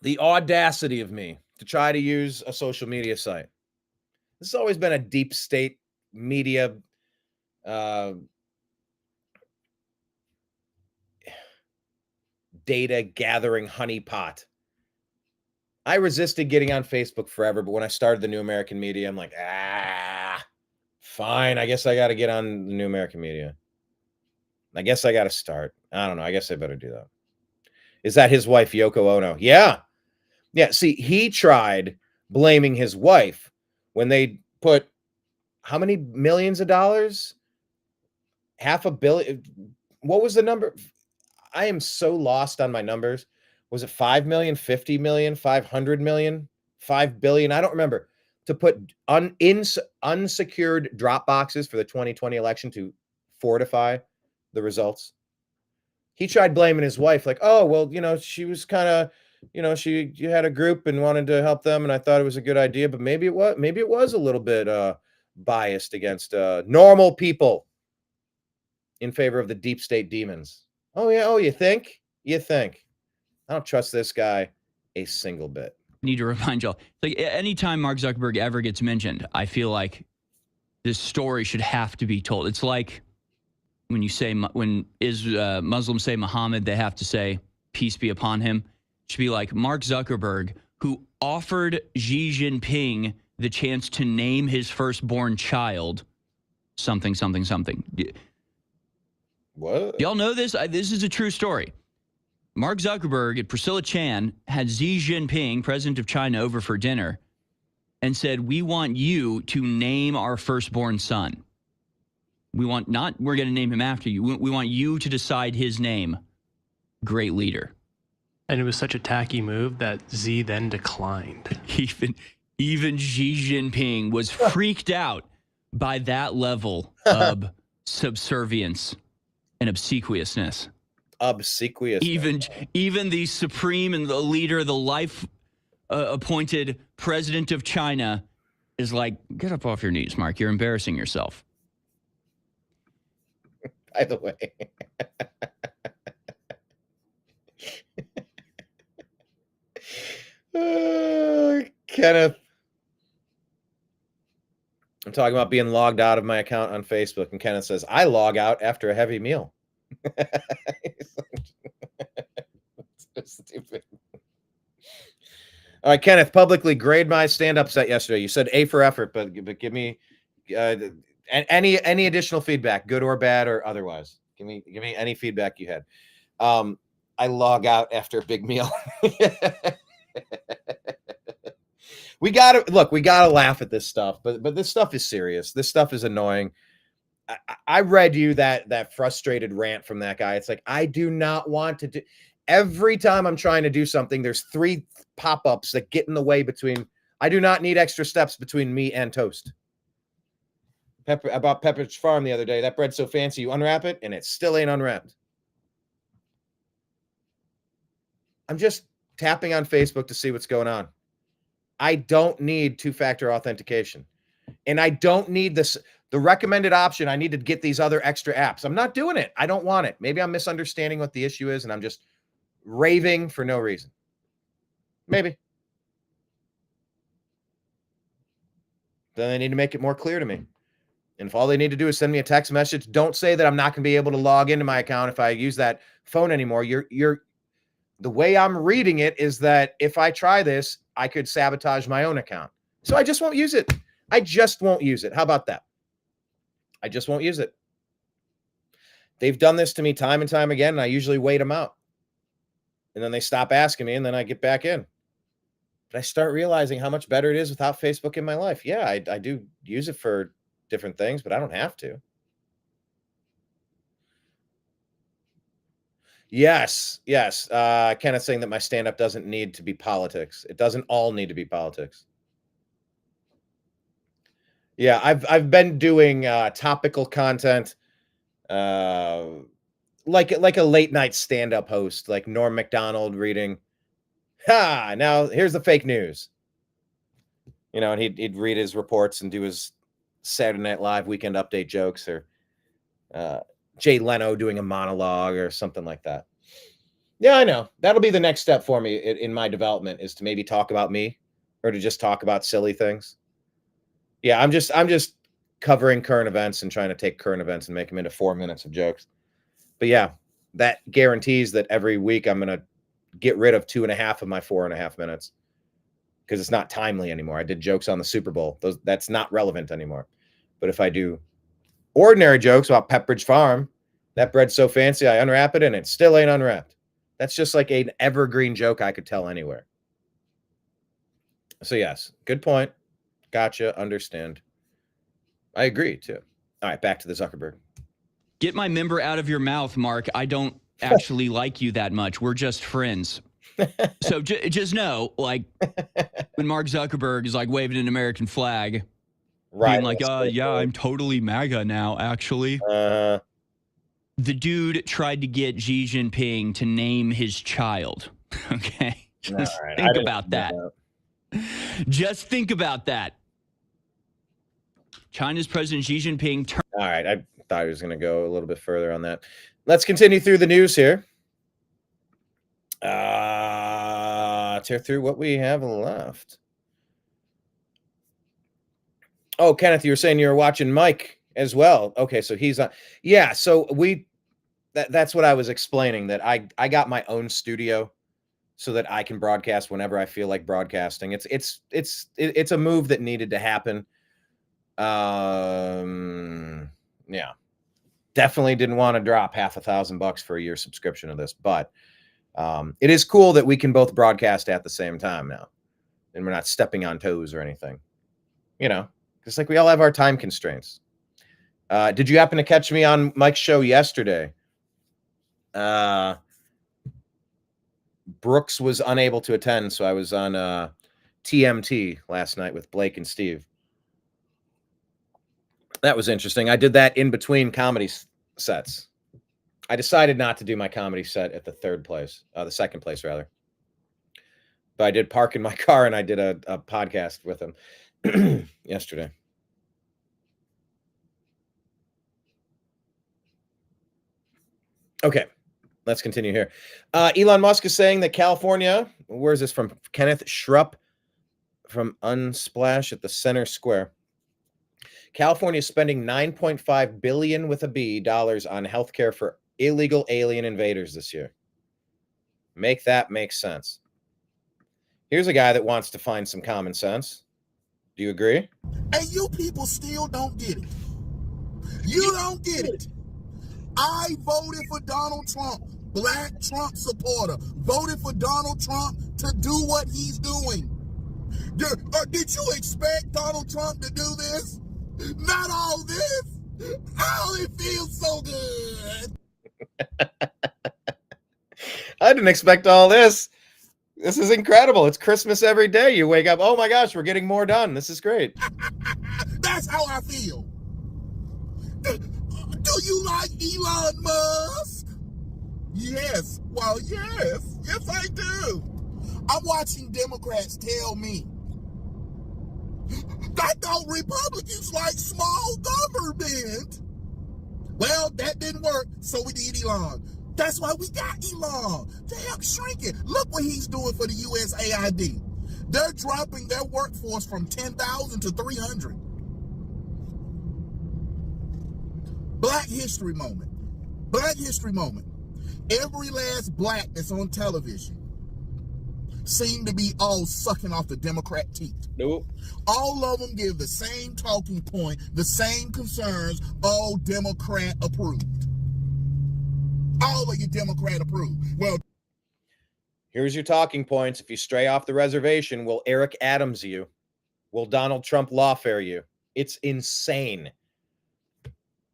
The audacity of me to try to use a social media site. This has always been a deep state media data gathering honeypot. I resisted getting on Facebook forever, but when I started the New American Media, I'm like, fine. I guess I got to get on the New American Media. I guess I got to start. I don't know. I guess I better do that. Is that his wife, Yoko Ono? Yeah. Yeah. See, he tried blaming his wife when they put how many millions of dollars? $500 million. What was the number? I am so lost on my numbers. Was it 5 million, 50 million, 500 million, 5 billion? I don't remember. To put unsecured drop boxes for the 2020 election to fortify the results. He tried blaming his wife, like, oh, well, she was kind of, you had a group and wanted to help them, and I thought it was a good idea, but maybe it was a little bit biased against normal people in favor of the deep state demons. Oh, yeah. Oh, you think? You think? I don't trust this guy a single bit. Need to remind y'all, like anytime Mark Zuckerberg ever gets mentioned, I feel like this story should have to be told. It's like when Muslims say Muhammad, they have to say peace be upon him. It should be like Mark Zuckerberg, who offered Xi Jinping the chance to name his firstborn child something, something, something. What? Y'all know this? This is a true story. Mark Zuckerberg and Priscilla Chan had Xi Jinping, president of China, over for dinner and said, we want you to name our firstborn son. We're going to name him after you. We want you to decide his name. Great leader. And it was such a tacky move that Xi then declined. Even Xi Jinping was freaked out by that level of subservience and obsequiousness. Even the supreme and the leader, the life appointed president of China is like, get up off your knees, Mark. You're embarrassing yourself. By the way. Kenneth. I'm talking about being logged out of my account on Facebook, and Kenneth says, I log out after a heavy meal. So stupid. All right, Kenneth, publicly grade my stand-up set yesterday. You said A for effort, but give me any additional feedback, good or bad or otherwise. Give me any feedback you had. I log out after a big meal. We gotta laugh at this stuff, but this stuff is serious. This stuff is annoying. I read you that frustrated rant from that guy. It's like, I do not want to do. Every time I'm trying to do something, there's 3 pop-ups that get in the way between. I do not need extra steps between me and toast. I bought Pepperidge Farm the other day. That bread's so fancy, you unwrap it, and it still ain't unwrapped. I'm just tapping on Facebook to see what's going on. I don't need 2-factor authentication. And I don't need this. The recommended option, I need to get these other extra apps. I'm not doing it. I don't want it. Maybe I'm misunderstanding what the issue is and I'm just raving for no reason. Maybe. Then they need to make it more clear to me. And if all they need to do is send me a text message, don't say that I'm not going to be able to log into my account if I use that phone anymore. The way I'm reading it is that if I try this, I could sabotage my own account. So I just won't use it. I just won't use it. How about that? I just won't use it. They've done this to me time and time again, and I usually wait them out. And then they stop asking me, and then I get back in. But I start realizing how much better it is without Facebook in my life. Yeah, I do use it for different things, but I don't have to. Yes. Kenneth's saying that my stand-up doesn't need to be politics. It doesn't all need to be politics. Yeah, I've been doing topical content, like a late night stand-up host, like Norm Macdonald reading. Now here's the fake news. And he'd read his reports and do his Saturday Night Live weekend update jokes, or Jay Leno doing a monologue or something like that. Yeah, I know. That'll be the next step for me in my development, is to maybe talk about me or to just talk about silly things. Yeah, I'm just covering current events and trying to take current events and make them into 4 minutes of jokes. But yeah, that guarantees that every week I'm going to get rid of 2.5 of my 4.5 minutes because it's not timely anymore. I did jokes on the Super Bowl. That's not relevant anymore. But if I do ordinary jokes about Pepperidge Farm, that bread's so fancy I unwrap it and it still ain't unwrapped. That's just like an evergreen joke I could tell anywhere. So yes, good point. Gotcha. Understand. I agree too. All right, back to the Zuckerberg. Get my member out of your mouth, Mark. I don't actually like you that much. We're just friends. So just know, like, when Mark Zuckerberg is like waving an American flag, right? Being like, yeah, I'm totally MAGA now, actually. The dude tried to get Xi Jinping to name his child. Okay. Just think about that. Just think about that. China's President Xi Jinping. All right. I thought he was going to go a little bit further on that. Let's continue through the news here. Tear through what we have left. Oh, Kenneth, you were saying you were watching Mike as well. Okay, so he's on. Yeah, so that's what I was explaining, that I got my own studio so that I can broadcast whenever I feel like broadcasting. It's a move that needed to happen. Yeah. Definitely didn't want to drop $5,000 for a year subscription to this, but it is cool that we can both broadcast at the same time now, and we're not stepping on toes or anything. Just like we all have our time constraints. Did you happen to catch me on Mike's show yesterday? Brooks was unable to attend, so I was on TMT last night with Blake and Steve. That was interesting. I did that in between comedy sets. I decided not to do my comedy set at the second place rather. But I did park in my car and I did a podcast with him yesterday. Okay, let's continue here. Elon Musk is saying that California, where is this from? Kenneth Schrupp from Unsplash at the Center Square. California is spending $9.5 billion with a B dollars on healthcare for illegal alien invaders this year. Make that make sense. Here's a guy that wants to find some common sense. Do you agree? And you people still don't get it. You don't get it. I voted for Donald Trump, black Trump supporter. Voted for Donald Trump to do what he's doing. Did you expect Donald Trump to do this? Not all this. Oh, it feels so good. I didn't expect all this. This is incredible. It's Christmas every day. You wake up, oh my gosh, we're getting more done. This is great. That's how I feel. Do you like Elon Musk? Yes. Well, yes. Yes, I do. I'm watching Democrats tell me, I thought Republicans like small government. Well, that didn't work, so we need Elon. That's why we got Elon, to help shrink it. Look what he's doing for the USAID. They're dropping their workforce from 10,000 to 300. Black History Moment. Black History Moment. Every last black that's on television seem to be all sucking off the Democrat teeth. Nope. All of them give the same talking point, the same concerns, all Democrat approved. All of you Democrat approved. Well, here's your talking points. If you stray off the reservation, will Eric Adams you? Will Donald Trump lawfare you? It's insane.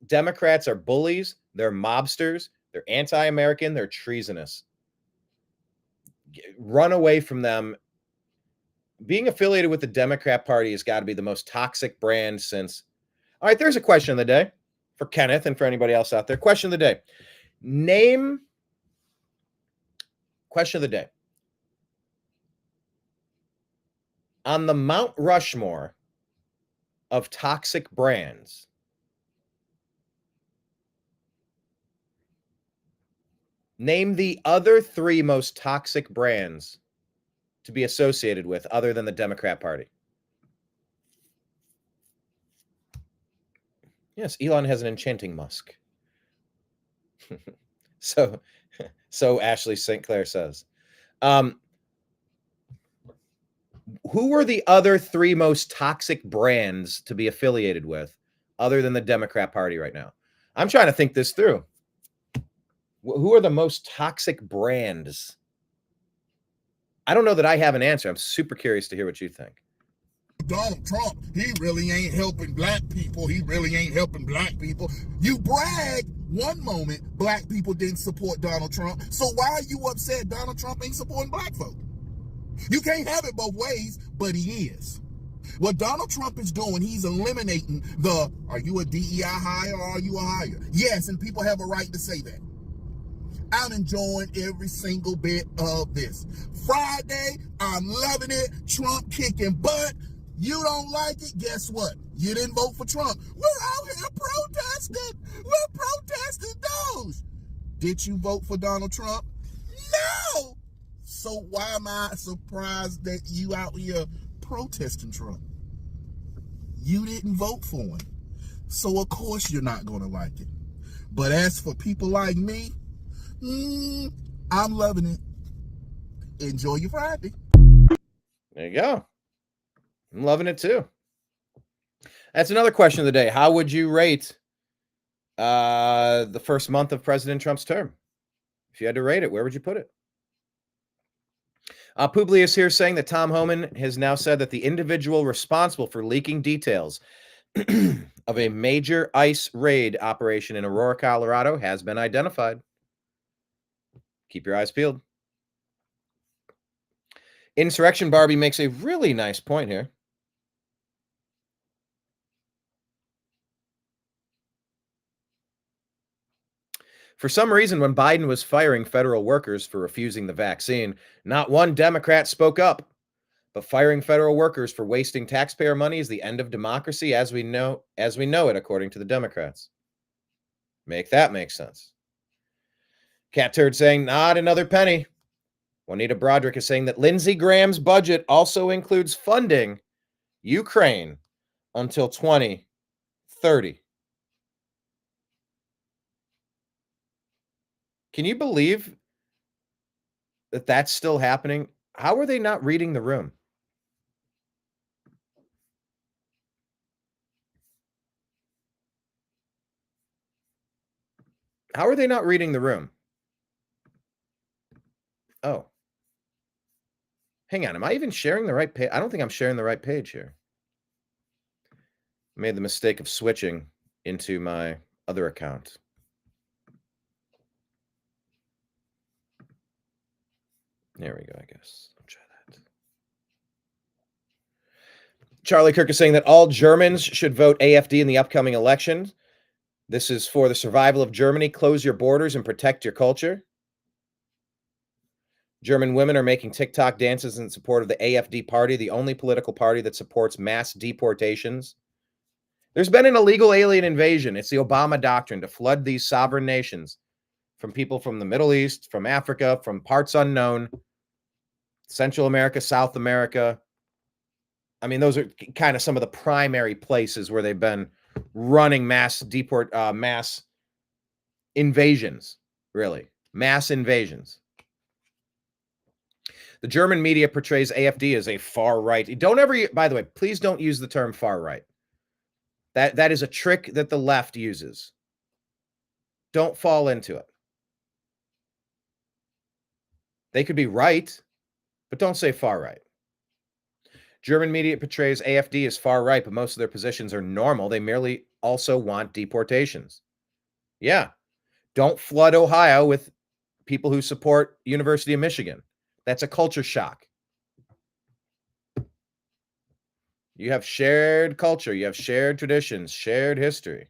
Democrats are bullies. They're mobsters. They're anti-American. They're treasonous. Run away from them. Being affiliated with the Democrat Party has got to be the most toxic brand since. All right, there's a question of the day for Kenneth and for anybody else out there. Question of the day. Question of the day. On the Mount Rushmore of toxic brands, name the other 3 most toxic brands to be associated with other than the Democrat Party. Yes, Elon has an enchanting musk. So Ashley St. Clair says. Who are the other 3 most toxic brands to be affiliated with other than the Democrat Party right now? I'm trying to think this through. Who are the most toxic brands? I don't know that I have an answer. I'm super curious to hear what you think. Donald Trump, he really ain't helping black people. He really ain't helping black people. You brag one moment black people didn't support Donald Trump. So why are you upset Donald Trump ain't supporting black folk? You can't have it both ways, but he is. What Donald Trump is doing, he's eliminating the, are you a DEI hire or are you a hire? Yes, and people have a right to say that. I'm enjoying every single bit of this. Friday, I'm loving it. Trump kicking butt. You don't like it? Guess what? You didn't vote for Trump. We're out here protesting. We're protesting those. Did you vote for Donald Trump? No. So why am I surprised that you out here protesting Trump? You didn't vote for him. So of course you're not going to like it. But as for people like me, I'm loving it. Enjoy your Friday. There you go. I'm loving it too. That's another question of the day. How would you rate the first month of President Trump's term? If you had to rate it, where would you put it? Publius here saying that Tom Homan has now said that the individual responsible for leaking details of a major ICE raid operation in Aurora, Colorado has been identified. Keep your eyes peeled. Insurrection Barbie makes a really nice point here. For some reason, when Biden was firing federal workers for refusing the vaccine, not one Democrat spoke up. But firing federal workers for wasting taxpayer money is the end of democracy as we know it, according to the Democrats. Make that make sense. Cat Turd saying, not another penny. Juanita Broderick is saying that Lindsey Graham's budget also includes funding Ukraine until 2030. Can you believe that that's still happening? How are they not reading the room? How are they not reading the room? Oh. Hang on. Am I even sharing the right page? I don't think I'm sharing the right page here. I made the mistake of switching into my other account. There we go, I guess. I'll try that. Charlie Kirk is saying that all Germans should vote AFD in the upcoming election. This is for the survival of Germany. Close your borders and protect your culture. German women are making TikTok dances in support of the AfD party, the only political party that supports mass deportations. There's been an illegal alien invasion. It's the Obama doctrine to flood these sovereign nations from people from the Middle East, from Africa, from parts unknown, Central America, South America. I mean, those are kind of some of the primary places where they've been running mass invasions, really. Mass invasions. The German media portrays AfD as a far right. Don't ever, by the way, please don't use the term far right. That is a trick that the left uses. Don't fall into it. They could be right, but don't say far right. German media portrays AfD as far right, but most of their positions are normal. They merely also want deportations. Yeah. Don't flood Ohio with people who support University of Michigan. That's a culture shock. You have shared culture. You have shared traditions, shared history,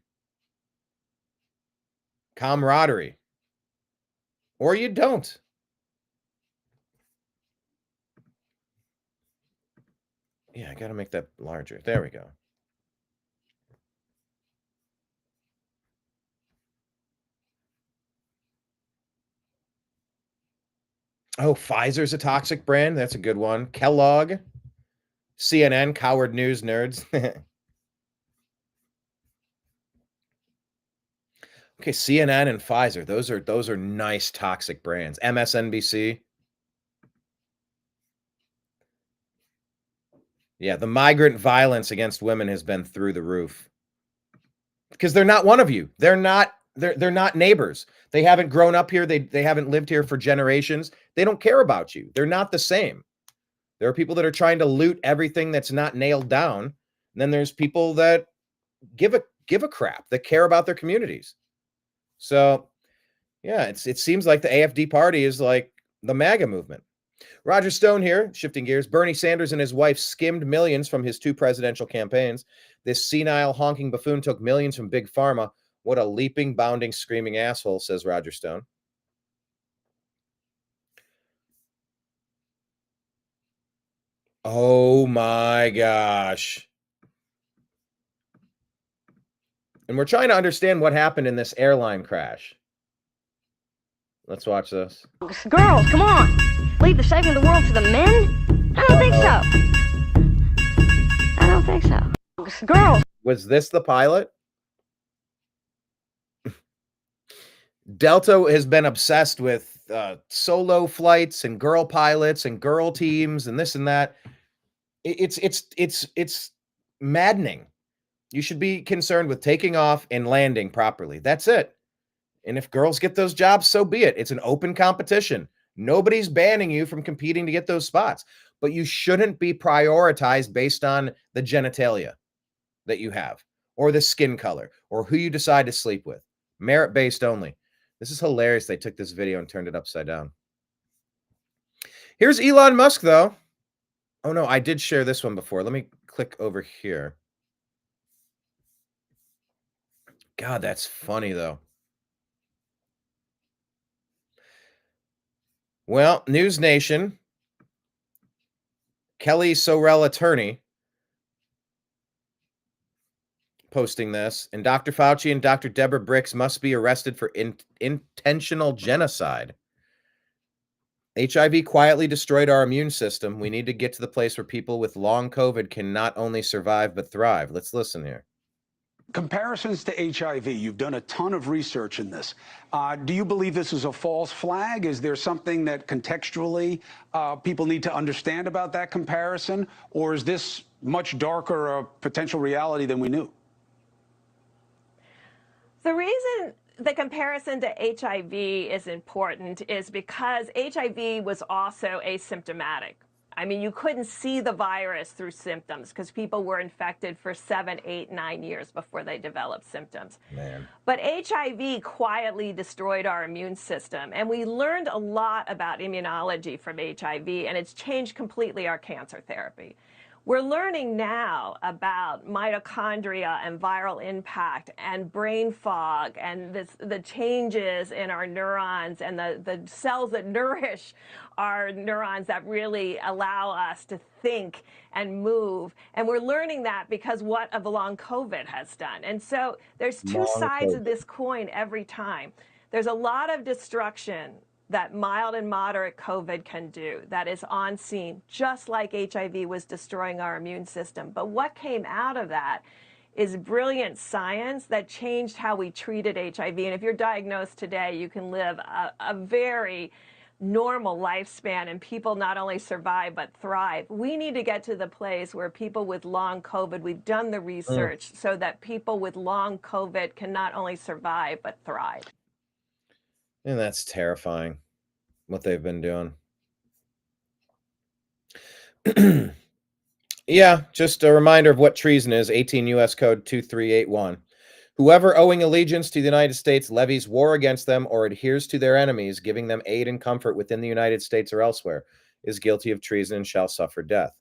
camaraderie. Or you don't. Yeah, I got to make that larger. There we go. Oh, Pfizer's a toxic brand. That's a good one. Kellogg, CNN, coward news nerds. Okay, CNN and Pfizer. Those are nice toxic brands. MSNBC. Yeah, the migrant violence against women has been through the roof. Because they're not one of you. They're not neighbors. They haven't grown up here. They haven't lived here for generations. They don't care about you. They're not the same. There are people that are trying to loot everything that's not nailed down. And then there's people that give a crap, that care about their communities. So, yeah, it seems like the AfD party is like the MAGA movement. Roger Stone here, shifting gears. Bernie Sanders and his wife skimmed millions from his 2 presidential campaigns. This senile, honking buffoon took millions from Big Pharma. What a leaping, bounding, screaming asshole, says Roger Stone. Oh my gosh. And we're trying to understand what happened in this airline crash. Let's watch this. Girls, come on. Leave the saving of the world to the men? I don't think so. I don't think so. Girls. Was this the pilot? Delta has been obsessed with solo flights and girl pilots and girl teams and this and that. It's maddening. You should be concerned with taking off and landing properly. That's it. And if girls get those jobs, so be it. It's an open competition. Nobody's banning you from competing to get those spots, but you shouldn't be prioritized based on the genitalia that you have or the skin color or who you decide to sleep with. Merit-based only. This is hilarious. They took this video and turned it upside down. Here's Elon Musk, though. Oh, no, I did share this one before. Let me click over here. God, that's funny, though. Well, News Nation, Kelly Sorrell attorney, posting this, and Dr. Fauci and Dr. Deborah Bricks must be arrested for intentional genocide. HIV quietly destroyed our immune system. We need to get to the place where people with long COVID can not only survive, but thrive. Let's listen here. Comparisons to HIV, you've done a ton of research in this. Do you believe this is a false flag? Is there something that contextually people need to understand about that comparison? Or is this much darker a potential reality than we knew? The reason the comparison to HIV is important is because HIV was also asymptomatic. I mean, you couldn't see the virus through symptoms because people were infected for 7, 8, 9 years before they developed symptoms. Man. But HIV quietly destroyed our immune system, and we learned a lot about immunology from HIV, and it's changed completely our cancer therapy. We're learning now about mitochondria and viral impact and brain fog and the changes in our neurons and the cells that nourish our neurons that really allow us to think and move. And we're learning that because what of long COVID has done. And so there's two sides of this coin every time. There's a lot of destruction that mild and moderate COVID can do that is on scene, just like HIV was destroying our immune system. But what came out of that is brilliant science that changed how we treated HIV. And if you're diagnosed today, you can live a very normal lifespan, and people not only survive but thrive. We need to get to the place where people with long COVID, we've done the research so that people with long COVID can not only survive but thrive. And that's terrifying, what they've been doing. Yeah, just a reminder of what treason is. 18 U.S. Code 2381. Whoever owing allegiance to the United States levies war against them or adheres to their enemies, giving them aid and comfort within the United States or elsewhere, is guilty of treason and shall suffer death,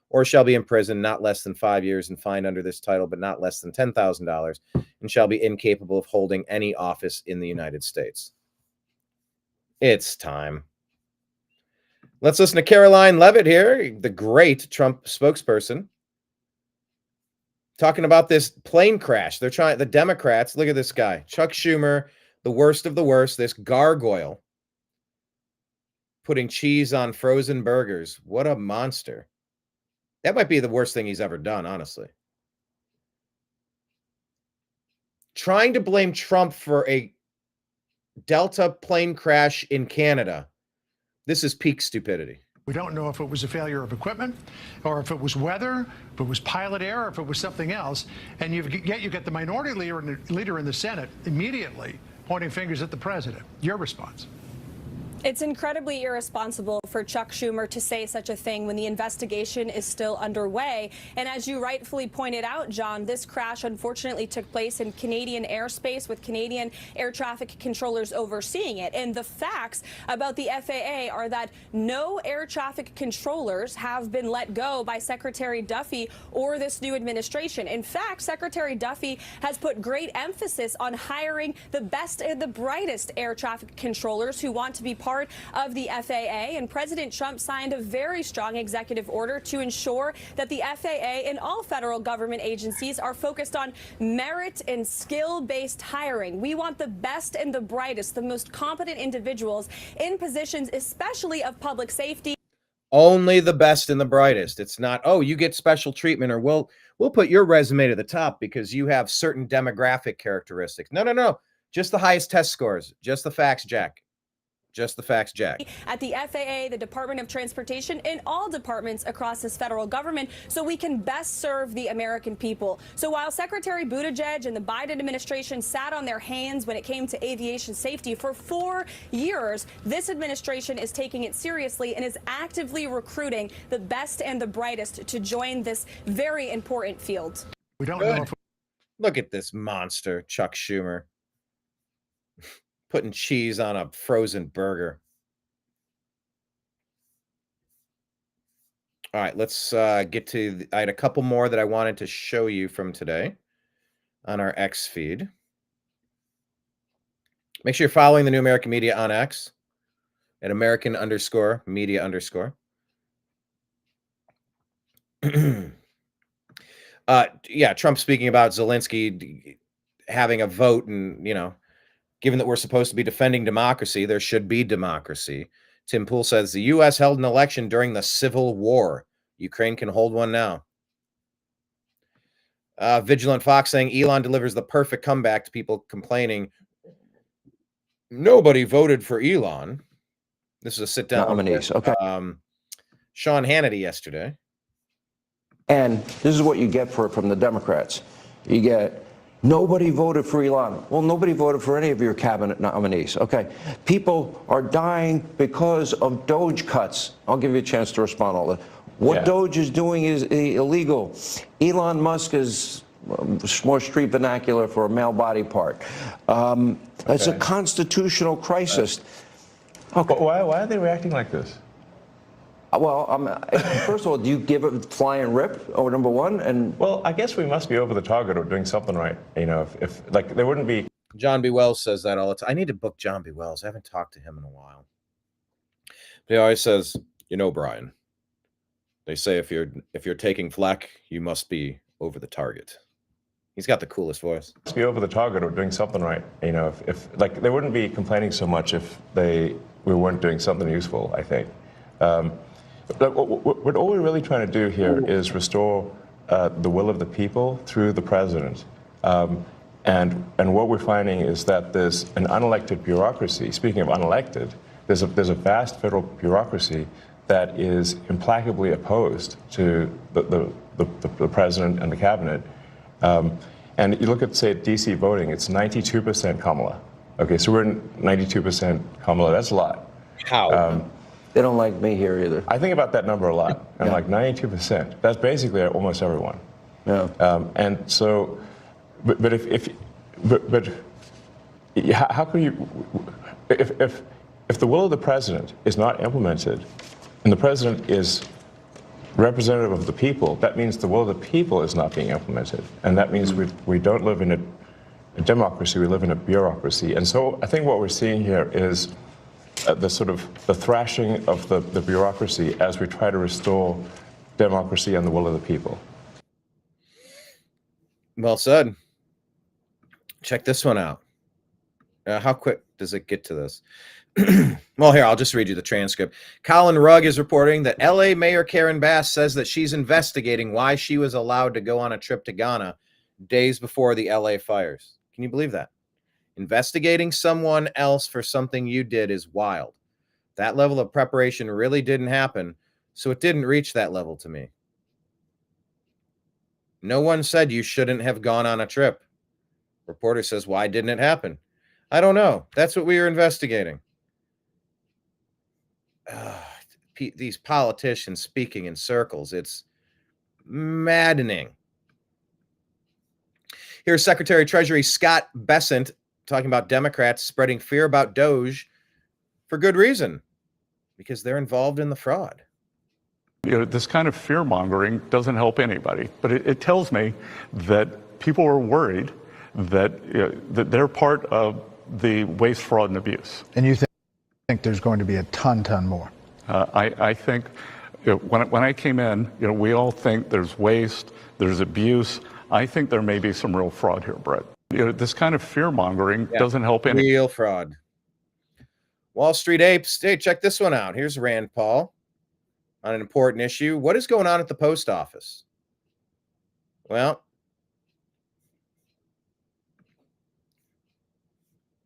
or shall be imprisoned not less than 5 years and fined under this title, but not less than $10,000, and shall be incapable of holding any office in the United States. It's time. Let's listen to Caroline Leavitt here, the great Trump spokesperson, talking about this plane crash. They're trying, the Democrats, look at this guy, Chuck Schumer, the worst of the worst, this gargoyle, putting cheese on frozen burgers. What a monster. That might be the worst thing he's ever done, honestly. Trying to blame Trump for a Delta plane crash in Canada. This is peak stupidity. We don't know if it was a failure of equipment or if it was weather, if it was pilot error, if it was something else. And yet you get the minority leader in the Senate immediately pointing fingers at the president. Your response? It's incredibly irresponsible for Chuck Schumer to say such a thing when the investigation is still underway. And as you rightfully pointed out, John, this crash unfortunately took place in Canadian airspace with Canadian air traffic controllers overseeing it. And the facts about the FAA are that no air traffic controllers have been let go by Secretary Duffy or this new administration. In fact, Secretary Duffy has put great emphasis on hiring the best and the brightest air traffic controllers who want to be part of the FAA, and President Trump signed a very strong executive order to ensure that the FAA and all federal government agencies are focused on merit and skill-based hiring. We want the best and the brightest, the most competent individuals in positions, especially of public safety. Only the best and the brightest. It's not, oh, you get special treatment, or we'll put your resume to the top because you have certain demographic characteristics. No. Just the highest test scores. Just the facts, Jack. Just the facts, Jack. At the FAA, the Department of Transportation, and all departments across this federal government, so we can best serve the American people. So while Secretary Buttigieg and the Biden administration sat on their hands when it came to aviation safety for 4 years, this administration is taking it seriously and is actively recruiting the best and the brightest to join this very important field. We don't know if Look at this monster, Chuck Schumer. Putting cheese on a frozen burger. All right, let's get to, I had a couple more that I wanted to show you from today on our X feed. Make sure you're following the New American Media on X at American_media_. Yeah, Trump speaking about Zelensky having a vote, and, you know, given that we're supposed to be defending democracy, there should be democracy. Tim Pool says the U.S. held an election during the Civil War. Ukraine can hold one now. Vigilant Fox saying Elon delivers the perfect comeback to people complaining nobody voted for Elon. This is a sit-down nominees. With, Sean Hannity yesterday. And this is what you get from the Democrats. You get nobody voted for Elon. Well, nobody voted for any of your cabinet nominees. Okay. People are dying because of Doge cuts. I'll give you a chance to respond to all that. What Doge is doing is illegal. Elon Musk is more street vernacular for a male body part. It's a constitutional crisis. Okay. Why are they reacting like this? Well, first of all, do you give it flying rip? Oh, number one, and well, I guess we must be over the target or doing something right. You know, if like there wouldn't be. John B. Wells says that all the time. I need to book John B. Wells. I haven't talked to him in a while. He always says, you know, Brian, they say if you're taking flack, you must be over the target. He's got the coolest voice. Must be over the target or doing something right. You know, if like they wouldn't be complaining so much if we weren't doing something useful, I think. What all we're really trying to do here is restore the will of the people through the president. And what we're finding is that there's an unelected bureaucracy. Speaking of unelected, there's a vast federal bureaucracy that is implacably opposed to the president and the cabinet. And you look at, say, DC voting, it's 92% Kamala. Okay, so we're 92% Kamala. That's a lot. How? They don't like me here either. I think about that number a lot. I'm like 92%. That's basically almost everyone. Yeah. And so, but how can you, if the will of the president is not implemented, and the president is representative of the people, that means the will of the people is not being implemented, and that means we don't live in a democracy. We live in a bureaucracy. And so, I think what we're seeing here is the sort of the thrashing of the bureaucracy as we try to restore democracy and the will of the people. Well said. Check this one out. How quick does it get to this? Well, here, I'll just read you the transcript. Colin Rugg is reporting that LA Mayor Karen Bass says that she's investigating why she was allowed to go on a trip to Ghana days before the LA fires. Can you believe that? Investigating someone else for something you did is wild. That level of preparation really didn't happen, so it didn't reach that level to me. No one said you shouldn't have gone on a trip. Reporter says, why didn't it happen? I don't know. That's what we were investigating. These politicians speaking in circles, it's maddening. Here's Secretary of Treasury Scott Bessent talking about Democrats spreading fear about Doge for good reason, because they're involved in the fraud. You know, this kind of fear-mongering doesn't help anybody, but it tells me that people are worried that, that they're part of the waste, fraud, and abuse. And you think there's going to be a ton more? I think when I came in, we all think there's waste, there's abuse. I think there may be some real fraud here, Brett. This kind of fear-mongering doesn't help anybody. Real fraud. Wall Street Apes. Hey, check this one out. Here's Rand Paul on an important issue. What is going on at the post office? Well,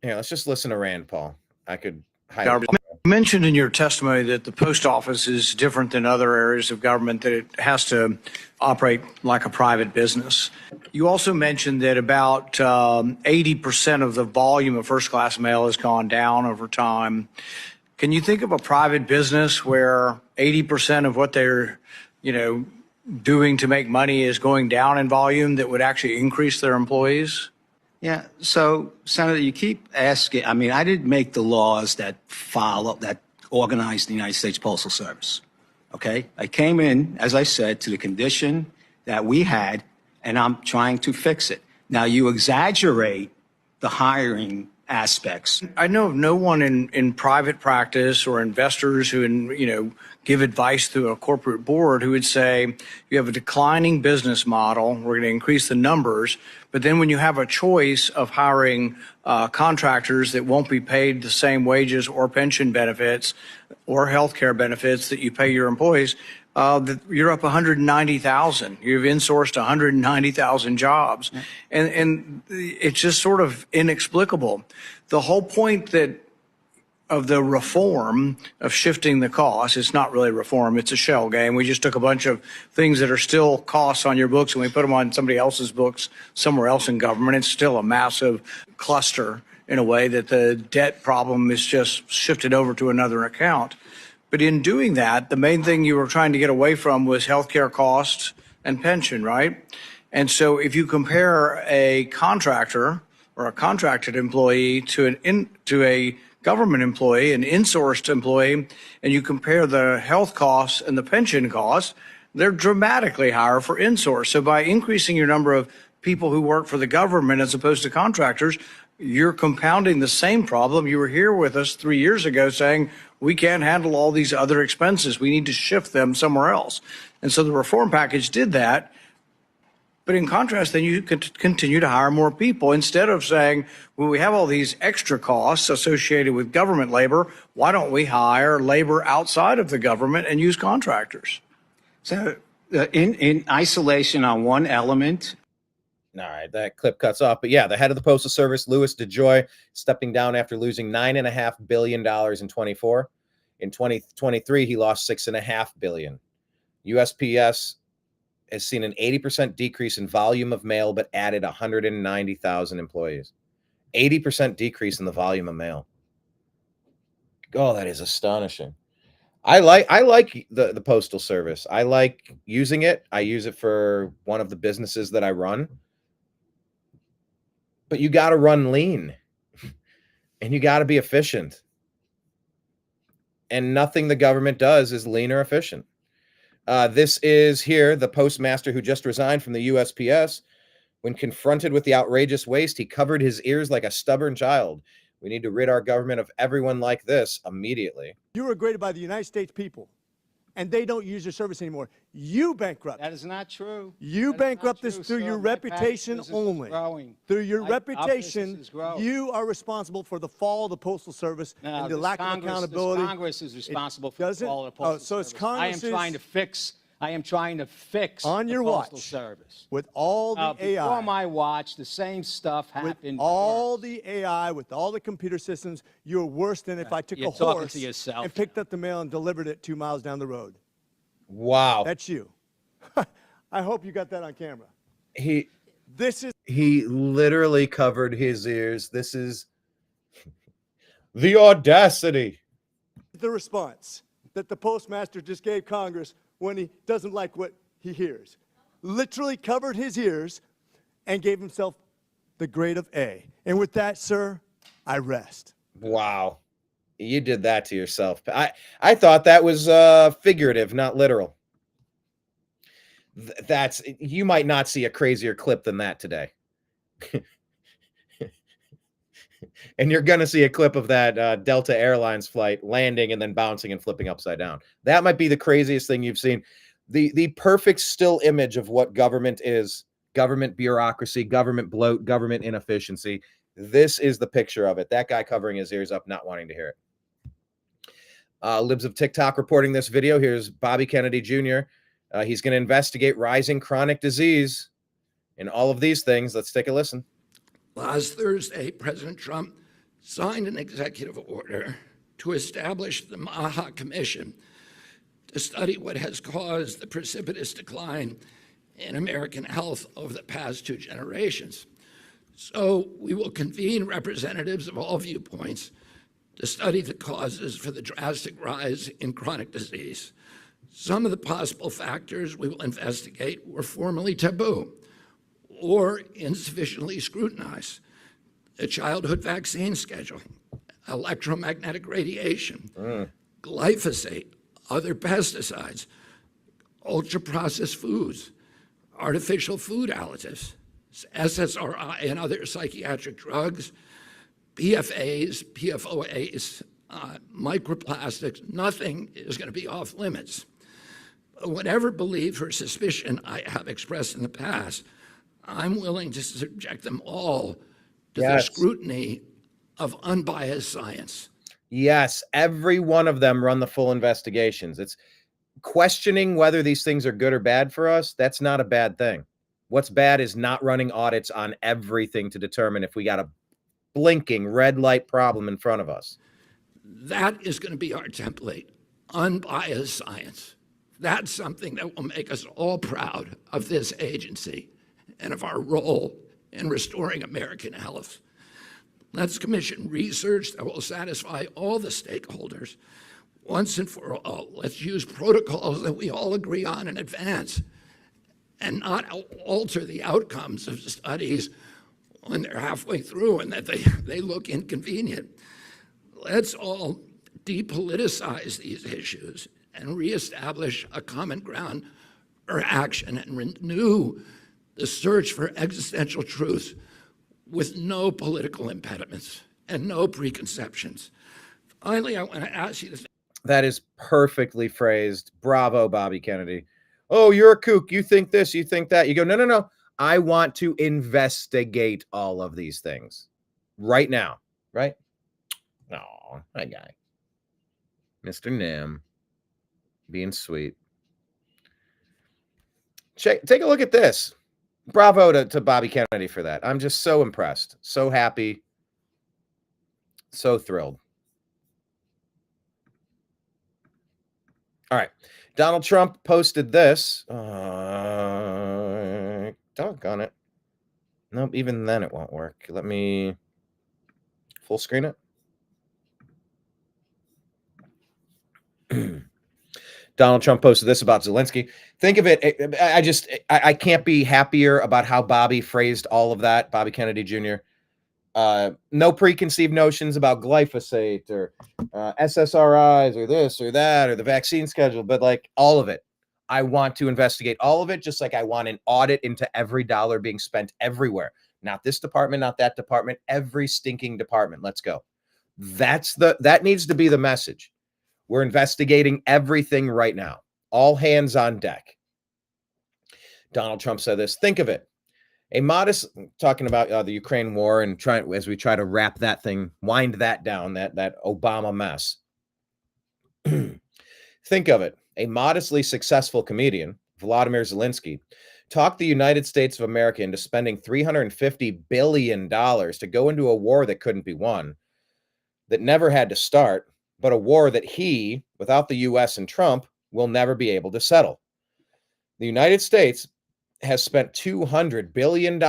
yeah, let's just listen to Rand Paul. I could highlight. You mentioned in your testimony that the post office is different than other areas of government, that it has to operate like a private business. You also mentioned that about 80% of the volume of first-class mail has gone down over time. Can you think of a private business where 80% of what they're, doing to make money is going down in volume that would actually increase their employees? Yeah. So, Senator, you keep asking. I mean, I didn't make the laws that organize the United States Postal Service. Okay. I came in, as I said, to the condition that we had, and I'm trying to fix it. Now, you exaggerate the hiring aspects. I know of no one in private practice or investors who, give advice through a corporate board who would say, you have a declining business model, we're going to increase the numbers, but then when you have a choice of hiring contractors that won't be paid the same wages or pension benefits or health care benefits that you pay your employees, you're up 190,000. You've insourced 190,000 jobs. And it's just sort of inexplicable. The whole point of the reform of shifting the cost, it's not really reform, it's a shell game. We just took a bunch of things that are still costs on your books and we put them on somebody else's books somewhere else in government. It's still a massive cluster in a way that the debt problem is just shifted over to another account. But in doing that, the main thing you were trying to get away from was healthcare costs and pension, right? And so if you compare a contractor or a contracted employee to a government employee, an insourced employee, and you compare the health costs and the pension costs, they're dramatically higher for insource. So by increasing your number of people who work for the government as opposed to contractors, you're compounding the same problem. You were here with us 3 years ago saying we can't handle all these other expenses. We need to shift them somewhere else. And so the reform package did that. But in contrast, then you could continue to hire more people instead of saying, well, we have all these extra costs associated with government labor. Why don't we hire labor outside of the government and use contractors? So in isolation on one element. All right, that clip cuts off. But yeah, the head of the Postal Service, Louis DeJoy, stepping down after losing $9.5 billion in 24. In 2023, he lost $6.5 billion. USPS has seen an 80% decrease in volume of mail, but added 190,000 employees. 80% decrease in the volume of mail. Oh, that is astonishing. I like the Postal Service. I like using it. I use it for one of the businesses that I run. But you got to run lean and you got to be efficient. And nothing the government does is lean or efficient. This is here, the postmaster who just resigned from the USPS. When confronted with the outrageous waste, he covered his ears like a stubborn child. We need to rid our government of everyone like this immediately. You were graded by the United States people, and they don't use your service anymore. You bankrupt. That is not true. You bankrupt this through your reputation only. Through your reputation, you are responsible for the fall of the Postal Service and the lack of accountability. Congress is responsible for the fall of the Postal Service. So it's Congress. I am trying to fix on your the Postal watch Service. With all the AI. Before my watch, the same stuff happened. With all the AI, with all the computer systems, you're worse than if I took a horse and picked up the mail and delivered it 2 miles down the road. Wow. That's you. I hope you got that on camera. He literally covered his ears. This is the audacity. The response that the postmaster just gave Congress when he doesn't like what he hears. Literally covered his ears and gave himself the grade of A. And with that, sir, I rest. Wow. You did that to yourself. I thought that was figurative, not literal. You might not see a crazier clip than that today. And you're going to see a clip of that Delta Airlines flight landing and then bouncing and flipping upside down. That might be the craziest thing you've seen. The perfect still image of what government is: government bureaucracy, government bloat, government inefficiency. This is the picture of it. That guy covering his ears up, not wanting to hear it. Libs of TikTok reporting this video. Here's Bobby Kennedy Jr. He's going to investigate rising chronic disease and all of these things. Let's take a listen. Last Thursday, President Trump signed an executive order to establish the MAHA Commission to study what has caused the precipitous decline in American health over the past 2 generations. So we will convene representatives of all viewpoints to study the causes for the drastic rise in chronic disease. Some of the possible factors we will investigate were formerly taboo or insufficiently scrutinized: the childhood vaccine schedule, electromagnetic radiation, glyphosate, other pesticides, ultra-processed foods, artificial food additives, SSRI and other psychiatric drugs, PFAs, PFOAs, microplastics. Nothing is going to be off limits. Whatever belief or suspicion I have expressed in the past, I'm willing to subject them all to the scrutiny of unbiased science. Yes, every one of them run the full investigations. It's questioning whether these things are good or bad for us. That's not a bad thing. What's bad is not running audits on everything to determine if we got a blinking red light problem in front of us. That is going to be our template: unbiased science. That's something that will make us all proud of this agency and of our role in restoring American health. Let's commission research that will satisfy all the stakeholders once and for all. Let's use protocols that we all agree on in advance and not alter the outcomes of studies when they're halfway through and that they look inconvenient. Let's all depoliticize these issues and reestablish a common ground for action and renew the search for existential truth with no political impediments and no preconceptions. Finally, I want to ask you to That is perfectly phrased. Bravo, Bobby Kennedy. Oh, you're a kook. You think this, you think that. You go, no, no, no. I want to investigate all of these things right now, right? Oh, hi, guy. Mr. Nim. Being sweet. Take a look at this. Bravo to Bobby Kennedy for that. I'm just so impressed, so happy, so thrilled. All right. Donald Trump posted this. Doggone it. Nope, even then it won't work. Let me full screen it. Donald Trump posted this about Zelensky. Think of it. I can't be happier about how Bobby phrased all of that. Bobby Kennedy Jr. No preconceived notions about glyphosate or SSRIs or this or that or the vaccine schedule, but like all of it. I want to investigate all of it, just like I want an audit into every dollar being spent everywhere. Not this department, not that department, every stinking department. Let's go. That needs to be the message. We're investigating everything right now. All hands on deck. Donald Trump said this. Think of it. A modest, talking about the Ukraine war and as we try to wrap that thing, wind that down, that Obama mess. Think of it. A modestly successful comedian, Vladimir Zelensky, talked the United States of America into spending $350 billion to go into a war that couldn't be won, that never had to start, but a war that he, without the U.S. and Trump, will never be able to settle. The United States has spent $200 billion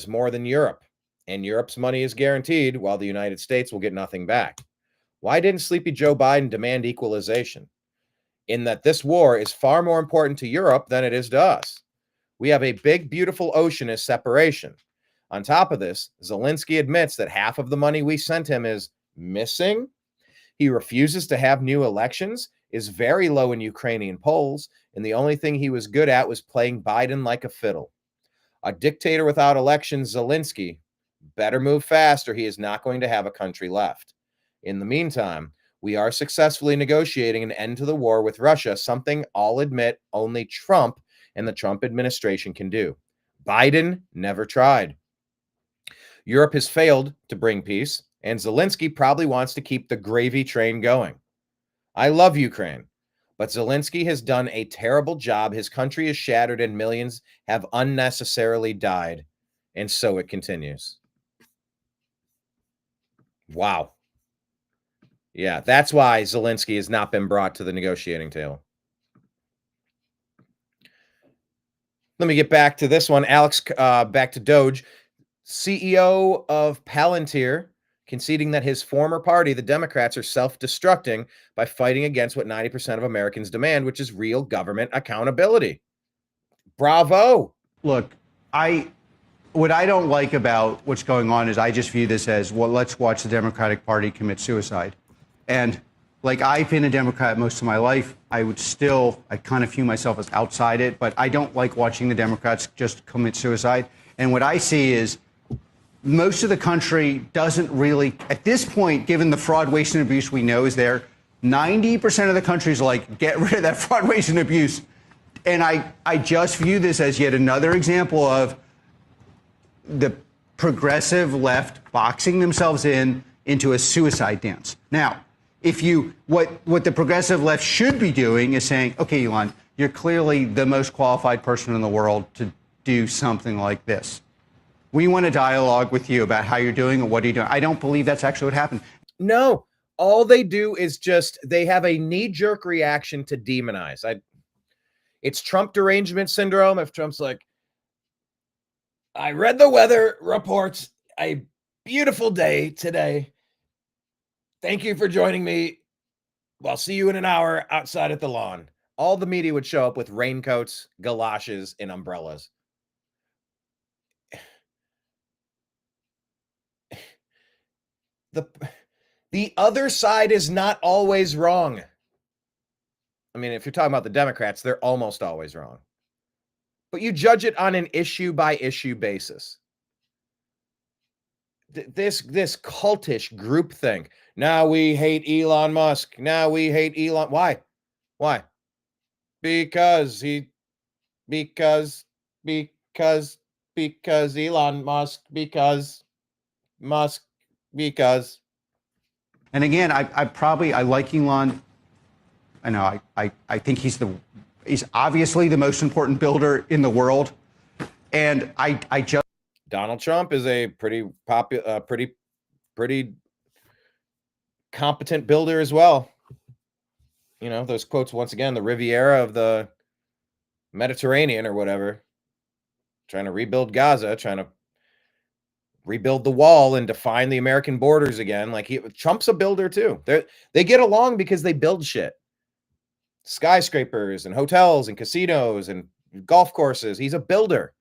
more than Europe, and Europe's money is guaranteed, while the United States will get nothing back. Why didn't sleepy Joe Biden demand equalization? In that this war is far more important to Europe than it is to us. We have a big, beautiful ocean as separation. On top of this, Zelensky admits that half of the money we sent him is missing. He refuses to have new elections, is very low in Ukrainian polls, and the only thing he was good at was playing Biden like a fiddle. A dictator without elections, Zelensky, better move fast or he is not going to have a country left. In the meantime, we are successfully negotiating an end to the war with Russia, something I'll admit only Trump and the Trump administration can do. Biden never tried. Europe has failed to bring peace, and Zelensky probably wants to keep the gravy train going. I love Ukraine, but Zelensky has done a terrible job. His country is shattered and millions have unnecessarily died, and so it continues. Wow. Yeah, that's why Zelensky has not been brought to the negotiating table. Let me get back to this one. Alex, back to Doge. CEO of Palantir conceding that his former party, the Democrats, are self-destructing by fighting against what 90% of Americans demand, which is real government accountability. Bravo. Look, what I don't like about what's going on is I just view this as, well, let's watch the Democratic Party commit suicide. And like, I've been a Democrat most of my life. I kind of view myself as outside it, but I don't like watching the Democrats just commit suicide. And what I see is most of the country doesn't really, at this point, given the fraud, waste, and abuse we know is there, 90% of the country is like, get rid of that fraud, waste, and abuse. And I just view this as yet another example of the progressive left boxing themselves into a suicide dance. Now, what the progressive left should be doing is saying, okay, Elon, you're clearly the most qualified person in the world to do something like this. We want to dialogue with you about how you're doing and what are you doing. I don't believe that's actually what happened. No, all they do is they have a knee-jerk reaction to demonize. It's Trump derangement syndrome. If Trump's like, I read the weather reports, a beautiful day today. Thank you for joining me. I'll see you in an hour outside at the lawn. All the media would show up with raincoats, galoshes, and umbrellas. The other side is not always wrong. I mean, if you're talking about the Democrats, they're almost always wrong. But you judge it on an issue by issue basis. This cultish groupthink. Now we hate Elon Musk. Now we hate Elon. Why? Why? Because Elon Musk, because Musk, because. And again, I like Elon. I know I think he's obviously the most important builder in the world. And I just Donald Trump is a pretty competent builder as well. You know, those quotes, once again, the Riviera of the Mediterranean or whatever, trying to rebuild Gaza, trying to rebuild the wall and define the American borders again. Like Trump's a builder too. They get along because they build shit. Skyscrapers and hotels and casinos and golf courses. He's a builder.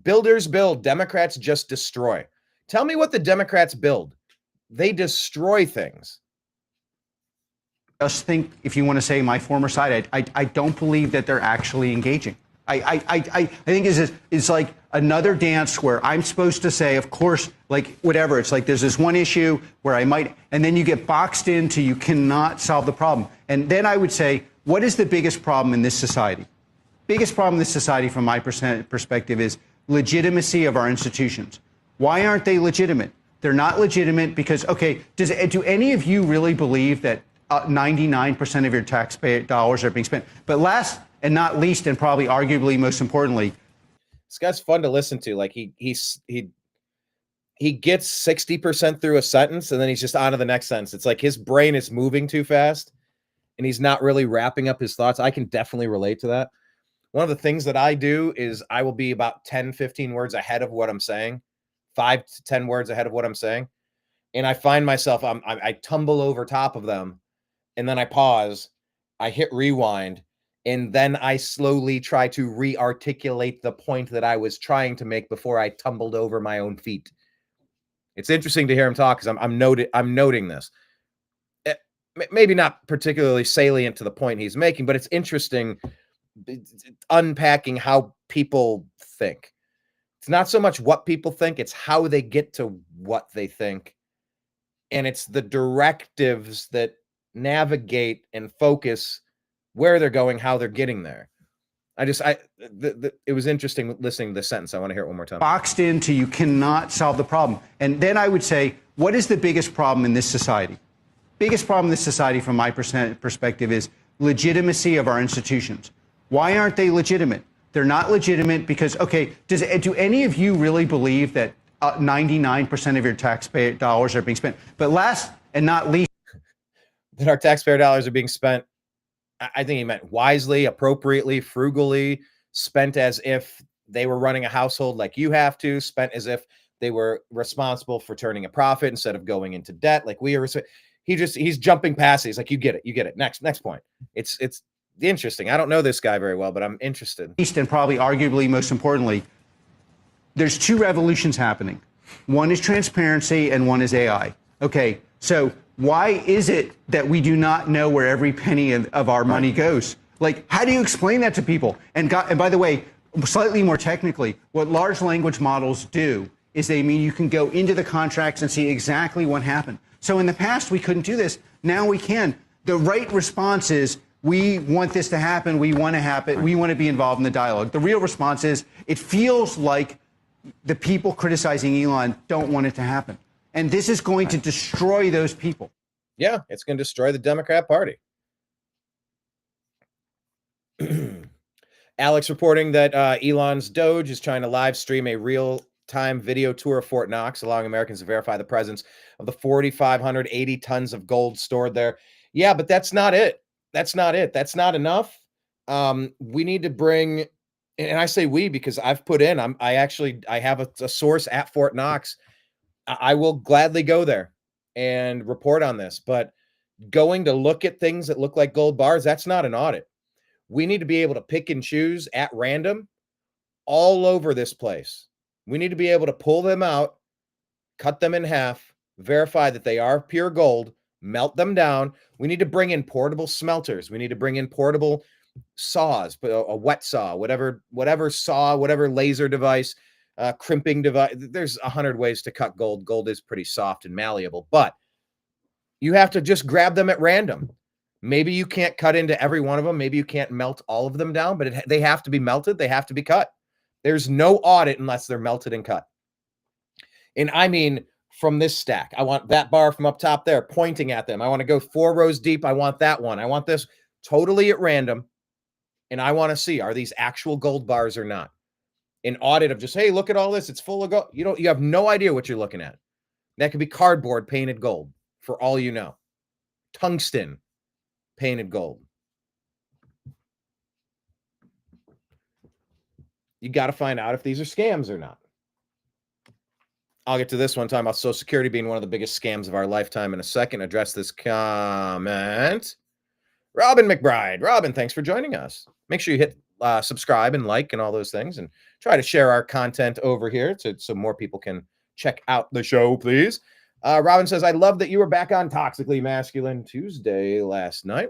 Builders build. Democrats just destroy. Tell me what the Democrats build. They destroy things. Just think, if you want to say my former side, I don't believe that they're actually engaging. I think it's like another dance where I'm supposed to say, of course, like whatever. It's like there's this one issue where I might, and then you get boxed into you cannot solve the problem. And then I would say, what is the biggest problem in this society? Biggest problem in this society, from my perspective, is legitimacy of our institutions. Why aren't they legitimate? They're not legitimate because, okay, do any of you really believe that 99% of your taxpayer dollars are being spent? But last and not least, and probably arguably most importantly, this guy's fun to listen to. Like he gets 60% through a sentence and then he's just on to the next sentence. It's like his brain is moving too fast and he's not really wrapping up his thoughts. I can definitely relate to that. One of the things that I do is I will be about 10, 15 words ahead of what I'm saying, 5 to 10 words ahead of what I'm saying. And I find myself, I tumble over top of them and then I pause, I hit rewind, and then I slowly try to re-articulate the point that I was trying to make before I tumbled over my own feet. It's interesting to hear him talk because I'm noting this. Maybe not particularly salient to the point he's making, but it's interesting unpacking how people think. It's not so much what people think, it's how they get to what they think. And it's the directives that navigate and focus where they're going, how they're getting there. It was interesting listening to this sentence. I want to hear it one more time. Boxed into you cannot solve the problem. And then I would say, what is the biggest problem in this society? Biggest problem in this society, from my perspective, is legitimacy of our institutions. Why aren't they legitimate? They're not legitimate because, okay, do any of you really believe that 99% of your taxpayer dollars are being spent? But last and not least, that our taxpayer dollars are being spent, I think he meant wisely, appropriately, frugally, spent as if they were running a household like you have to, spent as if they were responsible for turning a profit instead of going into debt like we are. He's jumping past it. He's like, you get it. Next point. It's interesting. I don't know this guy very well, but I'm interested. And probably arguably most importantly, there's two revolutions happening. One is transparency and one is AI. Okay, so why is it that we do not know where every penny of our money goes? Like, how do you explain that to people? And by the way, slightly more technically, what large language models do is you can go into the contracts and see exactly what happened. So in the past, we couldn't do this. Now we can. The right response is, we want this to happen. We want to happen. We want to be involved in the dialogue. The real response is, it feels like the people criticizing Elon don't want it to happen. And this is going to destroy those people. Yeah, it's going to destroy the Democrat Party. Alex reporting that Elon's Doge is trying to live stream a real-time video tour of Fort Knox, allowing Americans to verify the presence of the 4,580 tons of gold stored there. Yeah, but that's not it. That's not it. That's not enough. We need to bring, and I say we because I've put in, I have a source at Fort Knox. I will gladly go there and report on this, but going to look at things that look like gold bars, that's not an audit. We need to be able to pick and choose at random all over this place. We need to be able to pull them out, cut them in half, verify that they are pure gold, melt them down. We need to bring in portable smelters. We need to bring in portable saws, a wet saw, whatever saw, whatever laser device, crimping device. There's 100 ways to cut gold. Gold is pretty soft and malleable, but you have to just grab them at random. Maybe you can't cut into every one of them. Maybe you can't melt all of them down, but they have to be melted. They have to be cut. There's no audit unless they're melted and cut. And I mean, from this stack, I want that bar from up top there pointing at them. I want to go 4 rows deep. I want that one. I want this totally at random. And I want to see, are these actual gold bars or not? An audit of just, hey, look at all this. It's full of gold. You have no idea what you're looking at. That could be cardboard painted gold for all you know. Tungsten painted gold. You got to find out if these are scams or not. I'll get to this one time about Social Security being one of the biggest scams of our lifetime in a second. Address this comment. Robin McBride. Robin, thanks for joining us. Make sure you hit subscribe and like and all those things, and try to share our content over here so more people can check out the show, please. Robin says, I love that you were back on Toxically Masculine Tuesday last night.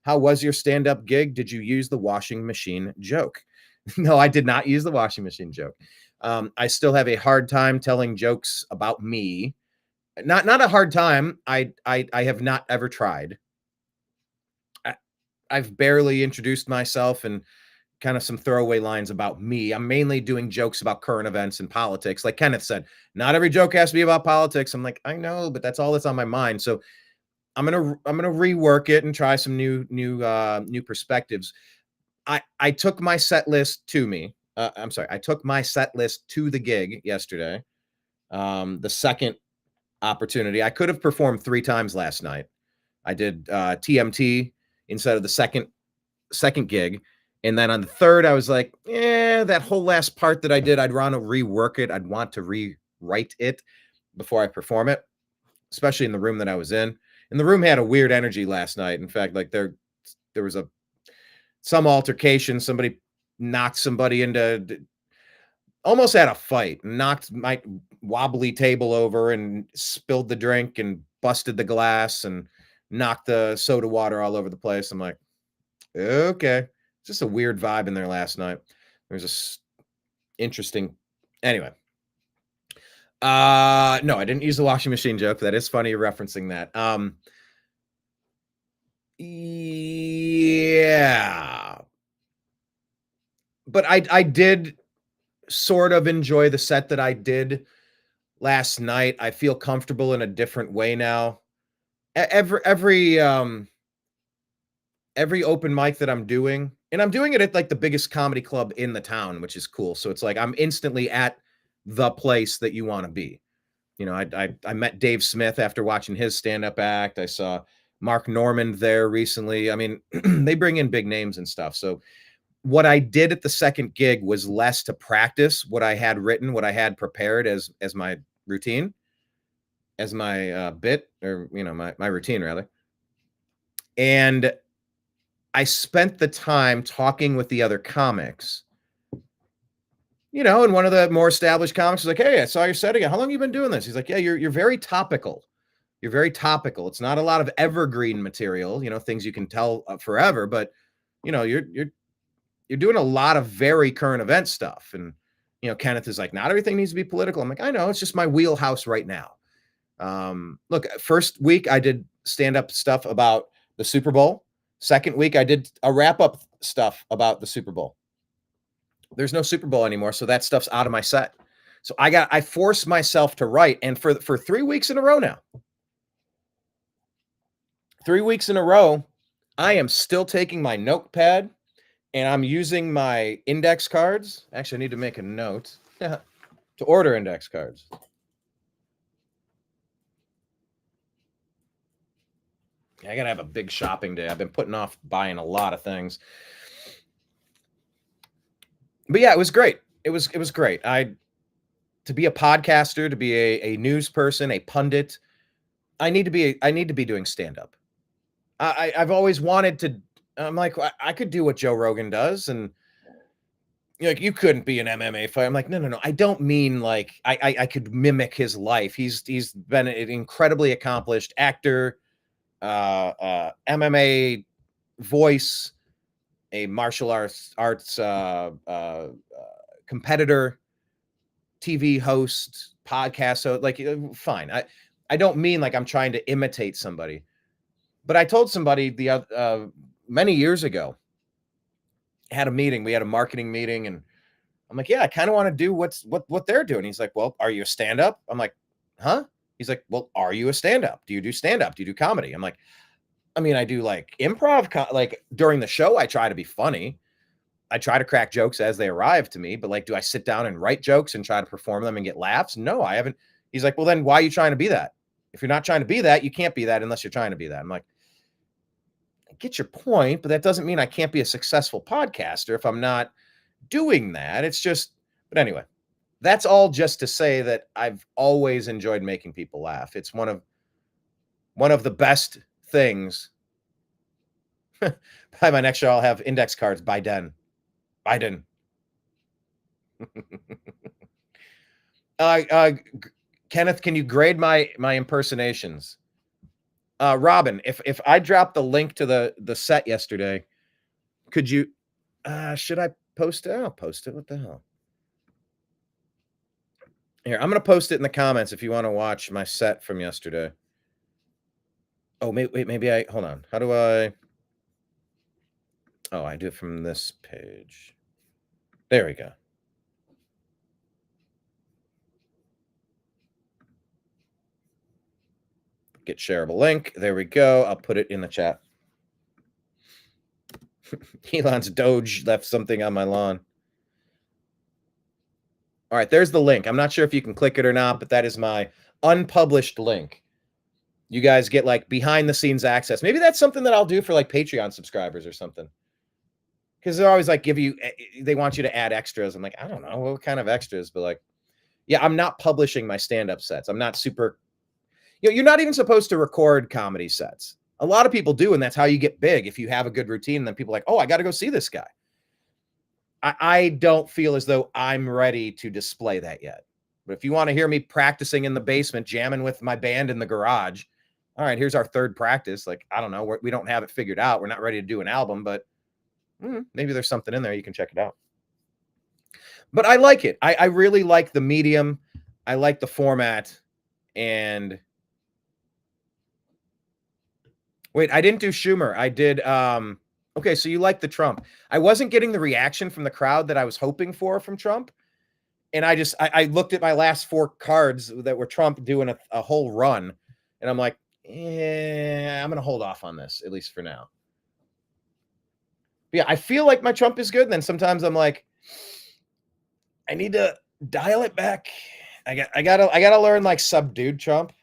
How was your stand-up gig? Did you use the washing machine joke? No, I did not use the washing machine joke. I still have a hard time telling jokes about me. Not a hard time. I have not ever tried. I've barely introduced myself and kind of some throwaway lines about me. I'm mainly doing jokes about current events and politics. Like Kenneth said, not every joke has to be about politics. I'm like, I know, but that's all that's on my mind. So I'm gonna rework it and try some new perspectives. I took my set list to me. I took my set list to the gig yesterday. The second opportunity, I could have performed 3 times last night. I did TMT instead of the second gig. And then on the third, I was like, that whole last part that I did, I'd want to rework it. I'd want to rewrite it before I perform it, especially in the room that I was in. And the room had a weird energy last night. In fact, like there was some altercation. Somebody knocked somebody into, almost had a fight, knocked my wobbly table over and spilled the drink and busted the glass and knocked the soda water all over the place. I'm like, okay. Just a weird vibe in there last night. There's this interesting. Anyway. No, I didn't use the washing machine joke. That is funny referencing that. Yeah. But I did sort of enjoy the set that I did last night. I feel comfortable in a different way now. Every open mic that I'm doing, and I'm doing it at like the biggest comedy club in the town, which is cool. So it's like I'm instantly at the place that you want to be. You know, I met Dave Smith after watching his stand-up act. I saw Mark Normand there recently. I mean, they bring in big names and stuff. So what I did at the second gig was less to practice what I had written, what I had prepared as my routine, as my bit, or my routine rather. And I spent the time talking with the other comics, and one of the more established comics was like, hey, I saw your set again. How long have you been doing this? He's like, yeah, you're very topical. You're very topical. It's not a lot of evergreen material, things you can tell forever, but you're doing a lot of very current event stuff. And, Kenneth is like, not everything needs to be political. I'm like, I know, it's just my wheelhouse right now. Look, first week I did stand-up stuff about the Super Bowl. Second week I did a wrap-up stuff about the Super Bowl. There's no Super Bowl anymore, so that stuff's out of my set. So I forced myself to write, and for 3 weeks in a row now, 3 weeks in a row, I am still taking my notepad and I'm using my index cards. Actually, I need to make a note to order index cards. I gotta have a big shopping day. I've been putting off buying a lot of things. But yeah, it was great. It was great. To be a podcaster, to be a news person, a pundit, I need to be doing stand-up. I've always wanted to. I'm like, I could do what Joe Rogan does, and you couldn't be an MMA fighter. I'm like, no. I don't mean like I could mimic his life. He's been an incredibly accomplished actor, MMA voice, a martial arts competitor, TV host, podcast. So like, fine. I don't mean like I'm trying to imitate somebody, but I told somebody many years ago, had a meeting. We had a marketing meeting, and I'm like, yeah, I kind of want to do what they're doing. He's like, well, are you a stand-up? I'm like, huh? He's like, well, are you a stand-up? Do you do stand-up? Do you do comedy? I'm like, I mean, I do like improv, like during the show, I try to be funny. I try to crack jokes as they arrive to me, but like, do I sit down and write jokes and try to perform them and get laughs? No, I haven't. He's like, well, then why are you trying to be that? If you're not trying to be that, you can't be that unless you're trying to be that. I'm like, I get your point, but that doesn't mean I can't be a successful podcaster if I'm not doing that. It's just, but anyway, that's all just to say that I've always enjoyed making people laugh. It's one of the best things. By my next show, I'll have index cards. Biden. Kenneth, can you grade my impersonations? Robin, if I dropped the link to the set yesterday, could you? Should I post it? I'll post it. What the hell? Here, I'm gonna post it in the comments if you want to watch my set from yesterday. Oh, wait, maybe I hold on. How do I? Oh, I do it from this page. There we go. Get shareable link. There we go. I'll put it in the chat. Elon's Doge left something on my lawn. All right, there's the link. I'm not sure if you can click it or not, but that is my unpublished link. You guys get like behind the scenes access. Maybe that's something that I'll do for like Patreon subscribers or something. Because they're always like they want you to add extras. I'm like, I don't know what kind of extras, but like, yeah, I'm not publishing my stand-up sets. I'm not super, you're not even supposed to record comedy sets. A lot of people do, and that's how you get big. If you have a good routine, then people are like, oh, I got to go see this guy. I don't feel as though I'm ready to display that yet. But if you want to hear me practicing in the basement, jamming with my band in the garage, all right, here's our third practice. Like, I don't know, we don't have it figured out. We're not ready to do an album, but maybe there's something in there. You can check it out. But I like it. I really like the medium. I like the format. And wait, I didn't do Schumer. I did. Okay, so you like the Trump. I wasn't getting the reaction from the crowd that I was hoping for from Trump. And I looked at my last 4 cards that were Trump doing a whole run. And I'm like, I'm going to hold off on this, at least for now. But yeah, I feel like my Trump is good. And then sometimes I'm like, I need to dial it back. I gotta learn like subdued Trump.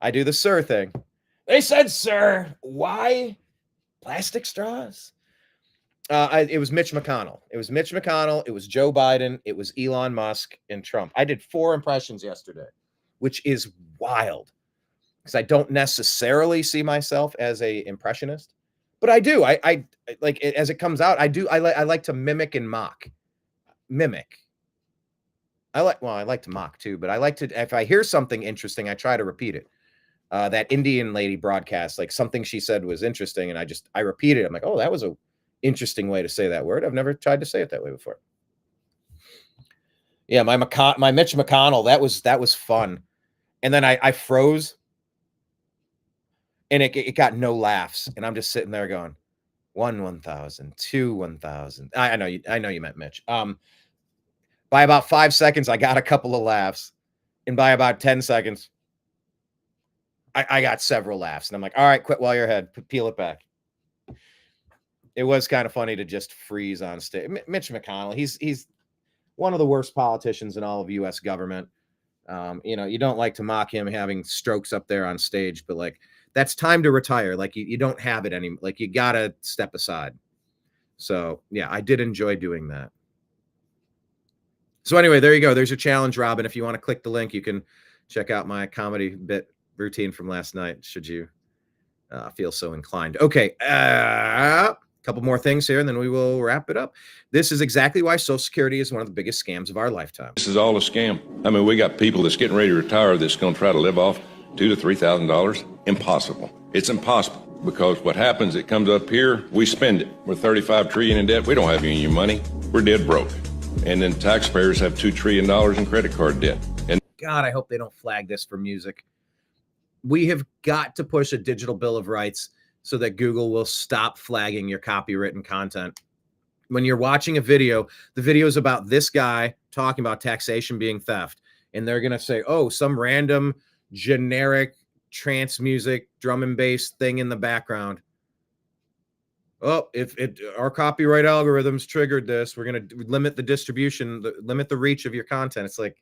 I do the sir thing. They said, sir, why plastic straws? It was Mitch McConnell. It was Mitch McConnell. It was Joe Biden. It was Elon Musk and Trump. I did 4 impressions yesterday, which is wild because I don't necessarily see myself as a impressionist, but I do. I like it, as it comes out. I do. I like to mimic and mock. Mimic. I like to mock too, but I like to, if I hear something interesting, I try to repeat it. That Indian lady broadcast, like something she said was interesting, and I repeated it. I'm like, oh, that was a interesting way to say that word. I've never tried to say it that way before. Yeah, my Mitch McConnell, that was fun. And then I froze, and it got no laughs, and I'm just sitting there going, 1,000, 1,000. I know you meant Mitch. By about 5 seconds, I got a couple of laughs, and by about 10 seconds, I got several laughs, and I'm like, all right, quit while you're ahead, peel it back. It was kind of funny to just freeze on stage. Mitch McConnell, he's one of the worst politicians in all of U.S. government. You don't like to mock him having strokes up there on stage, but like that's time to retire. Like you don't have it anymore. Like you gotta step aside. So yeah, I did enjoy doing that. So anyway, there you go. There's your challenge, Robin. If you want to click the link, you can check out my comedy bit routine from last night, should you feel so inclined. Okay, a couple more things here, and then we will wrap it up. This is exactly why Social Security is one of the biggest scams of our lifetime. This is all a scam. I mean, we got people that's getting ready to retire that's going to try to live off $2,000 to $3,000? Impossible. It's impossible because what happens, it comes up here, we spend it. We're $35 trillion in debt. We don't have any money. We're dead broke. And then taxpayers have $2 trillion in credit card debt. And God, I hope they don't flag this for music. We have got to push a digital bill of rights so that Google will stop flagging your copywritten content. When you're watching a video, the video is about this guy talking about taxation being theft. And they're going to say, oh, some random generic trance music, drum and bass thing in the background. Oh, if our copyright algorithms triggered this, we're going to limit the distribution, limit the reach of your content. It's like,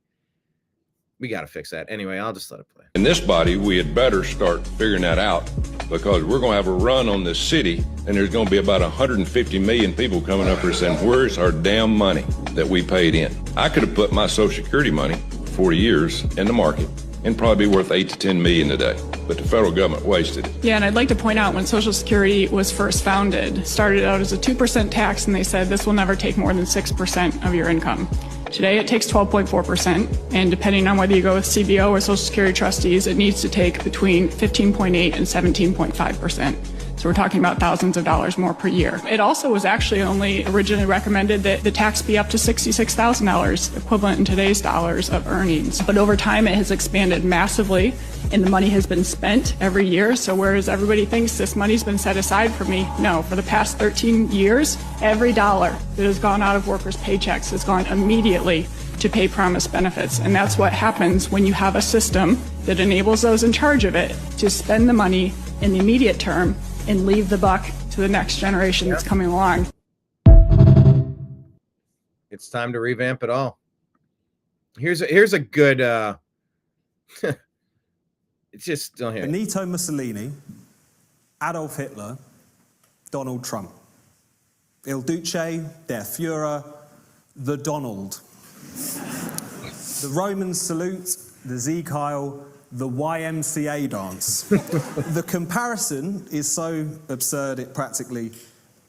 we got to fix that. Anyway, I'll just let it play. in this body, we had better start figuring that out because we're going to have a run on this city and there's going to be about 150 million people coming up here saying, where's our damn money that we paid in? I could have put my Social Security money 40 years in the market and probably be worth 8 to 10 million today. But the federal government wasted it. Yeah, and I'd like to point out when Social Security was first founded, started out as a 2% tax, and they said this will never take more than 6% of your income. Today it takes 12.4%, and depending on whether you go with CBO or Social Security trustees, it needs to take between 15.8 and 17.5%. So we're talking about thousands of dollars more per year. It also was actually only originally recommended that the tax be up to $66,000, equivalent in today's dollars of earnings. But over time, it has expanded massively, and the money has been spent every year. So whereas everybody thinks this money's been set aside for me, no, for the past 13 years, every dollar that has gone out of workers' paychecks has gone immediately to pay promised benefits. And that's what happens when you have a system that enables those in charge of it to spend the money in the immediate term and leave the buck to the next generation that's coming along. It's time to revamp it all. Here's a good it's just don't hear. Benito Mussolini, Adolf Hitler, Donald Trump. Il Duce, der Führer, the Donald. The Romans salute, the Sieg Heil, the YMCA dance. The comparison is so absurd it practically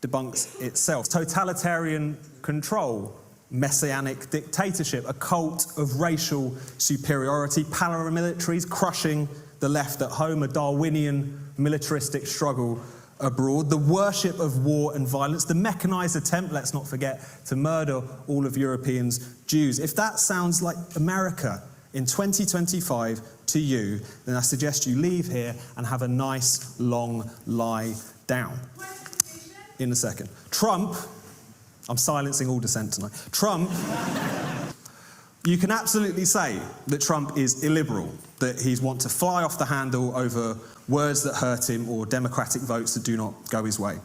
debunks itself. Totalitarian control, messianic dictatorship, a cult of racial superiority, paramilitaries crushing the left at home, a Darwinian militaristic struggle abroad, the worship of war and violence, the mechanized attempt, let's not forget, to murder all of Europeans' Jews. If that sounds like America in 2025 to you, then I suggest you leave here and have a nice long lie down. In a second. Trump, I'm silencing all dissent tonight. Trump, you can absolutely say that Trump is illiberal, that he's want to fly off the handle over words that hurt him or democratic votes that do not go his way.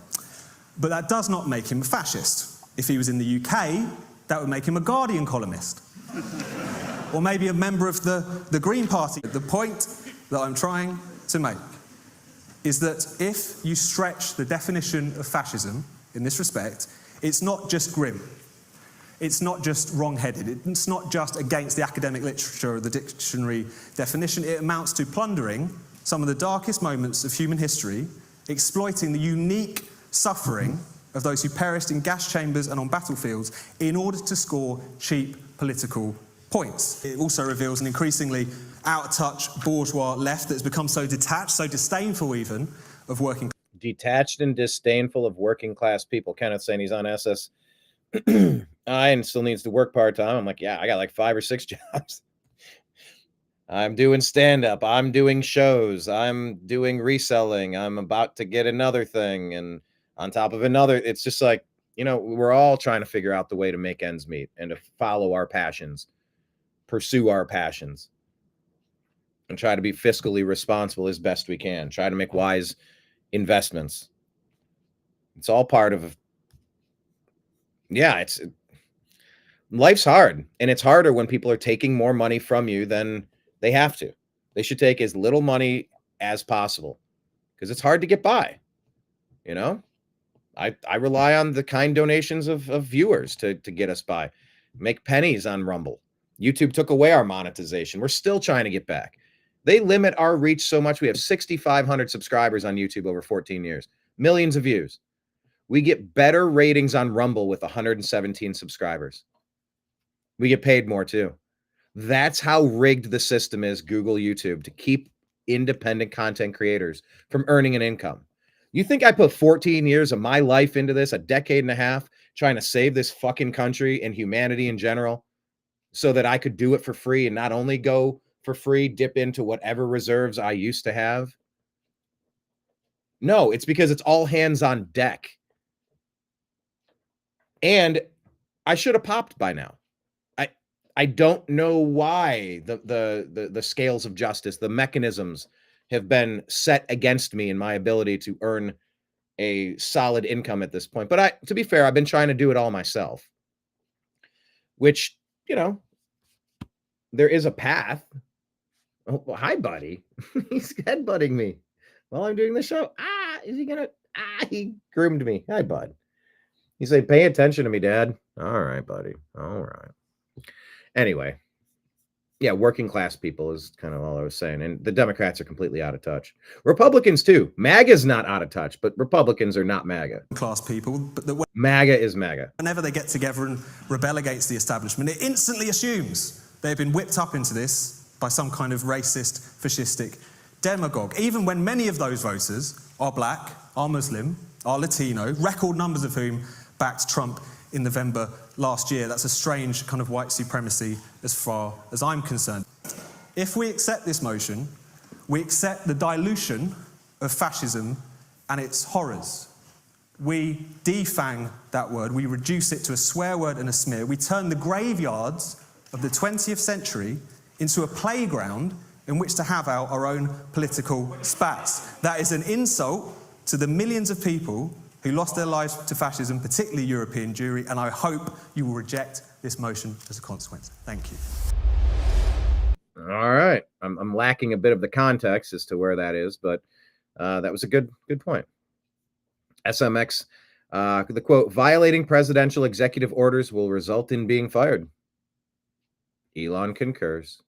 But that does not make him a fascist. If he was in the UK, that would make him a Guardian columnist. Or maybe a member of the Green Party. The point that I'm trying to make is that if you stretch the definition of fascism in this respect, it's not just grim. It's not just wrong-headed. It's not just against the academic literature or the dictionary definition. It amounts to plundering some of the darkest moments of human history, exploiting the unique suffering of those who perished in gas chambers and on battlefields in order to score cheap political points. It also reveals an increasingly out-of-touch bourgeois left that's become so detached, so disdainful even, of working. Detached and disdainful of working class people. Kenneth saying he's on SS and still needs to work part-time. I'm like, yeah, I got like 5 or 6 jobs. I'm doing stand-up. I'm doing shows. I'm doing reselling. I'm about to get another thing. And on top of another, it's just like, you know, we're all trying to figure out the way to make ends meet and to follow our passions, pursue our passions, and try to be fiscally responsible as best we can. Try to make wise investments. It's all part of, yeah, life's hard, and it's harder when people are taking more money from you than they have to. They should take as little money as possible because it's hard to get by. You know, I rely on the kind donations of viewers to get us by. Make pennies on Rumble. YouTube took away our monetization. We're still trying to get back. They limit our reach so much. We have 6,500 subscribers on YouTube over 14 years. Millions of views. We get better ratings on Rumble with 117 subscribers. We get paid more too. That's how rigged the system is, Google, YouTube, to keep independent content creators from earning an income. You think I put 14 years of my life into this, a decade and a half, trying to save this fucking country and humanity in general, so that I could do it for free and not only go for free, dip into whatever reserves I used to have? No, it's because it's all hands on deck. And I should have popped by now. I don't know why the scales of justice, the mechanisms have been set against me in my ability to earn a solid income at this point. But to be fair, I've been trying to do it all myself, which, you know, there is a path. Oh, well, hi, buddy. He's headbutting me while I'm doing the show. Is he gonna? He groomed me. Hi, bud. He's like, pay attention to me, Dad. All right, buddy. All right. Anyway, yeah, working class people is kind of all I was saying. And the Democrats are completely out of touch. Republicans, too. MAGA's not out of touch, but Republicans are not MAGA. Class people, but that MAGA is MAGA. whenever they get together and rebel against the establishment, it instantly assumes they've been whipped up into this by some kind of racist, fascistic demagogue. Even when many of those voters are black, are Muslim, are Latino, record numbers of whom backed Trump in November last year. That's a strange kind of white supremacy as far as I'm concerned. If we accept this motion, we accept the dilution of fascism and its horrors. We defang that word, we reduce it to a swear word and a smear. We turn the graveyards of the 20th century into a playground in which to have our own political spats. That is an insult to the millions of people who lost their lives to fascism, particularly European Jewry, and I hope you will reject this motion as a consequence. Thank you. All right. I'm lacking a bit of the context as to where that is, but that was a good point. SMX, the quote, violating presidential executive orders will result in being fired. Elon concurs.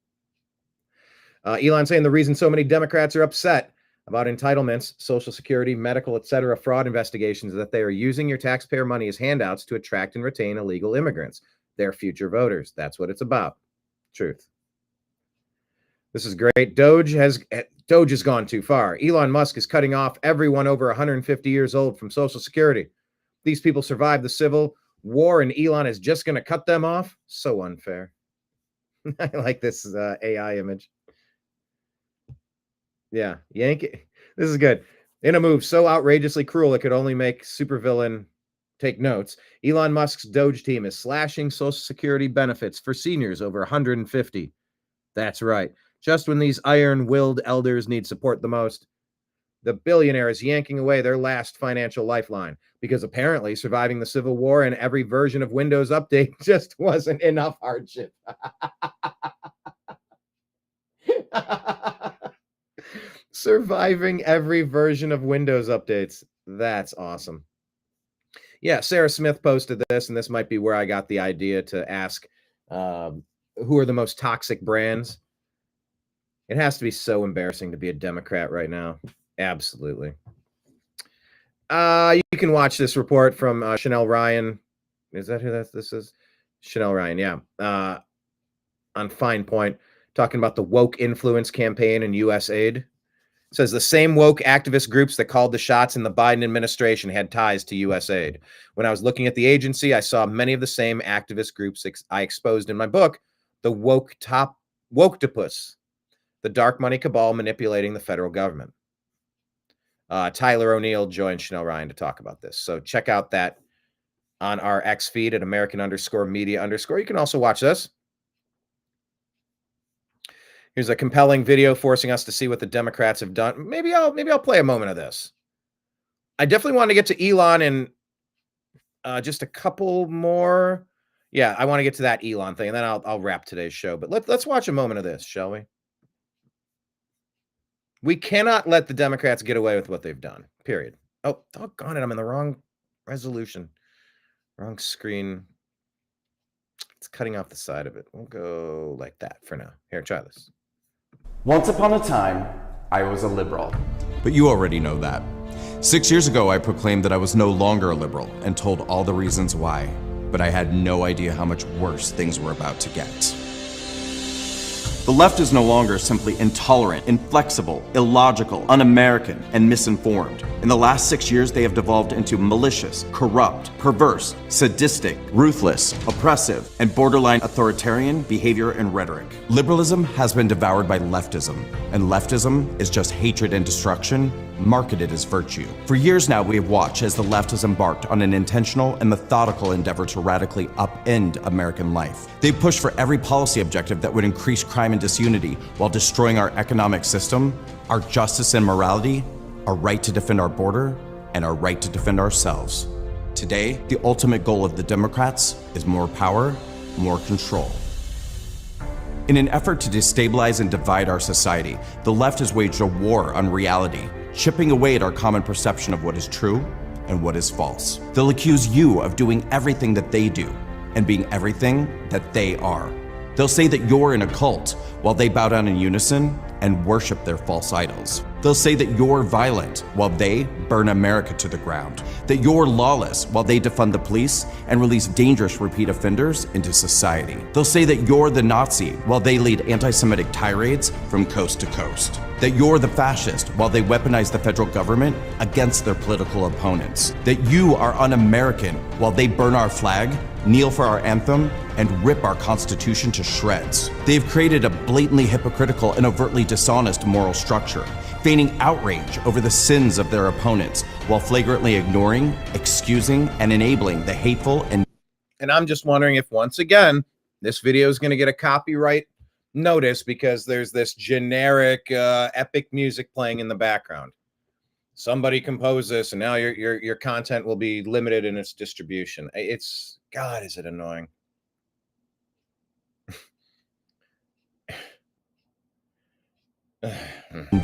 Elon saying the reason so many Democrats are upset about entitlements, Social Security, medical, etc., fraud investigations is that they are using your taxpayer money as handouts to attract and retain illegal immigrants, their future voters. That's what it's about. Truth. This is great. Doge has gone too far. Elon Musk is cutting off everyone over 150 years old from Social Security. These people survived the Civil War, and Elon is just going to cut them off? So unfair. I like this AI image. Yeah, Yankee. This is good. In a move so outrageously cruel it could only make supervillain take notes, Elon Musk's Doge team is slashing Social Security benefits for seniors over 150. That's right. Just when these iron-willed elders need support the most, the billionaire is yanking away their last financial lifeline because apparently surviving the Civil War and every version of Windows Update just wasn't enough hardship. Surviving every version of Windows updates. That's awesome. Yeah, Sarah Smith posted this, and this might be where I got the idea to ask who are the most toxic brands. It has to be so embarrassing to be a Democrat right now. Absolutely. You can watch this report from Chanel Ryan. Is that who this is? Chanel Ryan, yeah. On Fine Point, talking about the woke influence campaign and U.S. aid. Says the same woke activist groups that called the shots in the Biden administration had ties to USAID. When I was looking at the agency, I saw many of the same activist groups I exposed in my book, the woke-topus, the dark money cabal manipulating the federal government. Tyler O'Neill joined Chanel Ryan to talk about this. So check out that on our X feed at American_media_. You can also watch this. Here's a compelling video forcing us to see what the Democrats have done. Maybe I'll play a moment of this. I definitely want to get to Elon and just a couple more. Yeah, I want to get to that Elon thing, and then I'll wrap today's show. But let's watch a moment of this, shall we? We cannot let the Democrats get away with what they've done. Period. Oh, doggone it! I'm in the wrong resolution, wrong screen. It's cutting off the side of it. We'll go like that for now. Here, try this. Once upon a time, I was a liberal. But you already know that. 6 years ago, I proclaimed that I was no longer a liberal and told all the reasons why. But I had no idea how much worse things were about to get. The left is no longer simply intolerant, inflexible, illogical, un-American, and misinformed. In the last 6 years, they have devolved into malicious, corrupt, perverse, sadistic, ruthless, oppressive, and borderline authoritarian behavior and rhetoric. Liberalism has been devoured by leftism, and leftism is just hatred and destruction marketed as virtue. For years now, we have watched as the left has embarked on an intentional and methodical endeavor to radically upend American life. They've pushed for every policy objective that would increase crime and disunity while destroying our economic system, our justice and morality, our right to defend our border, and our right to defend ourselves. Today, the ultimate goal of the Democrats is more power, more control. In an effort to destabilize and divide our society, the left has waged a war on reality, chipping away at our common perception of what is true and what is false. They'll accuse you of doing everything that they do and being everything that they are. They'll say that you're in a cult while they bow down in unison and worship their false idols. They'll say that you're violent while they burn America to the ground, that you're lawless while they defund the police and release dangerous repeat offenders into society. They'll say that you're the Nazi while they lead anti-Semitic tirades from coast to coast, that you're the fascist while they weaponize the federal government against their political opponents, that you are un-American while they burn our flag, kneel for our anthem, and rip our Constitution to shreds. They've created a blatantly hypocritical and overtly dishonest moral structure, feigning outrage over the sins of their opponents while flagrantly ignoring, excusing, and enabling the hateful and... And I'm just wondering if, once again, this video is going to get a copyright notice because there's this generic epic music playing in the background. Somebody composed this, and now your content will be limited in its distribution. It's, God, is it annoying?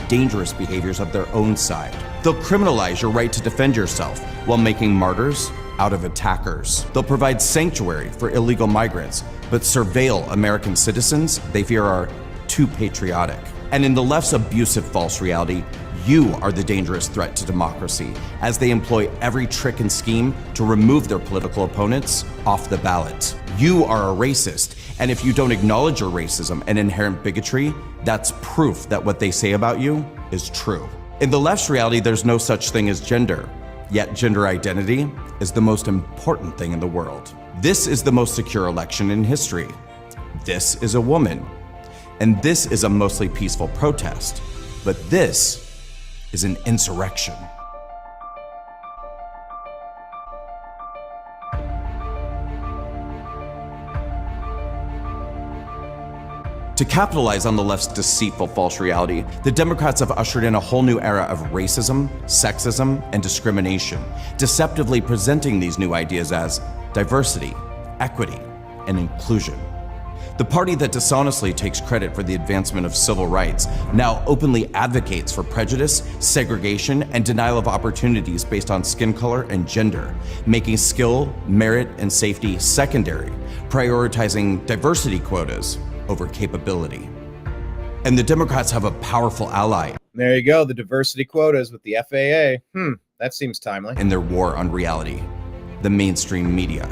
dangerous behaviors of their own side. They'll criminalize your right to defend yourself while making martyrs out of attackers. They'll provide sanctuary for illegal migrants, but surveil American citizens they fear are too patriotic. And in the left's abusive false reality, you are the dangerous threat to democracy as they employ every trick and scheme to remove their political opponents off the ballot. You are a racist, and if you don't acknowledge your racism and inherent bigotry, that's proof that what they say about you is true. In the left's reality, there's no such thing as gender, yet gender identity is the most important thing in the world. This is the most secure election in history. This is a woman, and this is a mostly peaceful protest, but this is an insurrection. To capitalize on the left's deceitful false reality, the Democrats have ushered in a whole new era of racism, sexism, and discrimination, deceptively presenting these new ideas as diversity, equity, and inclusion. The party that dishonestly takes credit for the advancement of civil rights now openly advocates for prejudice, segregation, and denial of opportunities based on skin color and gender, making skill, merit, and safety secondary, prioritizing diversity quotas over capability. And the Democrats have a powerful ally. There you go, the diversity quotas with the FAA. That seems timely. In their war on reality, the mainstream media,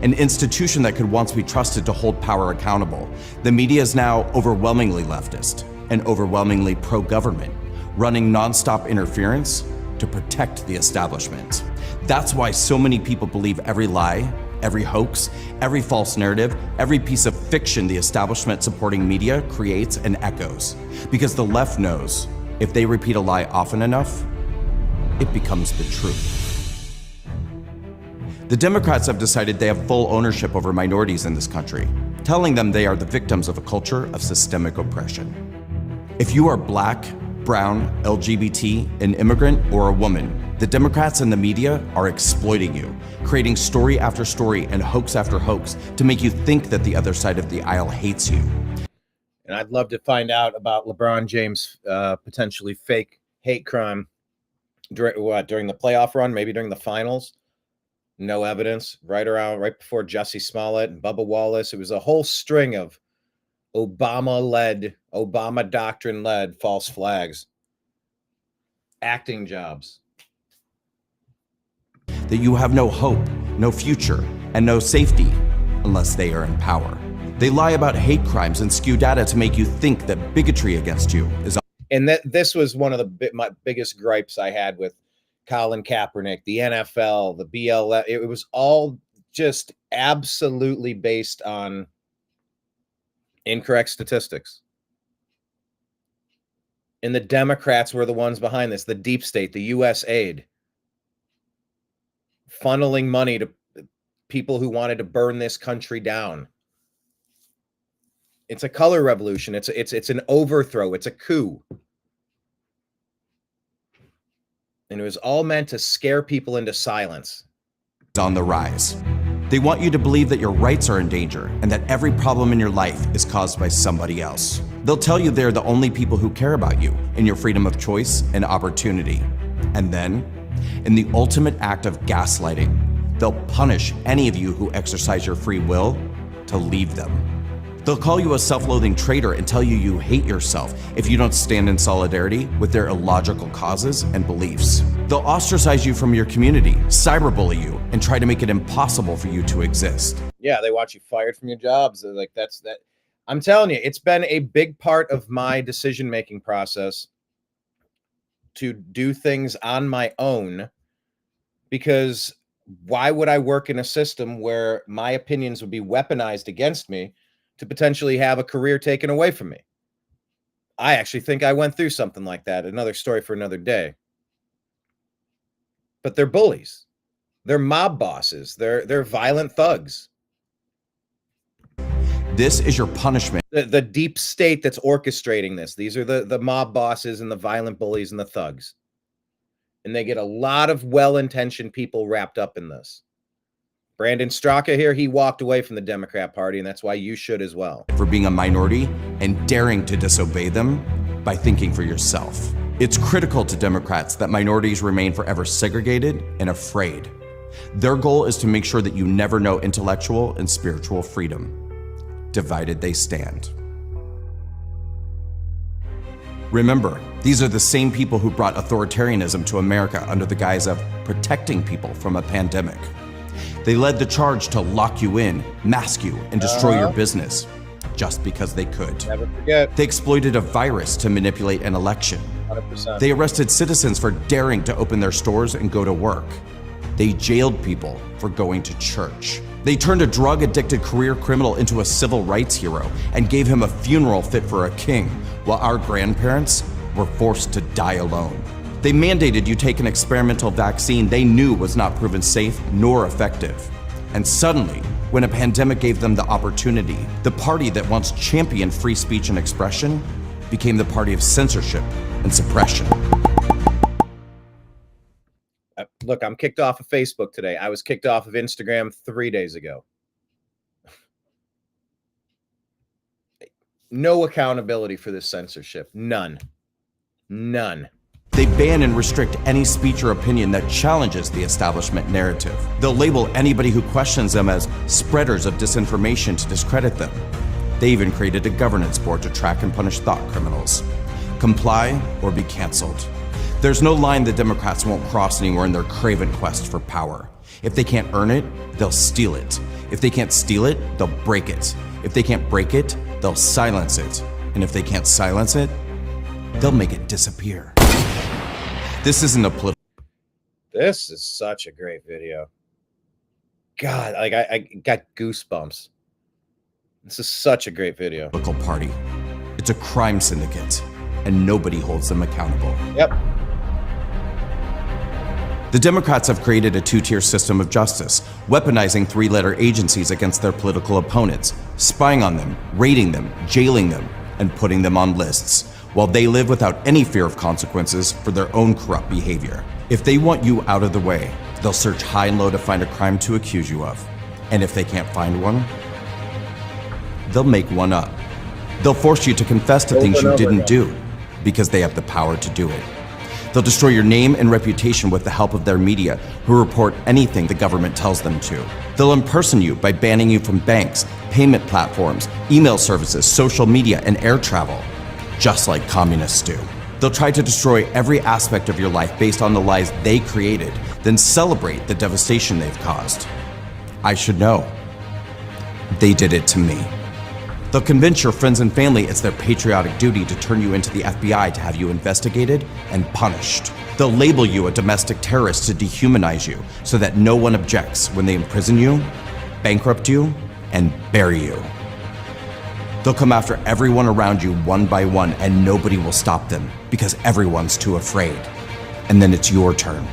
an institution that could once be trusted to hold power accountable. The media is now overwhelmingly leftist and overwhelmingly pro-government, running nonstop interference to protect the establishment. That's why so many people believe every lie, every hoax, every false narrative, every piece of fiction the establishment supporting media creates and echoes. Because the left knows if they repeat a lie often enough, it becomes the truth. The Democrats have decided they have full ownership over minorities in this country, telling them they are the victims of a culture of systemic oppression. If you are black, brown, LGBT, an immigrant, or a woman, the Democrats and the media are exploiting you, creating story after story and hoax after hoax to make you think that the other side of the aisle hates you. And I'd love to find out about LeBron James' potentially fake hate crime during the playoff run, maybe during the finals. No evidence. Right before Jussie Smollett and Bubba Wallace, it was a whole string of Obama doctrine-led false flags. Acting jobs. That you have no hope, no future, and no safety unless they are in power. They lie about hate crimes and skew data to make you think that bigotry against you is. And this was one of my biggest gripes I had with Colin Kaepernick, the NFL, the BLM. It was all just absolutely based on incorrect statistics. And the Democrats were the ones behind this, the deep state, the U.S. aid, funneling money to people who wanted to burn this country down. It's a color revolution. It's an overthrow. It's a coup. And it was all meant to scare people into silence. On the rise. They want you to believe that your rights are in danger and that every problem in your life is caused by somebody else. They'll tell you they're the only people who care about you and your freedom of choice and opportunity. And then, in the ultimate act of gaslighting, they'll punish any of you who exercise your free will to leave them. They'll call you a self-loathing traitor and tell you you hate yourself if you don't stand in solidarity with their illogical causes and beliefs. They'll ostracize you from your community, cyberbully you, and try to make it impossible for you to exist. Yeah, they want you fired from your jobs. They're like, that's that. I'm telling you, it's been a big part of my decision-making process to do things on my own, because why would I work in a system where my opinions would be weaponized against me to potentially have a career taken away from me? I actually think I went through something like that. Another story for another day. But they're bullies. They're mob bosses. They're violent thugs. This is your punishment. The deep state that's orchestrating this. These are the mob bosses and the violent bullies and the thugs. And they get a lot of well-intentioned people wrapped up in this. Brandon Straka here, he walked away from the Democrat Party, and that's why you should as well. For being a minority and daring to disobey them by thinking for yourself. It's critical to Democrats that minorities remain forever segregated and afraid. Their goal is to make sure that you never know intellectual and spiritual freedom. Divided they stand. Remember, these are the same people who brought authoritarianism to America under the guise of protecting people from a pandemic. They led the charge to lock you in, mask you, and destroy your business just because they could. Never forget. They exploited a virus to manipulate an election. 100%. They arrested citizens for daring to open their stores and go to work. They jailed people for going to church. They turned a drug-addicted career criminal into a civil rights hero and gave him a funeral fit for a king, while our grandparents were forced to die alone. They mandated you take an experimental vaccine they knew was not proven safe nor effective. And suddenly, when a pandemic gave them the opportunity, the party that once championed free speech and expression became the party of censorship and suppression. Look, I'm kicked off of Facebook today. I was kicked off of Instagram 3 days ago. No accountability for this censorship. None. None. They ban and restrict any speech or opinion that challenges the establishment narrative. They'll label anybody who questions them as spreaders of disinformation to discredit them. They even created a governance board to track and punish thought criminals. Comply or be canceled. There's no line the Democrats won't cross anymore in their craven quest for power. If they can't earn it, they'll steal it. If they can't steal it, they'll break it. If they can't break it, they'll silence it. And if they can't silence it, they'll make it disappear. This isn't a political. This is such a great video. God, like I got goosebumps. This is such a great video. Political party. It's a crime syndicate, and nobody holds them accountable. Yep. The Democrats have created a two-tier system of justice, weaponizing three-letter agencies against their political opponents, spying on them, raiding them, jailing them, and putting them on lists, while they live without any fear of consequences for their own corrupt behavior. If they want you out of the way, they'll search high and low to find a crime to accuse you of. And if they can't find one, they'll make one up. They'll force you to confess to things you didn't do, because they have the power to do it. They'll destroy your name and reputation with the help of their media, who report anything the government tells them to. They'll impersonate you by banning you from banks, payment platforms, email services, social media, and air travel, just like communists do. They'll try to destroy every aspect of your life based on the lies they created, then celebrate the devastation they've caused. I should know. They did it to me. They'll convince your friends and family it's their patriotic duty to turn you into the FBI to have you investigated and punished. They'll label you a domestic terrorist to dehumanize you so that no one objects when they imprison you, bankrupt you, and bury you. They'll come after everyone around you one by one, and nobody will stop them because everyone's too afraid. And then it's your turn.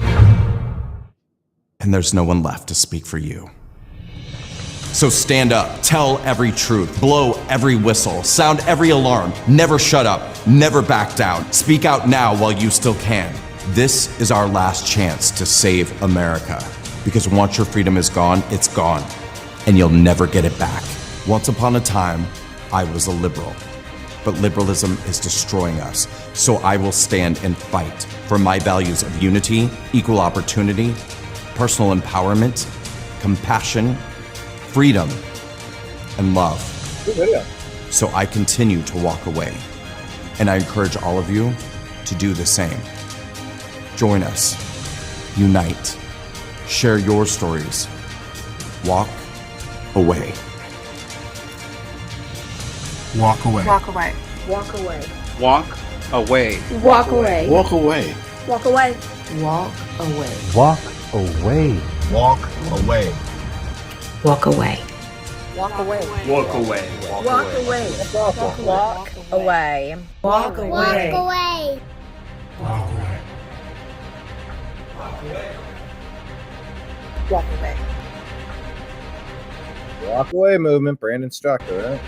And there's no one left to speak for you. So stand up, tell every truth, blow every whistle, sound every alarm, never shut up, never back down. Speak out now while you still can. This is our last chance to save America. Because once your freedom is gone, it's gone. And you'll never get it back. Once upon a time, I was a liberal. But liberalism is destroying us. So I will stand and fight for my values of unity, equal opportunity, personal empowerment, compassion, freedom, and love. So I continue to walk away. And I encourage all of you to do the same. Join us. Unite. Share your stories. Walk away. Walk away. Walk away. Walk away. Walk away. Walk away. Walk away. Walk away. Walk away. Walk away. Walk away. Walk away. Walk away. Walk away. Walk away. Walk away. Walk away. Walk away. Walk away movement, Brandon Strucker, right?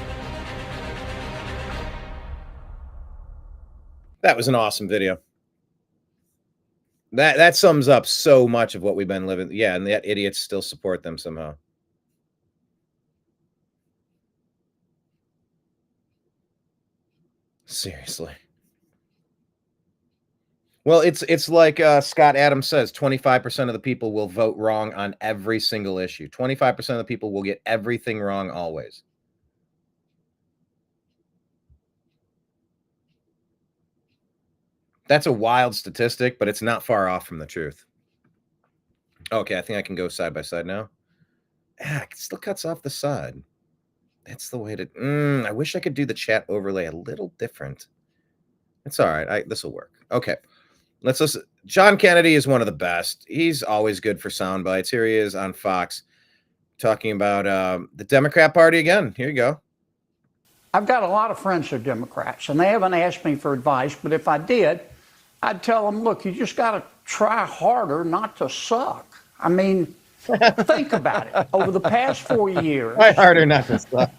That was an awesome video. That sums up so much of what we've been living. Yeah, and that idiots still support them somehow. Seriously. Well, it's like Scott Adams says, 25% of the people will vote wrong on every single issue. 25% of the people will get everything wrong always. That's a wild statistic, but it's not far off from the truth. Okay, I think I can go side by side now. It still cuts off the side. That's the way to... I wish I could do the chat overlay a little different. It's all right. This will work. Okay. Let's listen. John Kennedy is one of the best. He's always good for sound bites. Here he is on Fox talking about the Democrat Party again. Here you go. I've got a lot of friends who are Democrats, and they haven't asked me for advice, but if I did, I'd tell them, look, you just got to try harder not to suck. I mean, think about it. Over the past 4 years, try harder not to suck.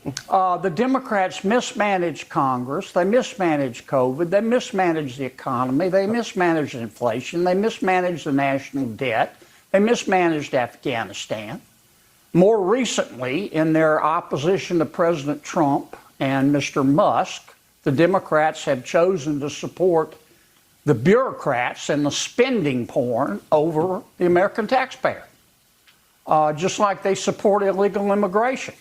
The Democrats mismanaged Congress. They mismanaged COVID. They mismanaged the economy. They mismanaged inflation. They mismanaged the national debt. They mismanaged Afghanistan. More recently, in their opposition to President Trump and Mr. Musk, the Democrats have chosen to support the bureaucrats and the spending porn over the American taxpayer. Just like they support illegal immigration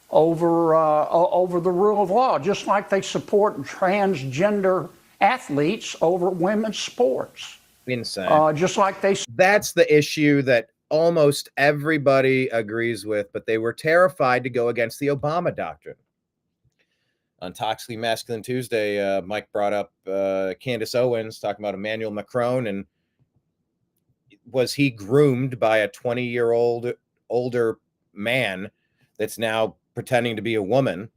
over the rule of law, just like they support transgender athletes over women's sports. Insane. Just like they... That's the issue that almost everybody agrees with, but they were terrified to go against the Obama doctrine. On Toxically Masculine Tuesday, Mike brought up Candace Owens talking about Emmanuel Macron, and was he groomed by a 20-year-old older man that's now pretending to be a woman?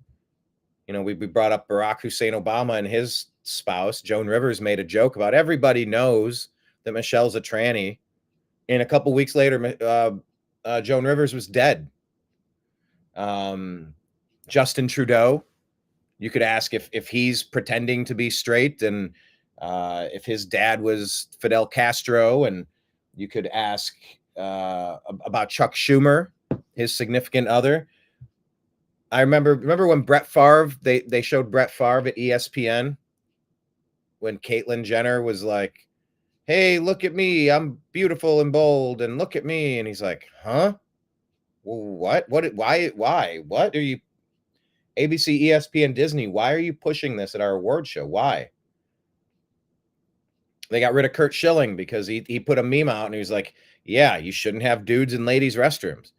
You know, we brought up Barack Hussein Obama and his spouse. Joan Rivers made a joke about everybody knows that Michelle's a tranny. And a couple weeks later, Joan Rivers was dead. Justin Trudeau, you could ask if he's pretending to be straight, and if his dad was Fidel Castro, and you could ask about Chuck Schumer, his significant other. I remember when Brett Favre, they showed Brett Favre at ESPN when Caitlyn Jenner was like, hey, look at me, I'm beautiful and bold, and look at me. And he's like, huh? Well, what? Why? What are you? ABC, ESPN, Disney, why are you pushing this at our award show? Why? They got rid of Kurt Schilling because he put a meme out and he was like, yeah, you shouldn't have dudes in ladies' restrooms.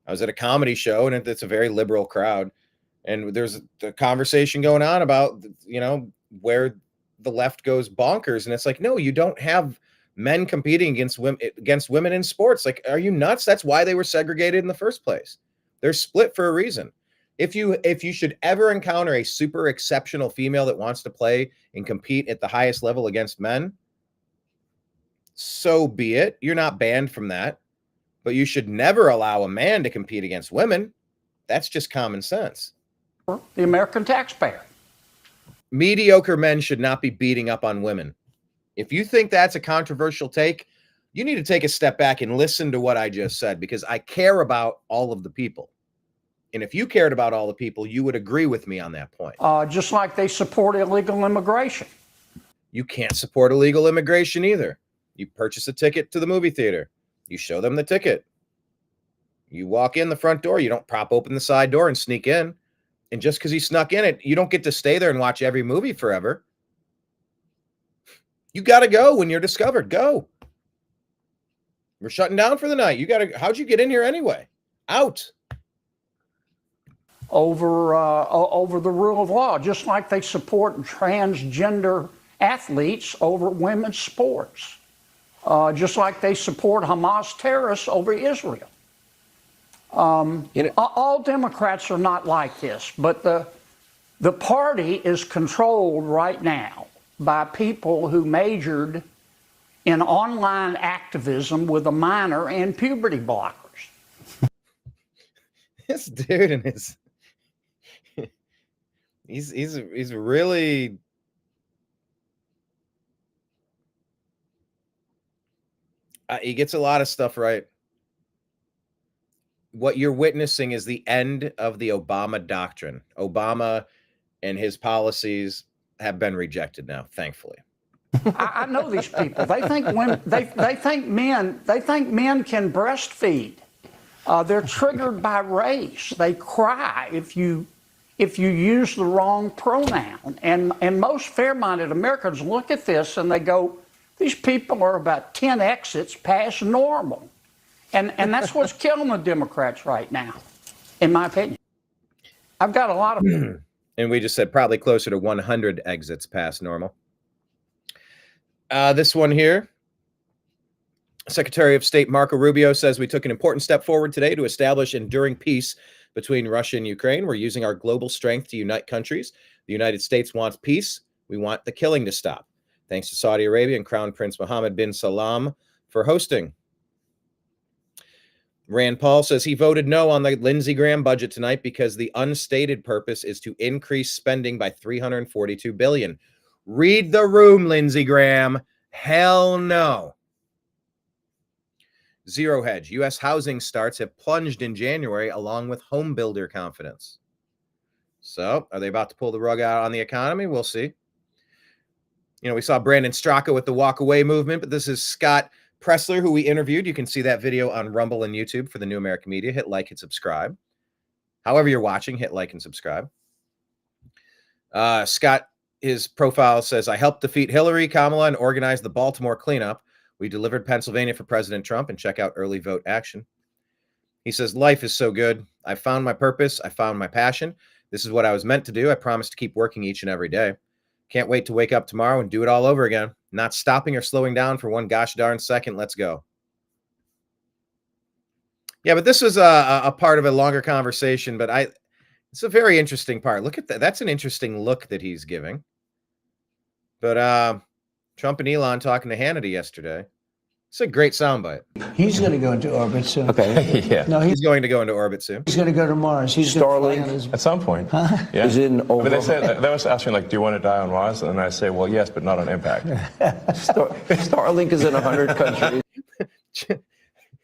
I was at a comedy show, and it's a very liberal crowd. And there's a conversation going on about, where the left goes bonkers. And it's like, no, you don't have men competing against women in sports. Like, are you nuts? That's why they were segregated in the first place. They're split for a reason. If you should ever encounter a super exceptional female that wants to play and compete at the highest level against men, so be it. You're not banned from that. But you should never allow a man to compete against women. That's just common sense. The American taxpayer. Mediocre men should not be beating up on women. If you think that's a controversial take, you need to take a step back and listen to what I just said, because I care about all of the people. And if you cared about all the people, you would agree with me on that point. Just like they support illegal immigration. You can't support illegal immigration either. You purchase a ticket to the movie theater. You show them the ticket. You walk in the front door. You don't prop open the side door and sneak in. And just because you snuck in it, you don't get to stay there and watch every movie forever. You got to go when you're discovered. Go. We're shutting down for the night. How'd you get in here anyway? Out. Over the rule of law, just like they support transgender athletes over women's sports. Just like they support Hamas terrorists over Israel. All Democrats are not like this, but the party is controlled right now by people who majored in online activism with a minor in puberty blockers. This dude and he's really. He gets a lot of stuff right. What you're witnessing is the end of the Obama doctrine. Obama and his policies have been rejected now, thankfully. I know these people. They think men can breastfeed. They're triggered by race. They cry if you use the wrong pronoun. And most fair-minded Americans look at this and they go, these people are about 10 exits past normal. And that's what's killing the Democrats right now, in my opinion. I've got a lot of... And we just said probably closer to 100 exits past normal. This one here. Secretary of State Marco Rubio says we took an important step forward today to establish enduring peace between Russia and Ukraine. We're using our global strength to unite countries. The United States wants peace. We want the killing to stop. Thanks to Saudi Arabia and Crown Prince Mohammed bin Salman for hosting. Rand Paul says he voted no on the Lindsey Graham budget tonight because the unstated purpose is to increase spending by $342 billion. Read the room, Lindsey Graham. Hell no. Zero Hedge. U.S. housing starts have plunged in January along with home builder confidence. So are they about to pull the rug out on the economy? We'll see. We saw Brandon Straka with the walk away movement, but this is Scott Pressler, who we interviewed. You can see that video on Rumble and YouTube for the New American Media. Hit like and subscribe. However you're watching, hit like and subscribe. Scott, his profile says, I helped defeat Hillary, Kamala, and organize the Baltimore cleanup. We delivered Pennsylvania for President Trump, and check out early vote action. He says, life is so good. I found my purpose. I found my passion. This is what I was meant to do. I promise to keep working each and every day. Can't wait to wake up tomorrow and do it all over again. Not stopping or slowing down for one gosh darn second. Let's go. Yeah, but this was a part of a longer conversation, but it's a very interesting part. Look at that. That's an interesting look that he's giving. But Trump and Elon talking to Hannity yesterday. It's a great soundbite. He's going to go into orbit soon. Okay. Yeah. No, he's going to go into orbit soon. He's going to go to Mars. He's Starlink at some point. Huh? Yeah. Is in But they was asking like, do you want to die on Mars? And I say, well, yes, but not on impact. Starlink is in 100 countries.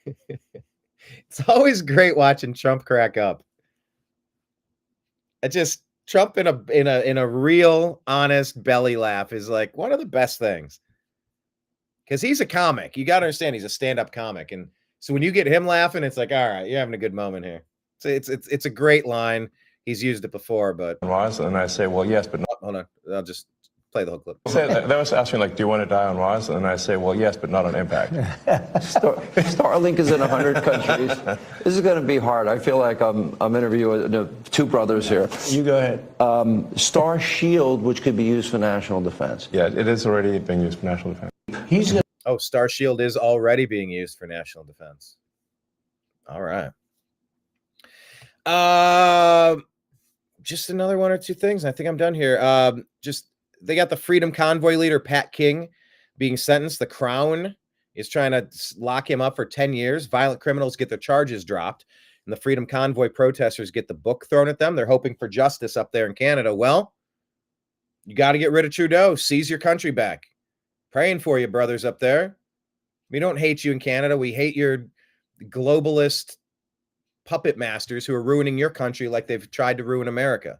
It's always great watching Trump crack up. Trump in a real honest belly laugh is like one of the best things. Because he's a comic. You got to understand he's a stand-up comic. And so when you get him laughing, it's like, all right, you're having a good moment here. So it's a great line. He's used it before, but... And I say, well, yes, but not... Hold on. I'll just play the whole clip. They was asking, like, do you want to die on Mars? And I say, well, yes, but not on impact. Starlink is in 100 countries. This is going to be hard. I feel like I'm interviewing two brothers here. You go ahead. Star Shield, which could be used for national defense. Yeah, it is already being used for national defense. Oh, Star Shield is already being used for national defense. All right. Just another one or two things. I think I'm done here. They got the Freedom Convoy leader, Pat King, being sentenced. The Crown is trying to lock him up for 10 years. Violent criminals get their charges dropped, and the Freedom Convoy protesters get the book thrown at them. They're hoping for justice up there in Canada. Well, you got to get rid of Trudeau. Seize your country back. Praying for you, brothers up there. We don't hate you in Canada. We hate your globalist puppet masters who are ruining your country like they've tried to ruin America.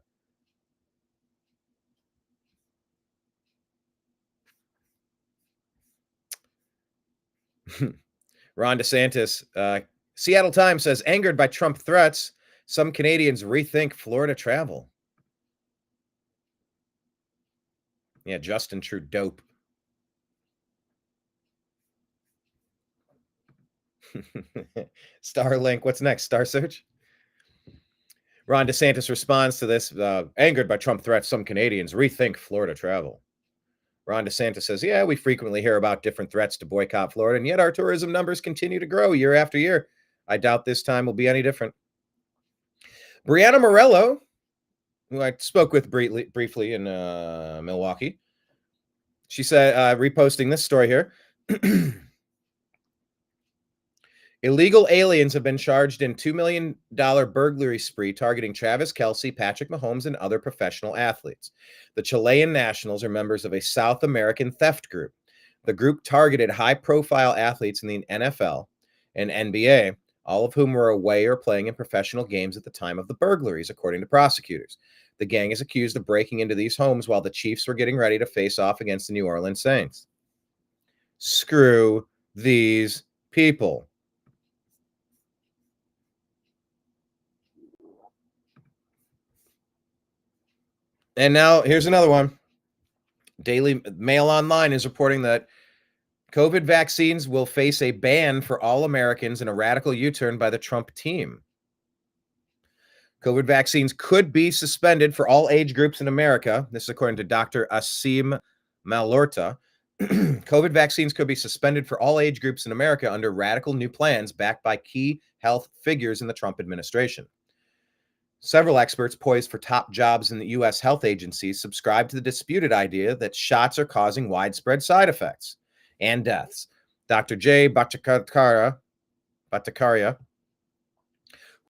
Ron DeSantis, Seattle Times says, angered by Trump threats, some Canadians rethink Florida travel. Yeah, Justin Trudeau. Starlink, what's next? Star Search? Ron DeSantis responds to this, angered by Trump threats, some Canadians rethink Florida travel. Ron DeSantis says, yeah, we frequently hear about different threats to boycott Florida, and yet our tourism numbers continue to grow year after year. I doubt this time will be any different. Brianna Morello, who I spoke with briefly in Milwaukee, she said, reposting this story here, illegal aliens have been charged in $2 million burglary spree targeting Travis Kelce, Patrick Mahomes, and other professional athletes. The Chilean nationals are members of a South American theft group. The group targeted high-profile athletes in the NFL and NBA, all of whom were away or playing in professional games at the time of the burglaries, according to prosecutors. The gang is accused of breaking into these homes while the Chiefs were getting ready to face off against the New Orleans Saints. Screw these people. And now here's another one. Daily Mail Online is reporting that COVID vaccines will face a ban for all Americans in a radical U-turn by the Trump team. COVID vaccines could be suspended for all age groups in America. This is according to Dr. Asim Malorta. COVID vaccines could be suspended for all age groups in America under radical new plans backed by key health figures in the Trump administration. Several experts poised for top jobs in the U.S. health agencies subscribe to the disputed idea that shots are causing widespread side effects and deaths. Dr. Jay Bhattacharya,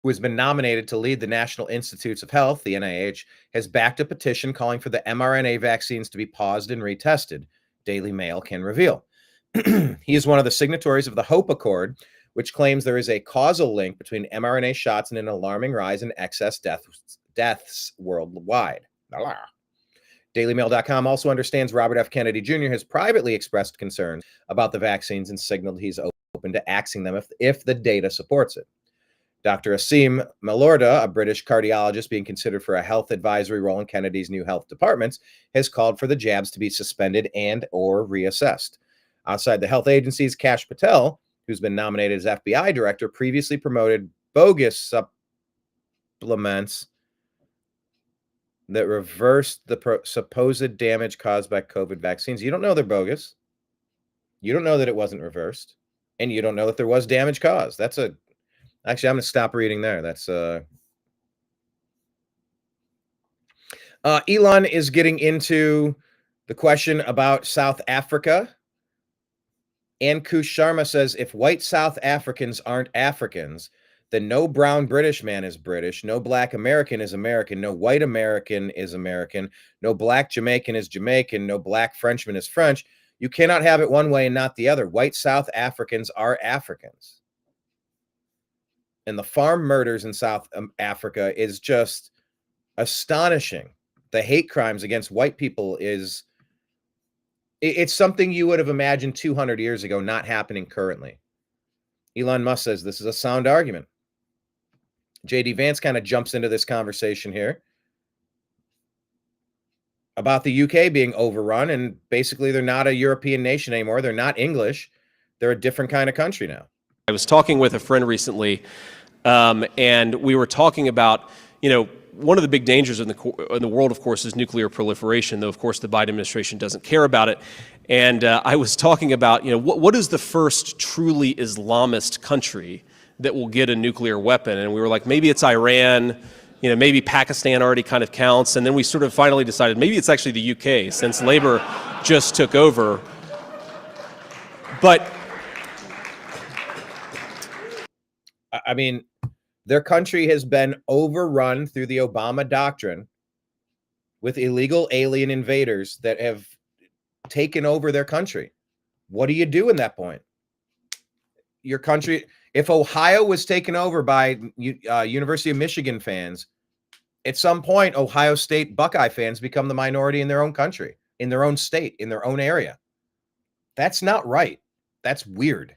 who has been nominated to lead the National Institutes of Health, the NIH, has backed a petition calling for the mRNA vaccines to be paused and retested, Daily Mail can reveal. He is one of the signatories of the HOPE Accord, which claims there is a causal link between mRNA shots and an alarming rise in excess deaths worldwide. DailyMail.com also understands Robert F. Kennedy Jr. has privately expressed concerns about the vaccines and signaled he's open to axing them if the data supports it. Dr. Asim Malorda, a British cardiologist being considered for a health advisory role in Kennedy's new health departments, has called for the jabs to be suspended and or reassessed. Outside the health agencies, Kash Patel, who's been nominated as FBI director, previously promoted bogus supplements that reversed the supposed damage caused by COVID vaccines. You don't know they're bogus. You don't know that it wasn't reversed. And you don't know that there was damage caused. Actually, I'm going to stop reading there. Elon is getting into the question about South Africa. Ankush Sharma says, if white South Africans aren't Africans, then no brown British man is British, no black American is American, no white American is American, no black Jamaican is Jamaican, no black Frenchman is French. You cannot have it one way and not the other. White South Africans are Africans. And the farm murders in South Africa is just astonishing. The hate crimes against white people it's something you would have imagined 200 years ago, not happening currently. Elon Musk says this is a sound argument. J.D. Vance kind of jumps into this conversation here. about the UK being overrun, and basically they're not a European nation anymore. They're not English. They're a different kind of country now. I was talking with a friend recently, and we were talking about, one of the big dangers in the world, of course, is nuclear proliferation, though, of course, the Biden administration doesn't care about it. And I was talking about, what is the first truly Islamist country that will get a nuclear weapon? And we were like, maybe it's Iran, maybe Pakistan already kind of counts. And then we sort of finally decided maybe it's actually the UK, since Labour just took over. But I mean, their country has been overrun through the Obama doctrine with illegal alien invaders that have taken over their country. What do you do in that point? Your country, if Ohio was taken over by University of Michigan fans, at some point, Ohio State Buckeye fans become the minority in their own country, in their own state, in their own area. That's not right. That's weird.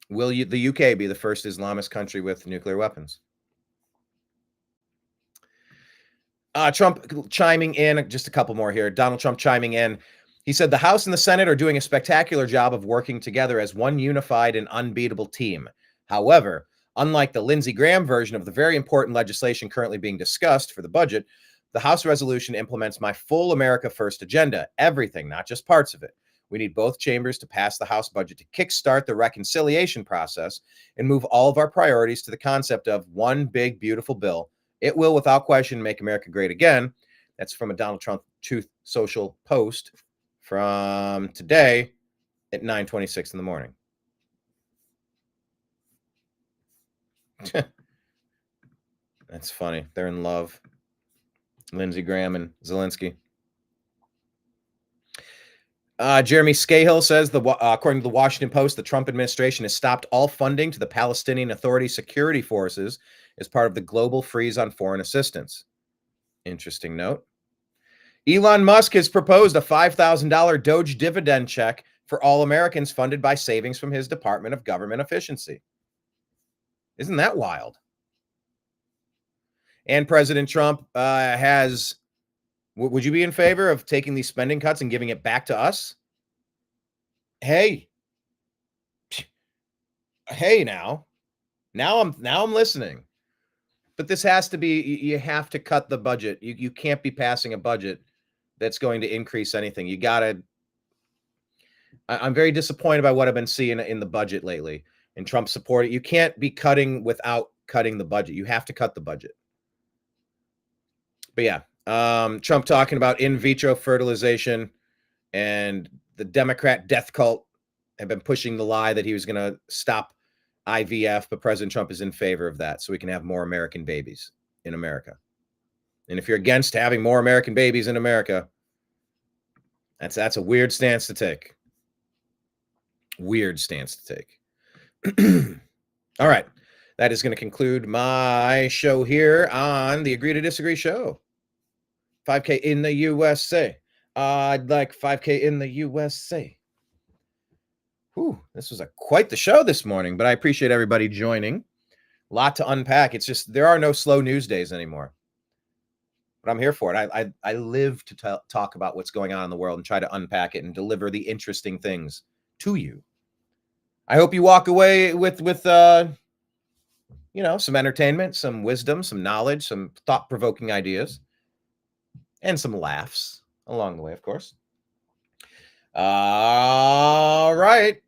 Will the UK be the first Islamist country with nuclear weapons? Trump chiming in, just a couple more here. Donald Trump chiming in. He said the House and the Senate are doing a spectacular job of working together as one unified and unbeatable team. However, unlike the Lindsey Graham version of the very important legislation currently being discussed for the budget, the House resolution implements my full America First agenda, everything, not just parts of it. We need both chambers to pass the House budget to kickstart the reconciliation process and move all of our priorities to the concept of one big, beautiful bill. It will, without question, make America great again. That's from a Donald Trump Truth Social post from today at 9:26 in the morning. That's funny. They're in love. Lindsey Graham and Zelensky. Jeremy Scahill says, according to the Washington Post, the Trump administration has stopped all funding to the Palestinian Authority security forces as part of the global freeze on foreign assistance. Interesting note. Elon Musk has proposed a $5,000 Doge dividend check for all Americans funded by savings from his Department of Government Efficiency. Isn't that wild? And President Trump has... Would you be in favor of taking these spending cuts and giving it back to us? Hey, now I'm listening. But this has to be, you have to cut the budget. You can't be passing a budget that's going to increase anything. You gotta. I'm very disappointed by what I've been seeing in the budget lately. And Trump support. You can't be cutting without cutting the budget. You have to cut the budget. But yeah. Trump talking about in vitro fertilization, and the Democrat death cult have been pushing the lie that he was going to stop IVF, but President Trump is in favor of that so we can have more American babies in America. And if you're against having more American babies in America, that's a weird stance to take. Weird stance to take. All right. That is going to conclude my show here on the Agree to Disagree show. 5K in the USA. I'd like 5K in the USA. Whew, this was quite the show this morning, but I appreciate everybody joining. A lot to unpack. It's just there are no slow news days anymore. But I'm here for it. I live to talk about what's going on in the world and try to unpack it and deliver the interesting things to you. I hope you walk away with some entertainment, some wisdom, some knowledge, some thought-provoking ideas. And some laughs along the way, of course. All right.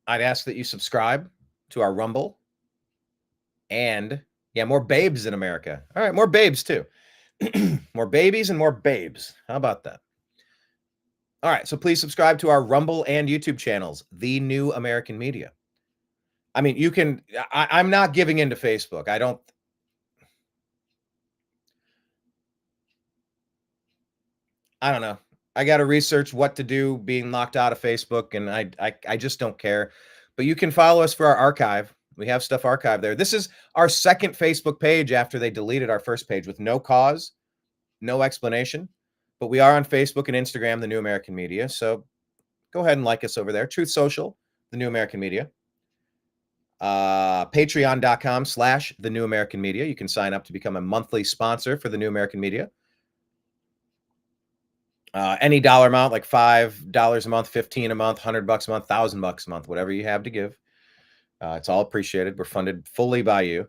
I'd ask that you subscribe to our Rumble. And, more babes in America. All right, more babes, too. More babies and more babes. How about that? All right, so please subscribe to our Rumble and YouTube channels, The New American Media. I mean, you can... I'm not giving in to Facebook. I don't know. I got to research what to do being locked out of Facebook, and I just don't care. But you can follow us for our archive. We have stuff archived there. This is our second Facebook page after they deleted our first page with no cause, no explanation. But we are on Facebook and Instagram, The New American Media. So go ahead and like us over there. Truth Social, The New American Media. Patreon.com/The New American Media. You can sign up to become a monthly sponsor for The New American Media. Any dollar amount, like $5 a month, $15 a month, $100 a month, $1,000 a month, whatever you have to give. It's all appreciated. We're funded fully by you.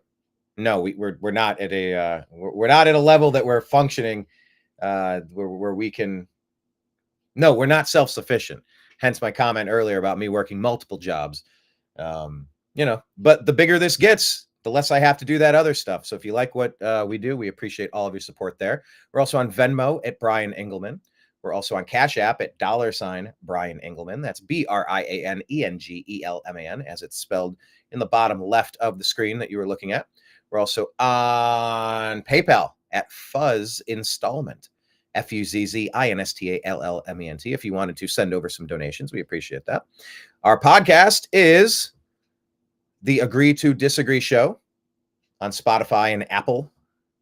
No, we're not at a we're not at a level that we're functioning where we can. No, we're not self-sufficient. Hence my comment earlier about me working multiple jobs. But the bigger this gets, the less I have to do that other stuff. So if you like what we do, we appreciate all of your support there. We're also on Venmo at Brian Engelman. We're also on Cash App at $Brian Engelman. That's BrianEngelman, as it's spelled in the bottom left of the screen that you were looking at. We're also on PayPal at Fuzz Installment. FUZZINSTALLMENT. If you wanted to send over some donations, we appreciate that. Our podcast is the Agree to Disagree Show on Spotify and Apple.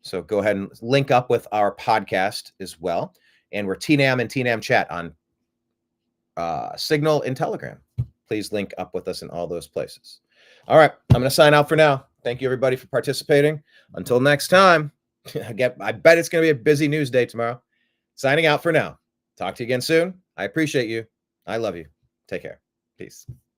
So go ahead and link up with our podcast as well. And we're TNAM and TNAM Chat on Signal and Telegram. Please link up with us in all those places. All right, I'm going to sign out for now. Thank you, everybody, for participating. Until next time, I bet it's going to be a busy news day tomorrow. Signing out for now. Talk to you again soon. I appreciate you. I love you. Take care. Peace.